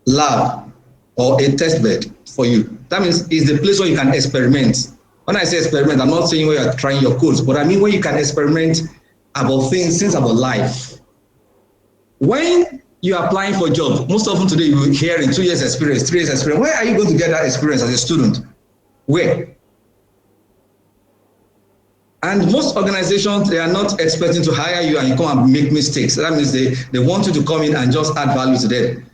lab or a test bed for you. That means it's the place where you can experiment. When I say experiment, I'm not saying where you're trying your codes, but I mean where you can experiment about things about life. When you're applying for a job, most often today you will hear in 2 years experience, 3 years experience. Where are you going to get that experience as a student? Where? And most organizations, they are not expecting to hire you and you come and make mistakes. That means they want you to come in and just add value to them.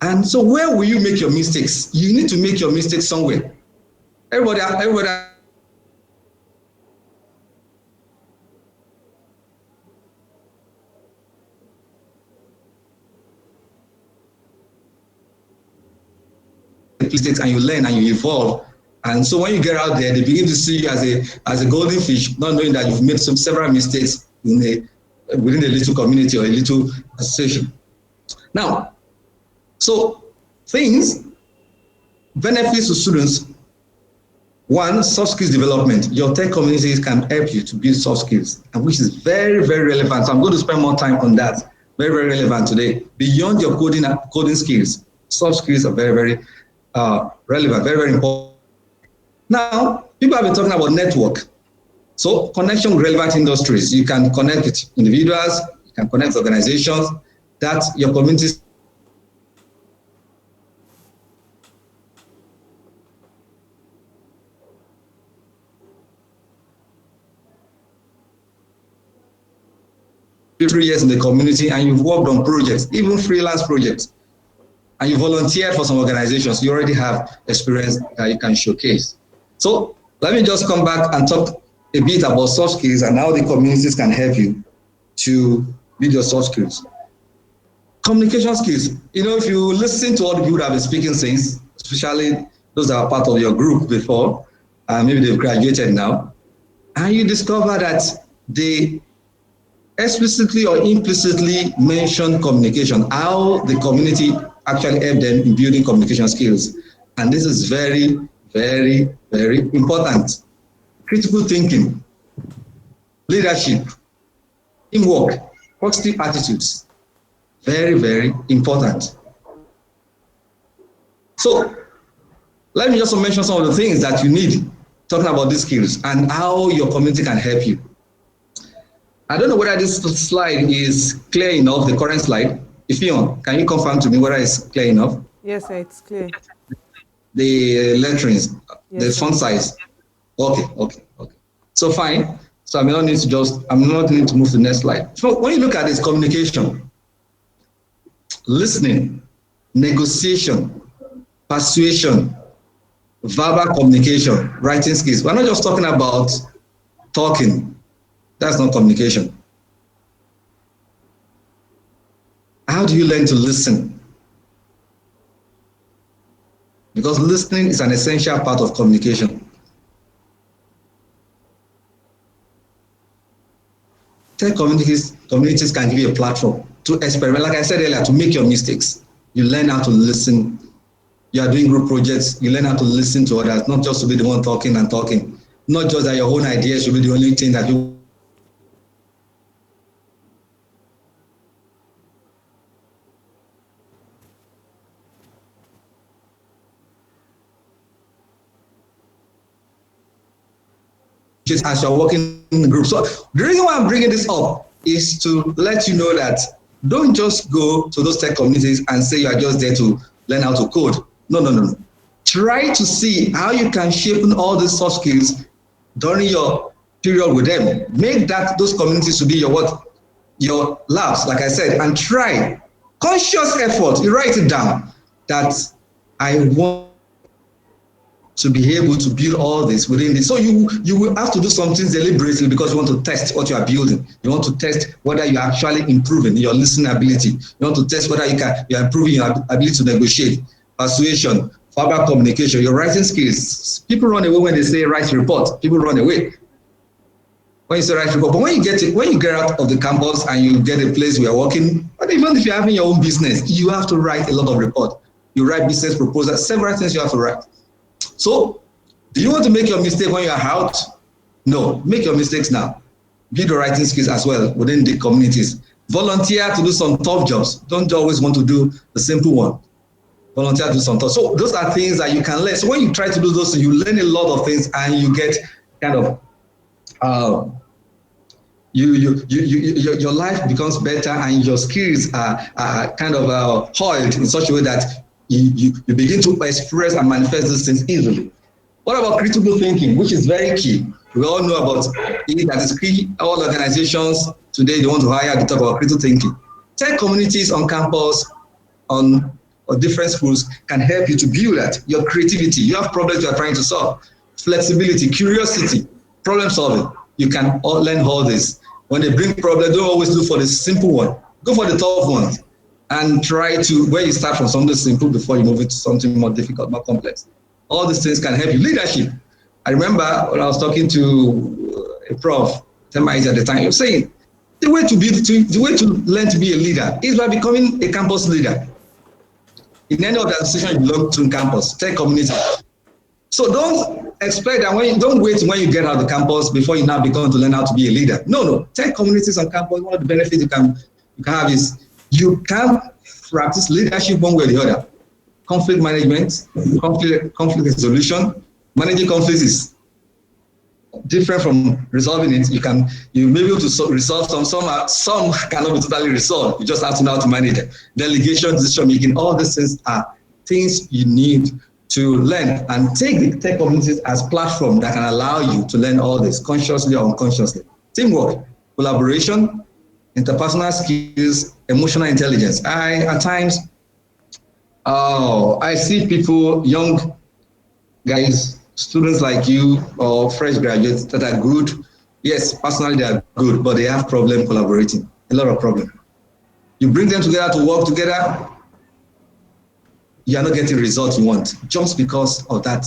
And so where will you make your mistakes? You need to make your mistakes somewhere. Everybody mistakes, and you learn and you evolve. And so when you get out there, they begin to see you as a golden fish, not knowing that you've made several mistakes within a little community or a little association. Now, so benefits to students. One, soft skills development. Your tech communities can help you to build soft skills, and which is very, very relevant. So I'm going to spend more time on that. Very, very relevant today. Beyond your coding skills, soft skills are very, very relevant, very, very important. Now, people have been talking about network. So connection with relevant industries. You can connect with individuals, you can connect with organizations that your communities years in the community, and you've worked on projects, even freelance projects, and you volunteered for some organizations. You already have experience that you can showcase. So let me just come back and talk a bit about soft skills and how the communities can help you to build your soft skills. Communication skills. You know, if you listen to all the people that have been speaking since, especially those that are part of your group before, maybe they've graduated now, and you discover that they explicitly or implicitly mention communication, how the community actually helped them in building communication skills. And this is very, very, very important. Critical thinking, leadership, teamwork, positive attitudes, very, very important. So let me just mention some of the things that you need talking about these skills and how your community can help you. I don't know whether this slide is clear enough, the current slide. Ifion, can you confirm to me whether it's clear enough? Yes, sir, it's clear. The letterings, yes, the font size. Okay. So fine. So I'm not need to move to the next slide. So when you look at this communication, listening, negotiation, persuasion, verbal communication, writing skills. We're not just talking about talking. That's not communication. How do you learn to listen? Because listening is an essential part of communication. Tech communities can give you a platform to experiment. Like I said earlier, to make your mistakes. You learn how to listen. You are doing group projects. You learn how to listen to others, not just to be the one talking and talking. Not just that your own ideas should be the only thing that you as you're working in the group. So the reason why I'm bringing this up is to let you know that don't just go to those tech communities and say you are just there to learn how to code. No. Try to see how you can shape all these soft skills during your period with them. Make those communities to be your labs, like I said, and try Conscious effort, you write it down that I want to be able to build all this within this. So you will have to do something deliberately because you want to test what you are building. You want to test whether you're actually improving your listening ability. You want to test whether you're improving your ability to negotiate, persuasion, verbal communication, your writing skills. People run away when they say write report. People run away when you say write report. But when you get out of the campus and you get a place where you're working, but even if you're having your own business, you have to write a lot of report. You write business proposals, several things you have to write. So, do you want to make your mistake when you're out? No, make your mistakes now. Build your writing skills as well within the communities. Volunteer to do some tough jobs. Don't always want to do the simple one. Volunteer to do some tough. So those are things that you can learn. So when you try to do those, you learn a lot of things and you get kind of, your life becomes better and your skills are kind of oiled in such a way that you begin to express and manifest these things easily. What about critical thinking, which is very key? We all know about it, that is key. All organizations today, they want to hire to talk about critical thinking. Tech communities on campus, on different schools can help you to build that. Your creativity, you have problems you are trying to solve. Flexibility, curiosity, problem solving. You can learn all this. When they bring problems, don't always look for the simple one. Go for the tough ones. And try to, where you start from something simple before you move it to something more difficult, more complex. All these things can help you. Leadership. I remember when I was talking to a prof, at the time, he was saying, the way to learn to be a leader is by becoming a campus leader. In any organization you belong to in campus, tech community. So don't expect that don't wait when you get out of the campus before you now become to learn how to be a leader. No. Tech communities on campus, one of the benefits you can have is you can practice leadership one way or the other. Conflict management, conflict resolution. Managing conflicts is different from resolving it. You may be able to resolve some cannot be totally resolved. You just have to know how to manage it. Delegation, decision making, all these things are things you need to learn, and take the tech communities as platform that can allow you to learn all this consciously or unconsciously. Teamwork, collaboration, interpersonal skills, emotional intelligence. At times, I see people, young guys, students like you or fresh graduates that are good. Yes, personally they are good, but they have problem collaborating, a lot of problem. You bring them together to work together, you are not getting the results you want just because of that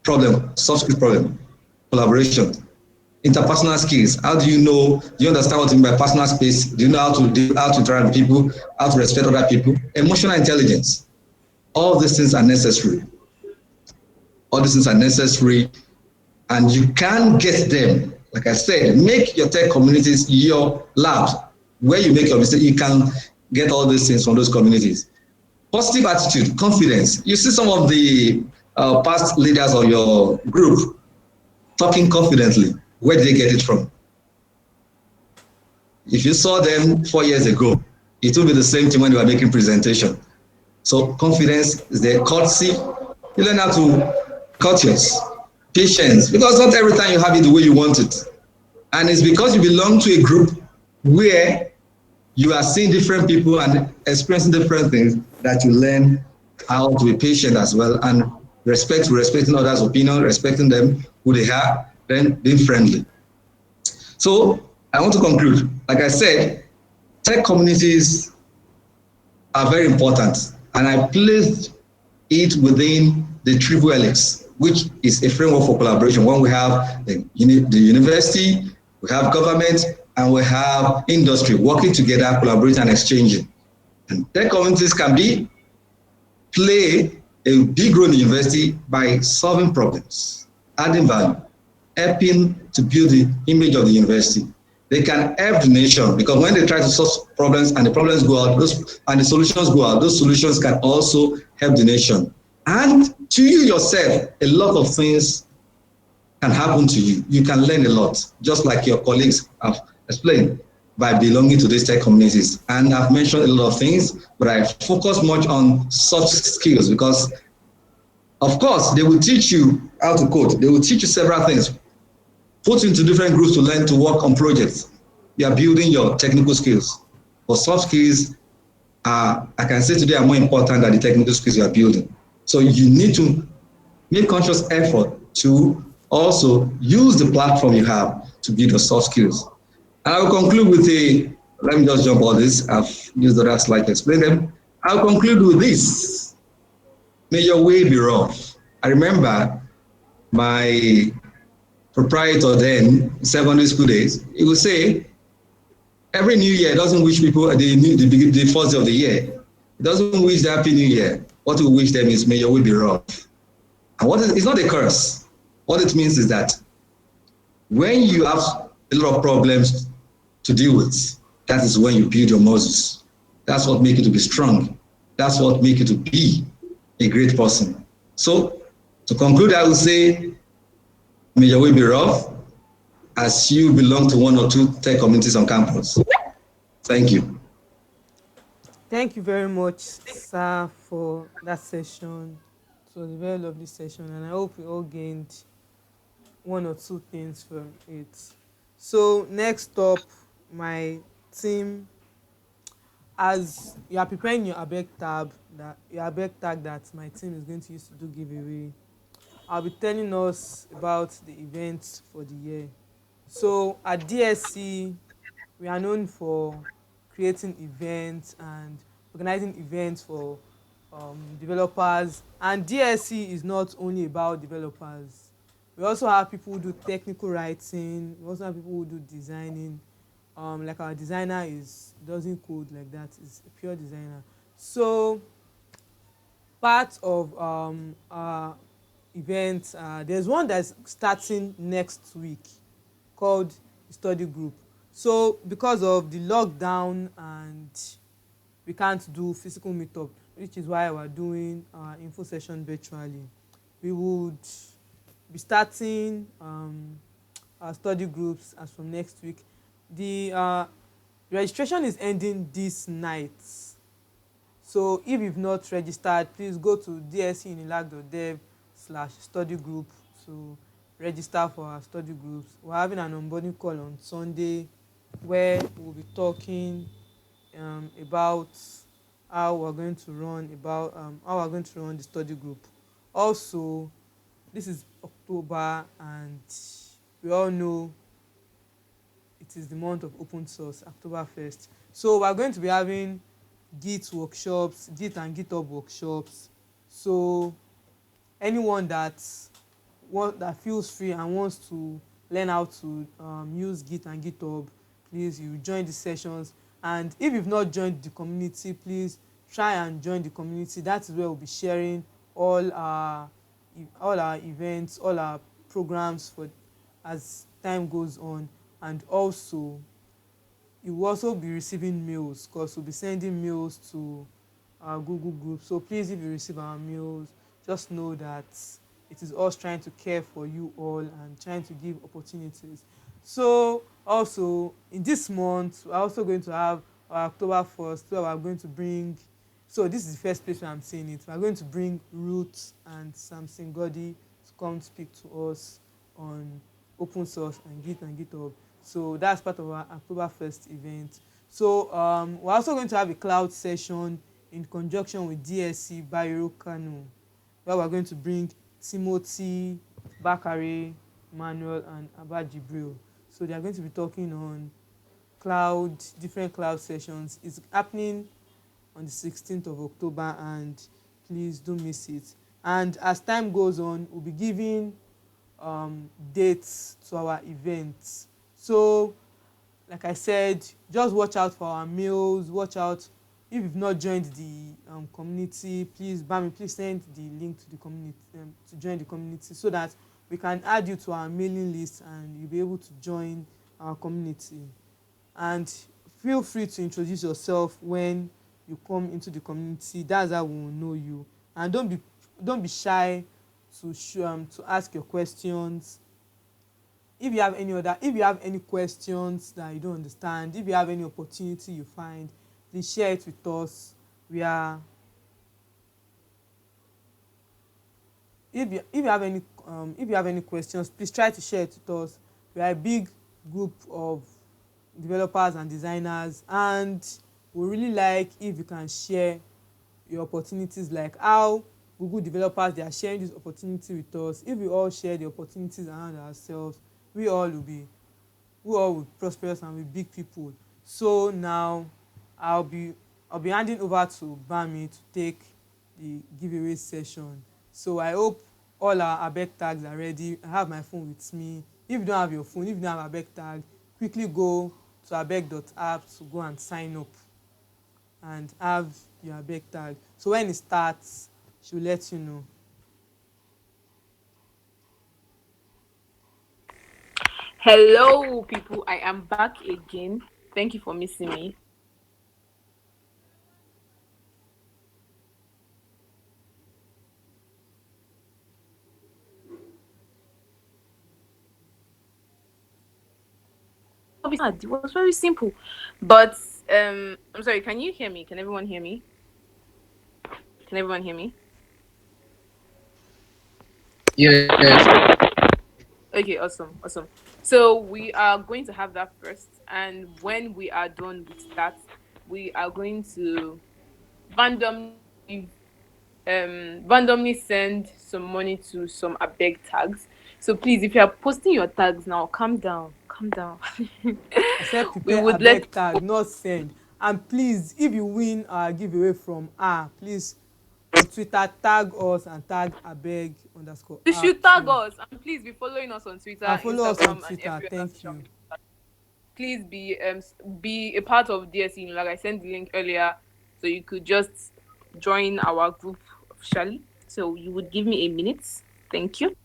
problem, soft skill problem, collaboration. Interpersonal skills. How do you understand what you mean by personal space? Do you know how to interact with people, how to respect other people? Emotional intelligence. All these things are necessary. All these things are necessary, and you can get them. Like I said, make your tech communities your labs. Where you make your mistake, you can get all these things from those communities. Positive attitude, confidence. You see some of the past leaders of your group talking confidently. Where did they get it from? If you saw them 4 years ago, it will be the same thing when you are making presentation. So confidence is there. Courtesy, you learn how to courteous. Patience, because not every time you have it the way you want it. And it's because you belong to a group where you are seeing different people and experiencing different things that you learn how to be patient as well, and respecting others' opinion, respecting them, who they are, then being friendly. So I want to conclude. Like I said, tech communities are very important, and I placed it within the triple helix, which is a framework for collaboration. When we have the university, we have government, and we have industry working together, collaborating and exchanging. And tech communities can play a big role in the university by solving problems, adding value, helping to build the image of the university. They can help the nation, because when they try to solve problems and the problems go out, and the solutions go out, those solutions can also help the nation. And to you yourself, a lot of things can happen to you. You can learn a lot, just like your colleagues have explained, by belonging to these tech communities. And I've mentioned a lot of things, but I focus much on soft skills because, of course, they will teach you how to code. They will teach you several things. Put into different groups to learn to work on projects. You are building your technical skills. But soft skills are, I can say today, are more important than the technical skills you are building. So you need to make conscious effort to also use the platform you have to build your soft skills. And I will conclude with let me just jump on this. I've used the last slide to explain them. I'll conclude with this. May your way be rough. I remember my proprietor then, secondary school days, he would say, every new year doesn't wish people the first day of the year. It doesn't wish the happy new year. What we wish them is may your way be rough. And it's not a curse. What it means is that when you have a lot of problems to deal with, that is when you build your muscles. That's what makes you to be strong. That's what makes you to be a great person. So to conclude, I would say, may your way be rough as you belong to one or two tech communities on campus. Thank you. Thank you very much, sir, for that session. It was a very lovely session, and I hope we all gained one or two things from it. So next up, my team, as you are preparing your ABEC tag that my team is going to use to do giveaway, I'll be telling us about the events for the year. So at DSC, we are known for creating events and organizing events for developers. And DSC is not only about developers. We also have people who do technical writing. We also have people who do designing. Like our designer doesn't code like that. Is a pure designer. So part of our events, there's one that's starting next week called study group. So because of the lockdown and we can't do physical meetup, which is why we're doing our info session virtually, we would be starting our study groups as from next week. The registration is ending this night. So if you've not registered, please go to dscunilag.dev/study group to register for our study groups. We're having an onboarding call on Sunday where we'll be talking about how we're going to run the study group. Also, this is October and we all know it is the month of open source, October 1st. So we're going to be having Git workshops, Git and GitHub workshops. So anyone that feels free and wants to learn how to use Git and GitHub, please, you join the sessions. And if you've not joined the community, please try and join the community. That is where we'll be sharing all our events, all our programs for as time goes on. And also you will also be receiving mails because we'll be sending mails to our Google group. So please, if you receive our mails, just know that it is us trying to care for you all and trying to give opportunities. So also in this month, we're also going to have our October 1st where we're going to bring, so this is the first place where I'm saying it, we're going to bring Ruth and Samson Godi to come speak to us on open source and Git and GitHub. So that's part of our October 1st event. So we're also going to have a cloud session in conjunction with DSC Bayero Kano, where we're going to bring Timothy, Bakare, Manuel, and Abba Jibril. So they are going to be talking on different cloud sessions. It's happening on the 16th of October, and please don't miss it. And as time goes on, we'll be giving dates to our events. So like I said, just watch out for our mails. Watch out if you've not joined the community, please send the link to the community to join the community so that we can add you to our mailing list and you'll be able to join our community. And feel free to introduce yourself when you come into the community. That's how we will know you. And don't be shy to ask your questions. If you have any questions that you don't understand, if you have any opportunity you find, please share it with us. If you have any questions, please try to share it with us. We are a big group of developers and designers, and we really like if you can share your opportunities, like how Google developers they are sharing this opportunity with us. If we all share the opportunities around ourselves, we all will be we all will prosperous and be big people. So now I'll be I'll be handing over to Bami to take the giveaway session. So I hope all our abeg tags are ready. I have my phone with me. If you don't have your phone, if you don't have abeg tag, quickly go to abeg.app to go and sign up and have your abeg tag. So when it starts, she will let you know. Hello, people. I am back again. Thank you for missing me. It was very simple, but I'm sorry. Can you hear me? Can everyone hear me? Can everyone hear me? Yes. Okay, awesome, awesome. So we are going to have that first, and when we are done with that, we are going to randomly randomly send some money to some abeg tags. So please, if you are posting your tags now, calm down, calm down. I said We prepare would let abeg tag, not send. And please, if you win our giveaway from her, please on Twitter tag us and tag abeg underscore you app should tag too. us, and please be following us on Twitter, And follow us on Instagram, and Twitter. every other Thank social you. media. Please be a part of DSC Unilag. I sent the link earlier, so you could just join our group officially. So you would give me a minute. Thank you.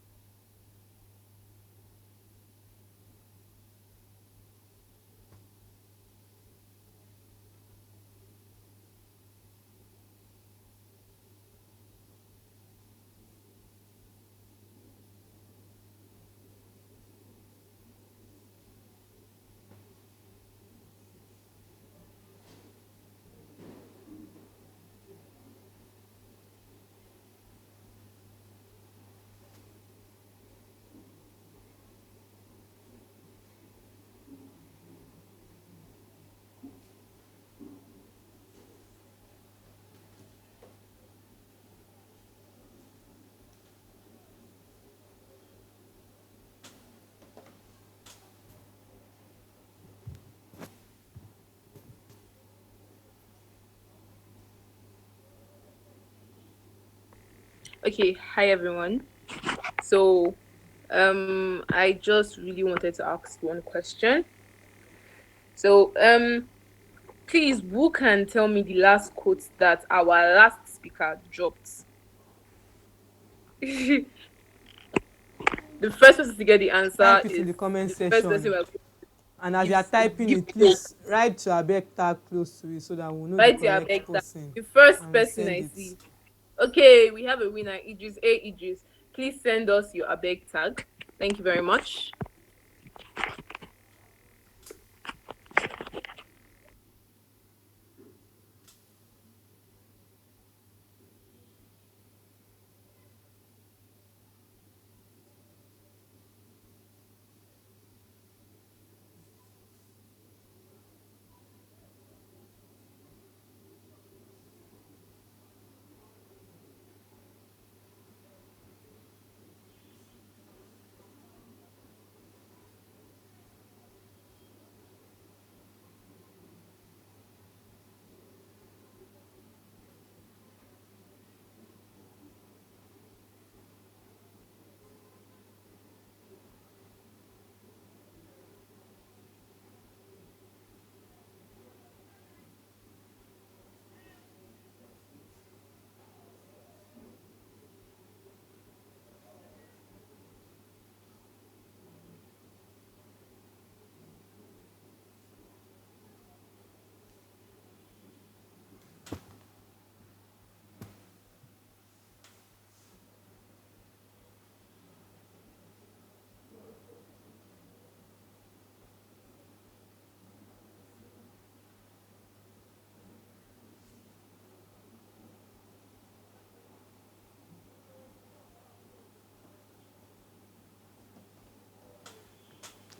Okay, hi everyone. So, I just really wanted to ask one question. So, please, who can tell me the last quote that our last speaker dropped? The first person to get the answer Type it in is the comment the first person section. will And as you are give typing give it, please write your abeg tag close to it so that we'll know the write your correct beg that person the first and we person send I it. see. Okay, we have a winner, Idris A. Idris. Please send us your abeg tag. Thank you very much.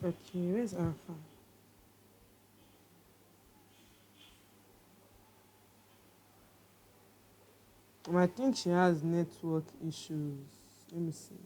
Okay, where's Alpha? I think she has network issues. Let me see.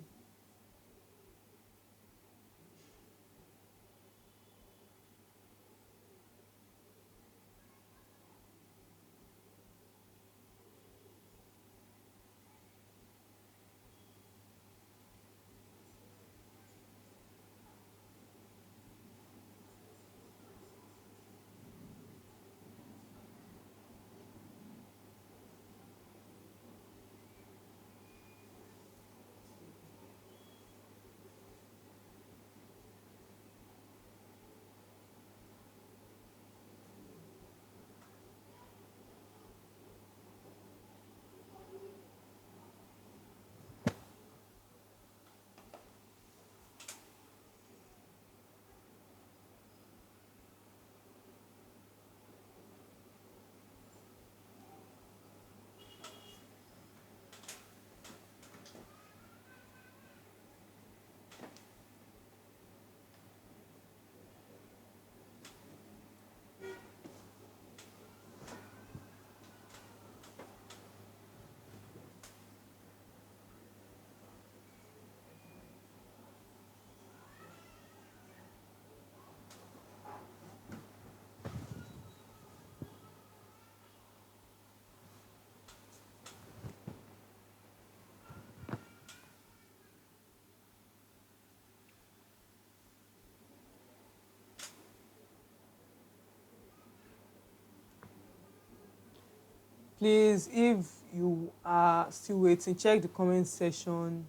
Please, if you are still waiting, check the comment section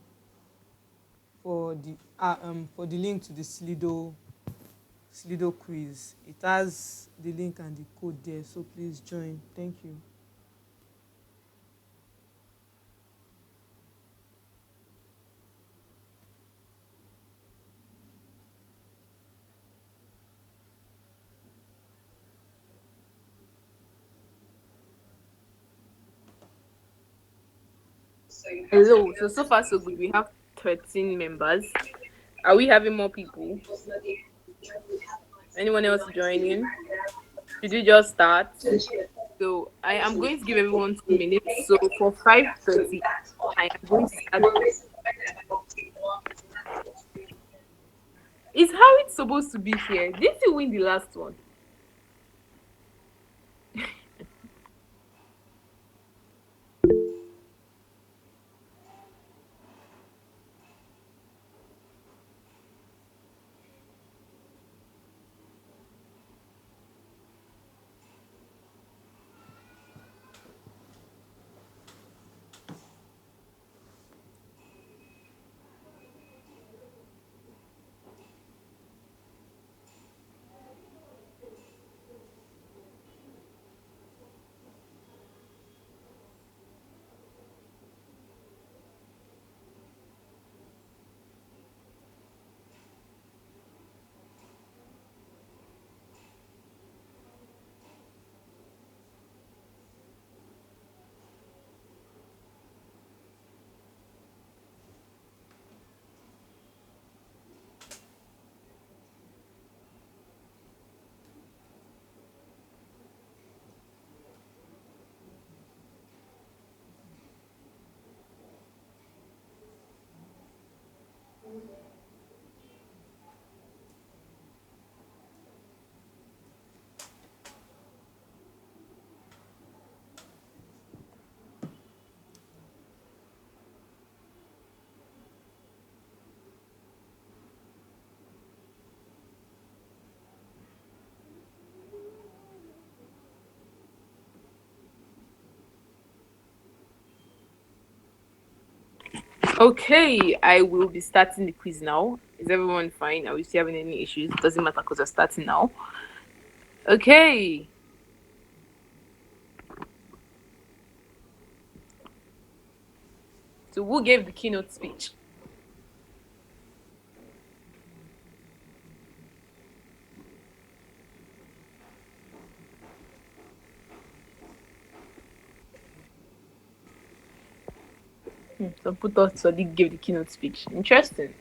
for the link to the Slido quiz. It has the link and the code there, so please join. Thank you. Hello. So far so good. We have 13 members. Are we having more people? Anyone else joining? Should we just start? So I am going to give everyone 2 minutes. So for 5:30, I am going to start. Is how it's supposed to be here. Didn't you win the last one? Okay, I will be starting the quiz now. Is everyone fine? Are we still having any issues? Doesn't matter because we're starting now. Okay. So who gave the keynote speech? So put out so they gave the keynote speech. Interesting.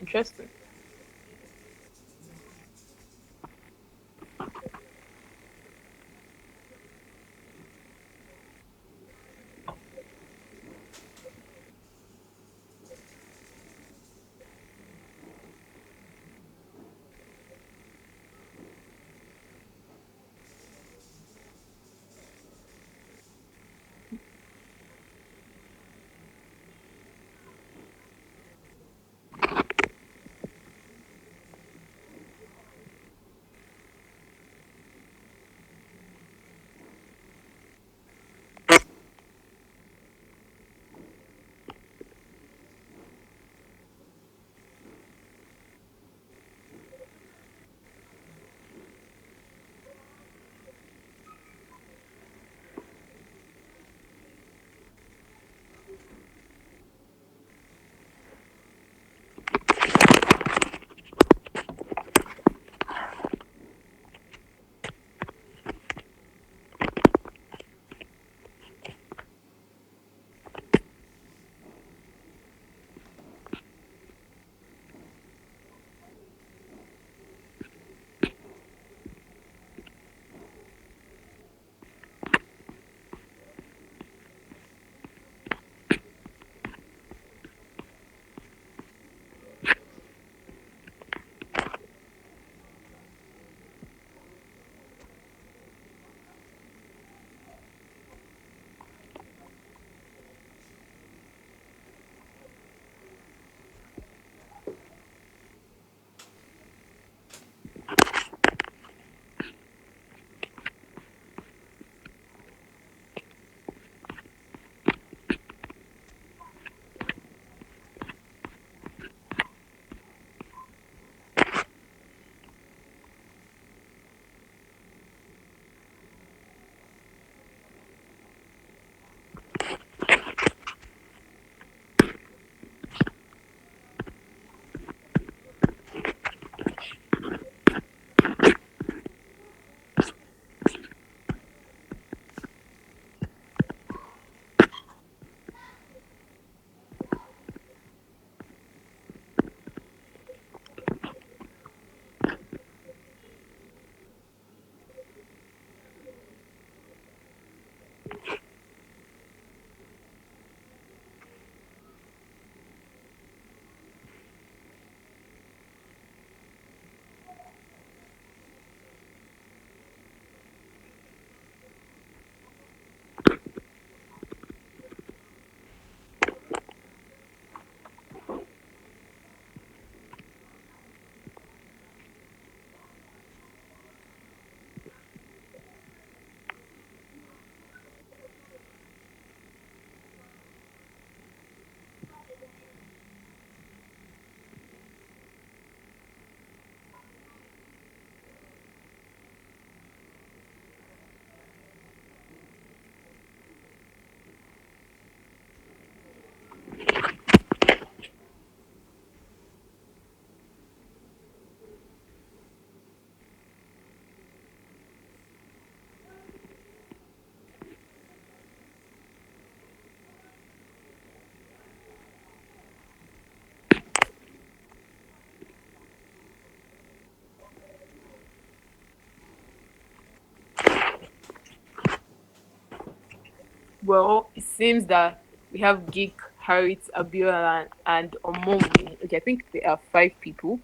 Well, it seems that we have Geek, Harriet, Abiola, and Omomi. Okay, I think there are 5 people,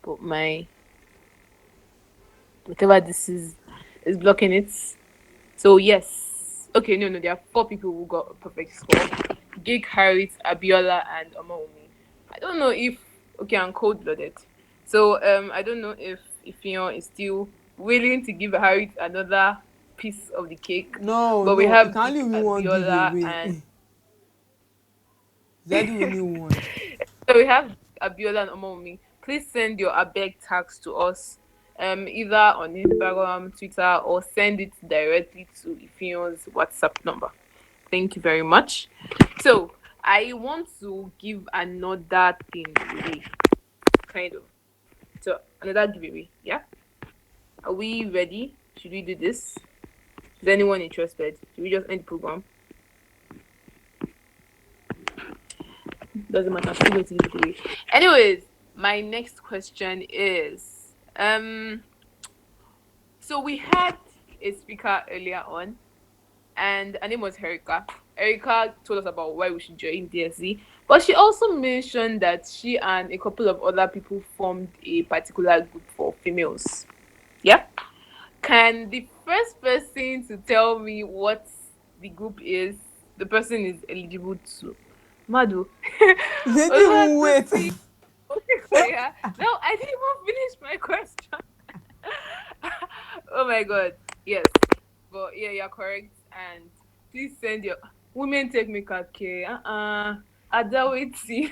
but my whatever this is blocking it. So yes. Okay, no, there are 4 people who got a perfect score. Geek, Harriet, Abiola, and Omomi. I don't know if I'm cold-blooded. So I don't know if Ifion is still willing to give Harriet another piece of the cake. No, but we no, it have can only Geek, win one Abiola, giveaway. and Zeddy winning one. so we have Abiola and Omomi. Please send your abeg tags to us, either on Instagram, Twitter, or send it directly to Ifion's WhatsApp number. Thank you very much. So I want to give another thing away, kind of. So another giveaway, yeah. Are we ready? Should we do this? Is anyone interested? Should we just end the program? Doesn't matter. I'm still going to give it away. Anyways, my next question is so we had a speaker earlier on, and her name was Erica. Erica told us about why we should join DSC, but she also mentioned that she and a couple of other people formed a particular group for females. Yeah? Can the first person to tell me what the group is, the person is eligible to? Madu. They didn't even wait. Yeah. No, I didn't even finish my question. Oh my god. Yes. But yeah, you're correct. And please send your women take me K. Adawiti.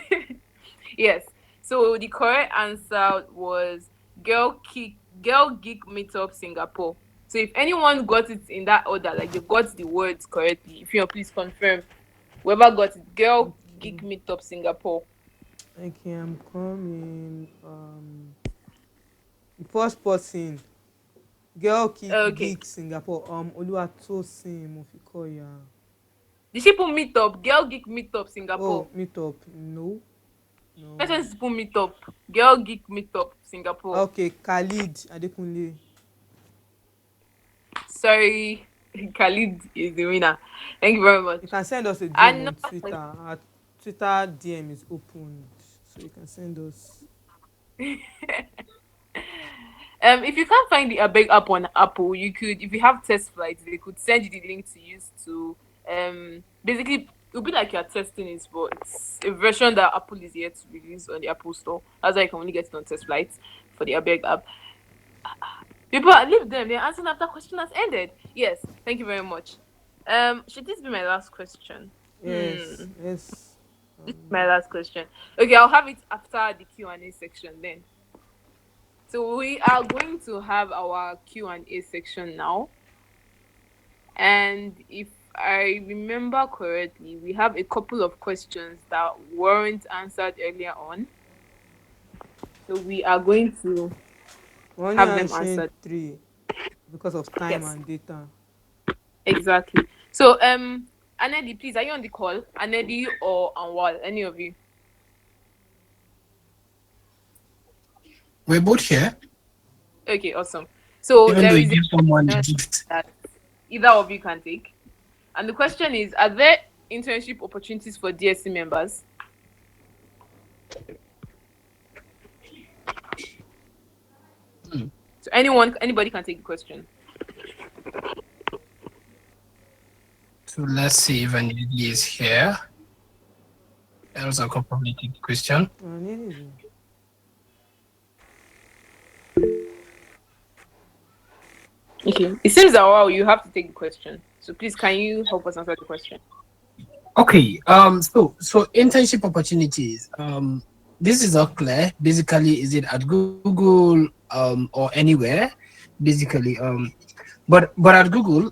Yes. So the correct answer was Girl Geek Meetup Singapore. So if anyone got it in that order, like they got the words correctly, if you please confirm whoever got it. Girl Geek Meetup Singapore. Okay, I'm coming. The first person, Girl Geek Singapore. Oluwatosin Mofikoya. Did she put Meetup? Girl Geek Meetup Singapore. Oh, Meetup. No. Let's just put Meetup. Girl Geek Meetup Singapore. Okay, Khalid Adekunle. Sorry, Khalid is the winner. Thank you very much. You can send us a DM on Twitter. Our Twitter DM is opened, so you can send us. If you can't find the Abeg app on Apple, you could, if you have test flights, they could send you the link to use to basically it'll be like you're testing it, but it's a version that Apple is yet to release on the Apple Store. That's why you can only get it on test flights for the Abeg app. People leave them, they're answering after question has ended. Yes, thank you very much. Should this be my last question? Yes. This is my last question. Okay, I'll have it after the Q&A section then. So we are going to have our Q&A section now. And if I remember correctly, we have a couple of questions that weren't answered earlier on. So we are going to have them answered. 3 because of time and data. Exactly. So Anedi, please, are you on the call? Anedi or Anwal, any of you? We're both here. Okay, awesome. So even there is someone that either of you can take. And the question is, are there internship opportunities for DSC members? So anybody can take the question. So let's see if Andy is here. Else I could probably take the question. Okay. It seems that you have to take the question. So please, can you help us answer the question? Okay. So internship opportunities. This is not clear. Basically, is it at Google or anywhere? Basically, but at Google,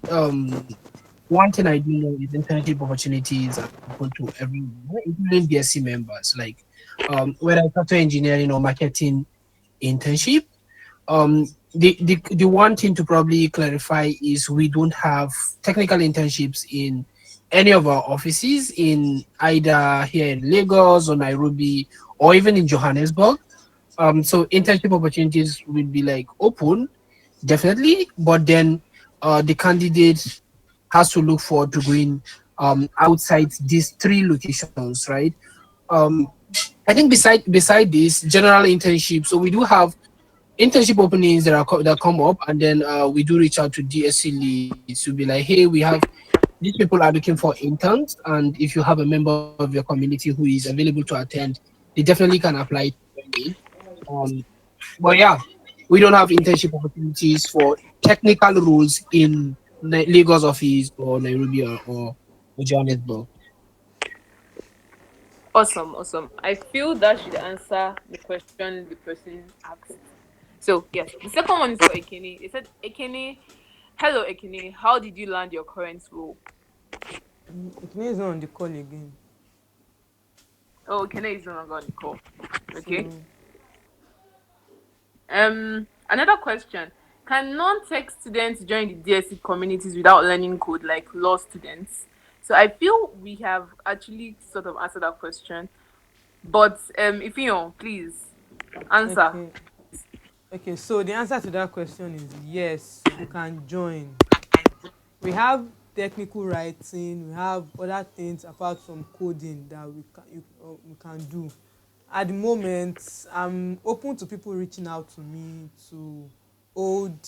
one thing I do know is internship opportunities are open to everyone, including DSC members. Like whether it's software engineering or marketing internship. The one thing to probably clarify is we don't have technical internships in any of our offices in either here in Lagos or Nairobi or even in Johannesburg. So internship opportunities will be like open, definitely, but then the candidate has to look forward to going outside these 3 locations, right? I think beside this general internship, so we do have internship openings that come up, and then we do reach out to DSC leads to be like, hey, we have these people are looking for interns, and if you have a member of your community who is available to attend, they definitely can apply to join in. But yeah, we don't have internship opportunities for technical roles in Lagos office or Nairobi or Johannesburg. Awesome, awesome. I feel that should answer the question the person asked. So yes, the second one is for Ekene. It said, Ekene, hello Ekene, how did you land your current role? Ekene is not on the call again. Oh, Ekene is no longer on the call. Okay. So, Another question. Can non-tech students join the DSC communities without learning code like law students? So I feel we have actually sort of answered that question. But if you know, please answer. Okay, so the answer to that question is yes, you can join. We have technical writing, we have other things apart from coding that we can do. At the moment, I'm open to people reaching out to me to hold,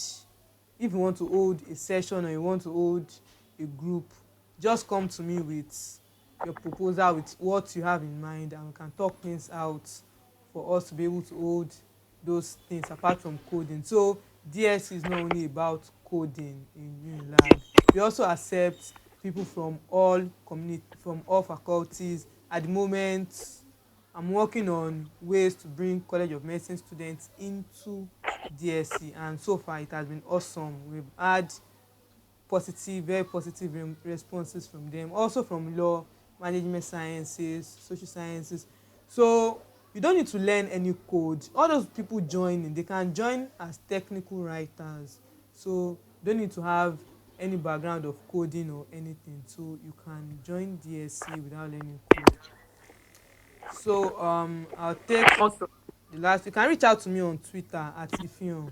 if you want to hold a session or you want to hold a group, just come to me with your proposal, with what you have in mind, and we can talk things out for us to be able to hold those things apart from coding. So DSC is not only about coding in Unilag. We also accept people from all faculties. At the moment, I'm working on ways to bring College of Medicine students into DSC, and so far it has been awesome. We've had very positive responses from them, also from law, management sciences, social sciences. So you don't need to learn any code. All those people joining, they can join as technical writers. So you don't need to have any background of coding or anything. So you can join DSC without learning code. So I'll take awesome. The last. You can reach out to me on Twitter at @ifion_.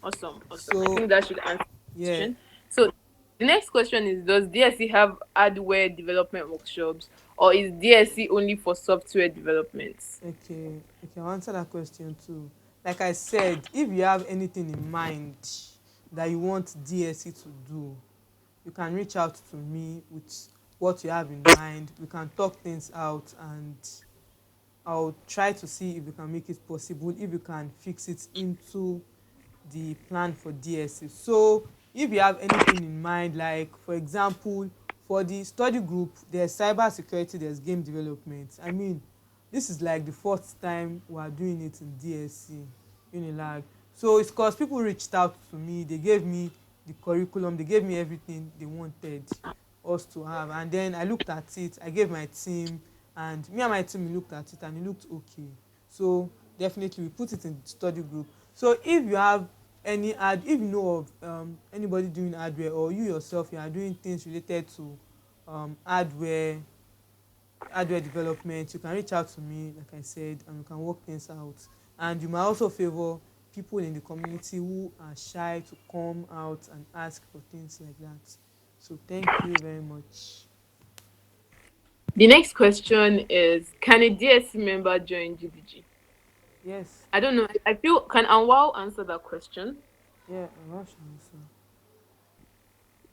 Awesome. So, I think that should answer the question. So the next question is, does DSC have hardware development workshops, or is DSC only for software development? Okay, I'll answer that question too. Like I said, if you have anything in mind that you want DSC to do, you can reach out to me with what you have in mind. We can talk things out, and I'll try to see if we can make it possible, if you can fix it into the plan for DSC. So if you have anything in mind, like for example, for the study group, there's cyber security, there's game development. I mean, this is like the fourth time we are doing it in DSC Unilag. So it's because people reached out to me, they gave me the curriculum, they gave me everything they wanted us to have, and then I looked at it, I gave my team, and me and my team looked at it and it looked okay. So definitely we put it in the study group. So if you have if you know of anybody doing hardware, or you yourself, you are doing things related to hardware development, you can reach out to me, like I said, and we can work things out. And you might also favor people in the community who are shy to come out and ask for things like that. So thank you very much. The next question is, can a DSC member join Gdg? Yes. I don't know. I feel, can Anwar answer that question? Yeah, Anwar should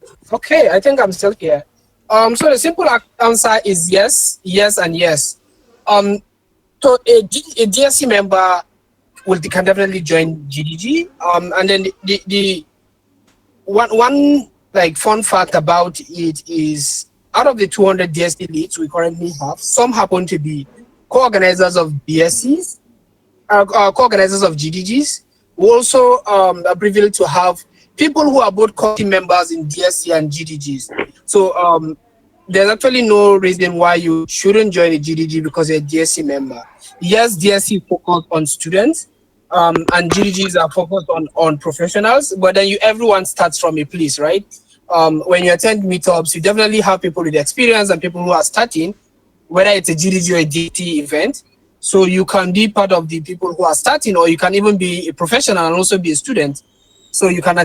answer. Okay, I think I'm still here. So the simple answer is yes, yes, and yes. So a DSC member can definitely join Gdg. And then the one like fun fact about it is, out of the 200 DSC leads we currently have, some happen to be co-organizers of DSCs, co-organizers of Gdgs. We also are privileged to have people who are both core team members in DSC and Gdgs. So there's actually no reason why you shouldn't join a Gdg because you're a DSC member. Yes, DSC focus on students, and Gdgs are focused on professionals, but then everyone starts from a place, right? When you attend meetups, you definitely have people with experience and people who are starting, whether it's a Gdg or a DT event. So you can be part of the people who are starting, or you can even be a professional and also be a student. So you can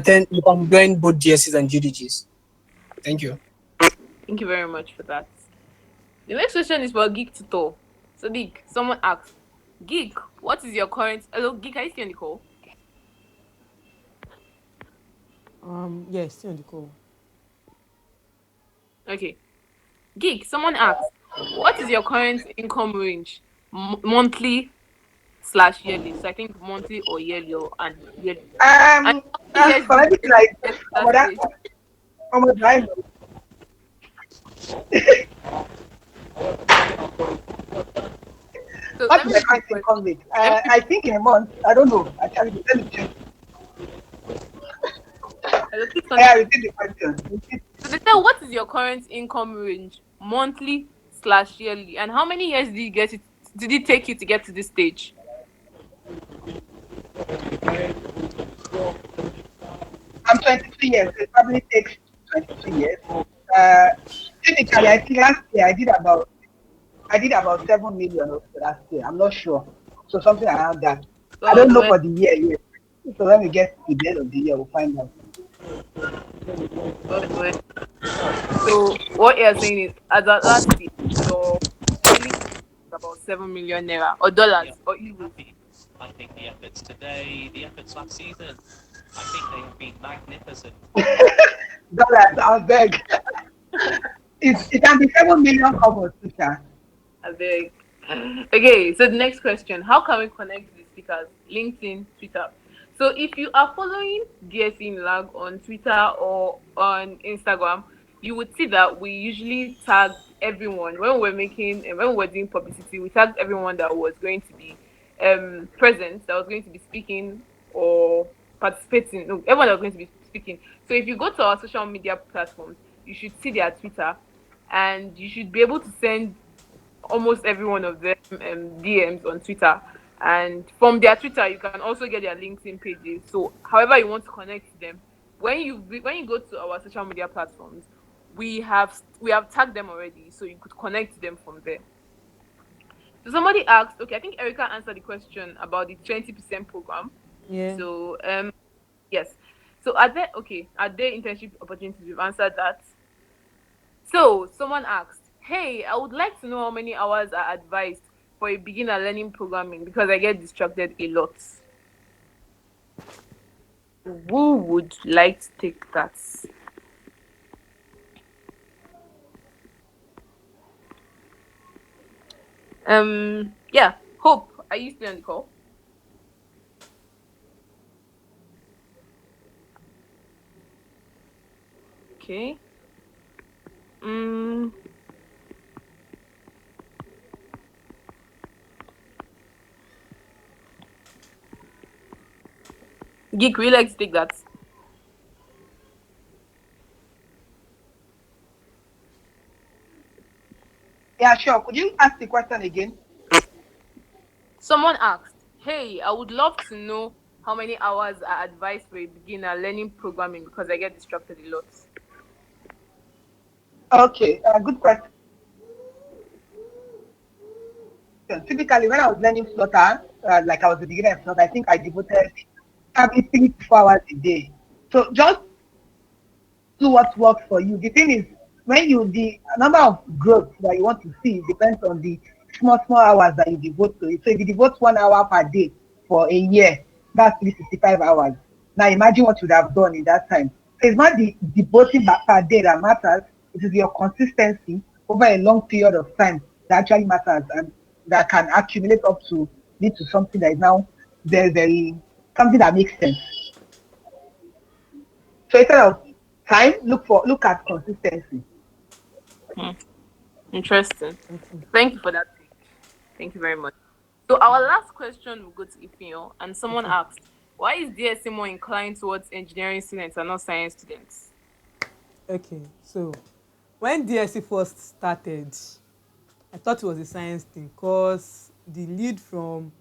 join both GSCs and GDGs. Thank you. Thank you very much for that. The next question is for Geek Tutor. So, Geek, someone asked, Geek, what is your current? Hello, Geek, are you still on the call? Yes, still on the call. Okay. Geek, someone asked, what is your current income range? Monthly / yearly. So I think monthly or yearly and yearly. And yes, for everything like that, stage. I know. So What let is me the repeat current the income question. rate? I think in a month. I don't know. Actually, let me check. Hello, please Yeah, continue. repeat the question. So they said, what is your current income range? Monthly / yearly. And how many years did it take you to get to this stage? I'm 22 years. So it probably takes 22 years. Typically, I think last year I did about 7 million last year. I'm not sure. So something around that. I don't know for the year yet. So when we get to the end of the year, we'll find out. So what you're saying is, as at last year, your yearly is about 7 million naira or dollars or euros. I think the efforts today, the efforts last season, I think they have been magnificent. Dollars, I'll beg. It can be 7 million covered, Tisha. I beg. Okay, so the next question: how can we connect with the speakers? LinkedIn, Twitter. So if you are following DSC Unilag on Twitter or on Instagram, you would see that we usually tag everyone when we're doing publicity. We tagged everyone that was going to be present, that was going to be speaking or participating. No, everyone that was going to be speaking. So if you go to our social media platforms, you should see their Twitter, and you should be able to send almost every one of them DMs on Twitter. And from their Twitter, you can also get their LinkedIn pages. So, however you want to connect to them, when you go to our social media platforms, we have tagged them already, so you could connect to them from there. So somebody asked, okay, I think Erica answered the question about the 20% program. Yeah. So yes. So are there internship opportunities? We've answered that. So someone asked, hey, I would like to know how many hours are advised for a beginner learning programming because I get distracted a lot. Who would like to take that? Yeah, Hope, are you still on the call? Okay. Geek, would you like to take that? Yeah, sure. Could you ask the question again? Someone asked, hey, I would love to know how many hours are advised for a beginner learning programming because I get distracted a lot. Okay, good question. Typically, when I was learning Flutter, like I was a beginner in Flutter, I think I devoted probably 3 to 4 hours a day. So just do what works for you. The thing is, the number of growth that you want to see depends on the small hours that you devote to it. So if you devote 1 hour per day for a year, that's 365 hours. Now imagine what you would have done in that time. So it's not the devoting per day that matters. It is your consistency over a long period of time that actually matters, and that can accumulate up to lead to something that is now very something that makes sense. So instead of time, look at consistency. Interesting. Thank you for that. Thank you very much. So our last question will go to Ifeanyi, and someone asked, why is DSC more inclined towards engineering students and not science students? Okay, so when DSC first started, I thought it was a science thing because the lead from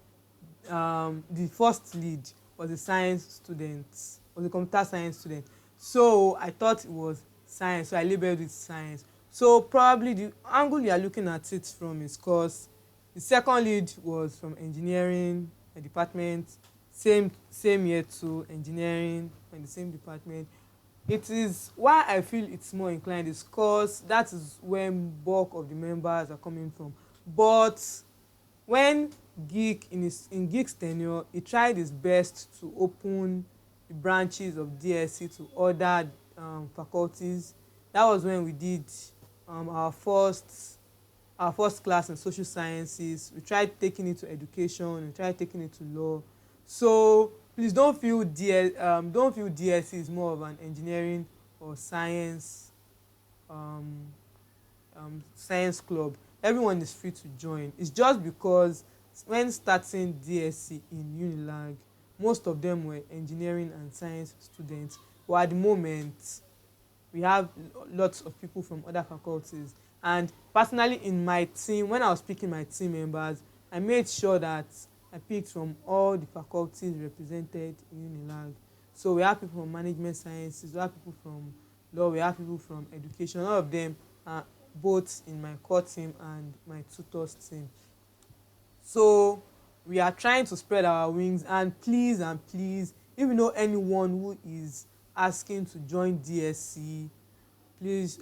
the first lead was a science student, was a computer science student. So I thought it was science, so I labeled it science. So probably the angle you are looking at it from is because the second lead was from engineering department, same year too, engineering in the same department. It is why I feel it's more inclined is because that is where bulk of the members are coming from. But when in Geek's tenure, he tried his best to open the branches of DSC to other faculties. That was when we did our first class in social sciences. We tried taking it to education, we tried taking it to law. So please don't feel DSC is more of an engineering or science club. Everyone is free to join. It's just because when starting DSC in Unilag, most of them were engineering and science students, but at the moment we have lots of people from other faculties. And personally in my team, when I was picking my team members, I made sure that I picked from all the faculties represented in Unilag. So we have people from management sciences, we have people from law, we have people from education. All of them are both in my core team and my tutors team. So we are trying to spread our wings, and please, if you know anyone who is asking to join DSC, please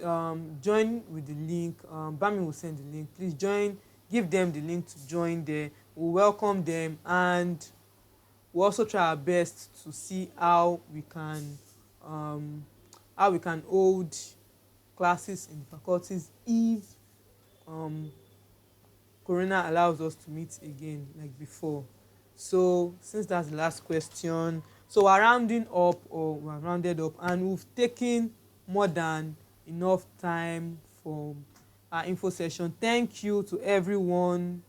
join with the link. Bami will send the link. Please join, give them the link to join there. We welcome them, and we also try our best to see how we can hold classes in the faculties if Corona allows us to meet again like before. So since that's the last question, so we're rounding up, or we're rounded up, and we've taken more than enough time for our info session. Thank you to everyone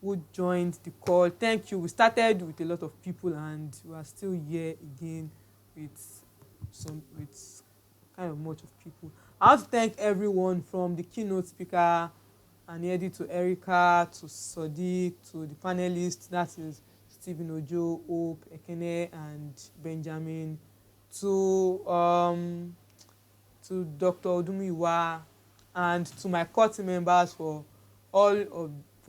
who joined the call. Thank you. We started with a lot of people, and we are still here again with kind of much of people. I want to thank everyone from the keynote speaker and to Erica, to Sadiq, to the panelists, that is Stephen Ojo, Hope, Ekene, and Benjamin, to Dr. Odumiwa, and to my core team members for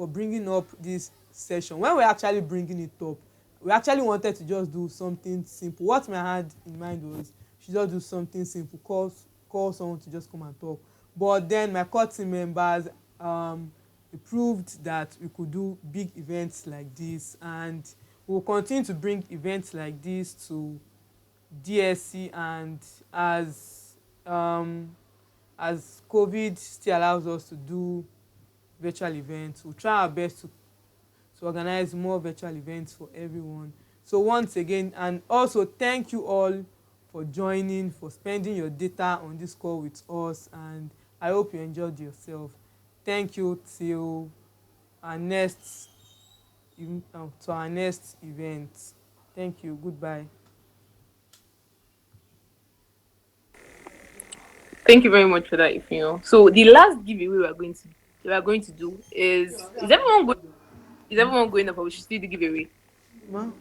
bringing up this session. When we're actually bringing it up, we actually wanted to just do something simple. What I had in mind was we should just do something simple, call someone to just come and talk. But then my core team members it proved that we could do big events like this, and we'll continue to bring events like this to DSC. And as COVID still allows us to do virtual events, we'll try our best to organize more virtual events for everyone. So once again, and also thank you all for joining, for spending your data on this call with us, and I hope you enjoyed yourself. Thank you till our next event. Thank you. Goodbye. Thank you very much for that, Ifeanyi. So the last giveaway we are going to do is everyone going up, or we should still do giveaway? Ma?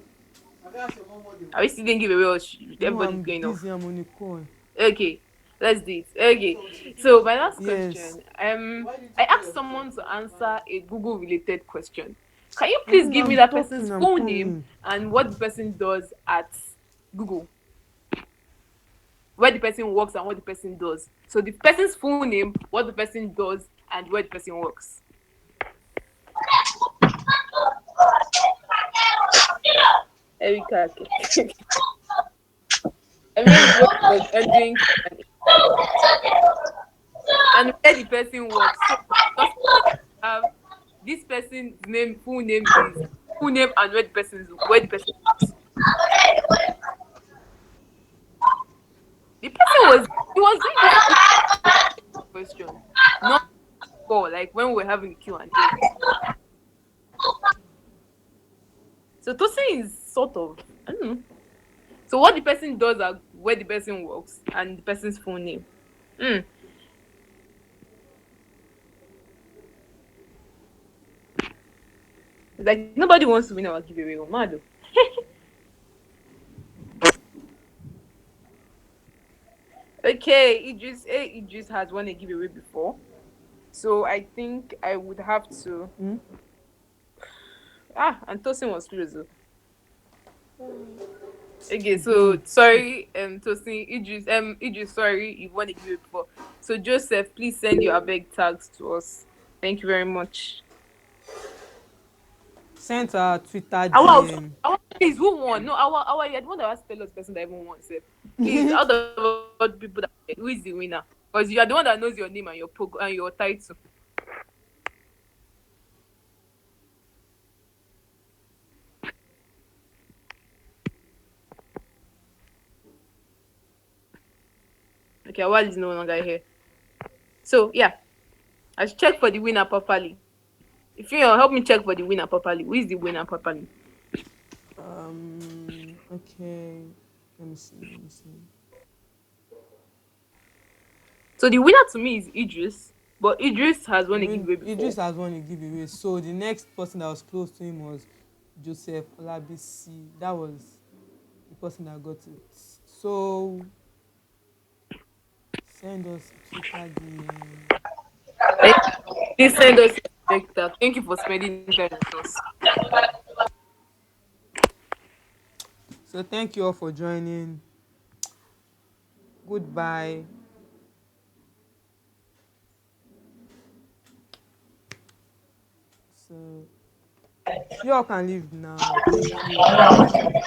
Are we still doing giveaway, or everybody's going off? I'm on a call. Okay, let's do it. Okay, so my last question. I asked someone to answer a Google related question. Can you please give me that person's full name and what the person does at Google? Where the person works and what the person does. So the person's full name, what the person does, and where the person works. Erica. Everyone was entering and where the person works. So just this person's name, full name, and where the person works. The person was doing this question, not before, like when we were having a Q&A. So Tosin is sort of, I don't know. So what the person does are where the person works and the person's full name. Like nobody wants to win our giveaway, mad. Okay, Idris has won a giveaway before, so I think I would have to. And Tosin was close. Okay, so sorry, Tosin, Idris, sorry, you've won a giveaway before. So Joseph, please send your abeg tags to us. Thank you very much. Send our Twitter Our, DM. please, who won? No, our, you're the one that has to tell us the person that even won, sir. Please, out of all the people that who is the winner? Because you are the one that knows your name and and your title. Okay, Awal is no longer here. So yeah, I should check for the winner properly. If you help me check for the winner properly, who is the winner properly? Okay. Let me see. So the winner to me is Idris, but Idris has won a giveaway before. Idris has won a giveaway. So the next person that was close to him was Joseph Olabisi. That was the person that got it. So send us Twitter DM. Thank you. Please send us a Thank you for spending time with us. So thank you all for joining. Goodbye. So you all can leave now. Thank you.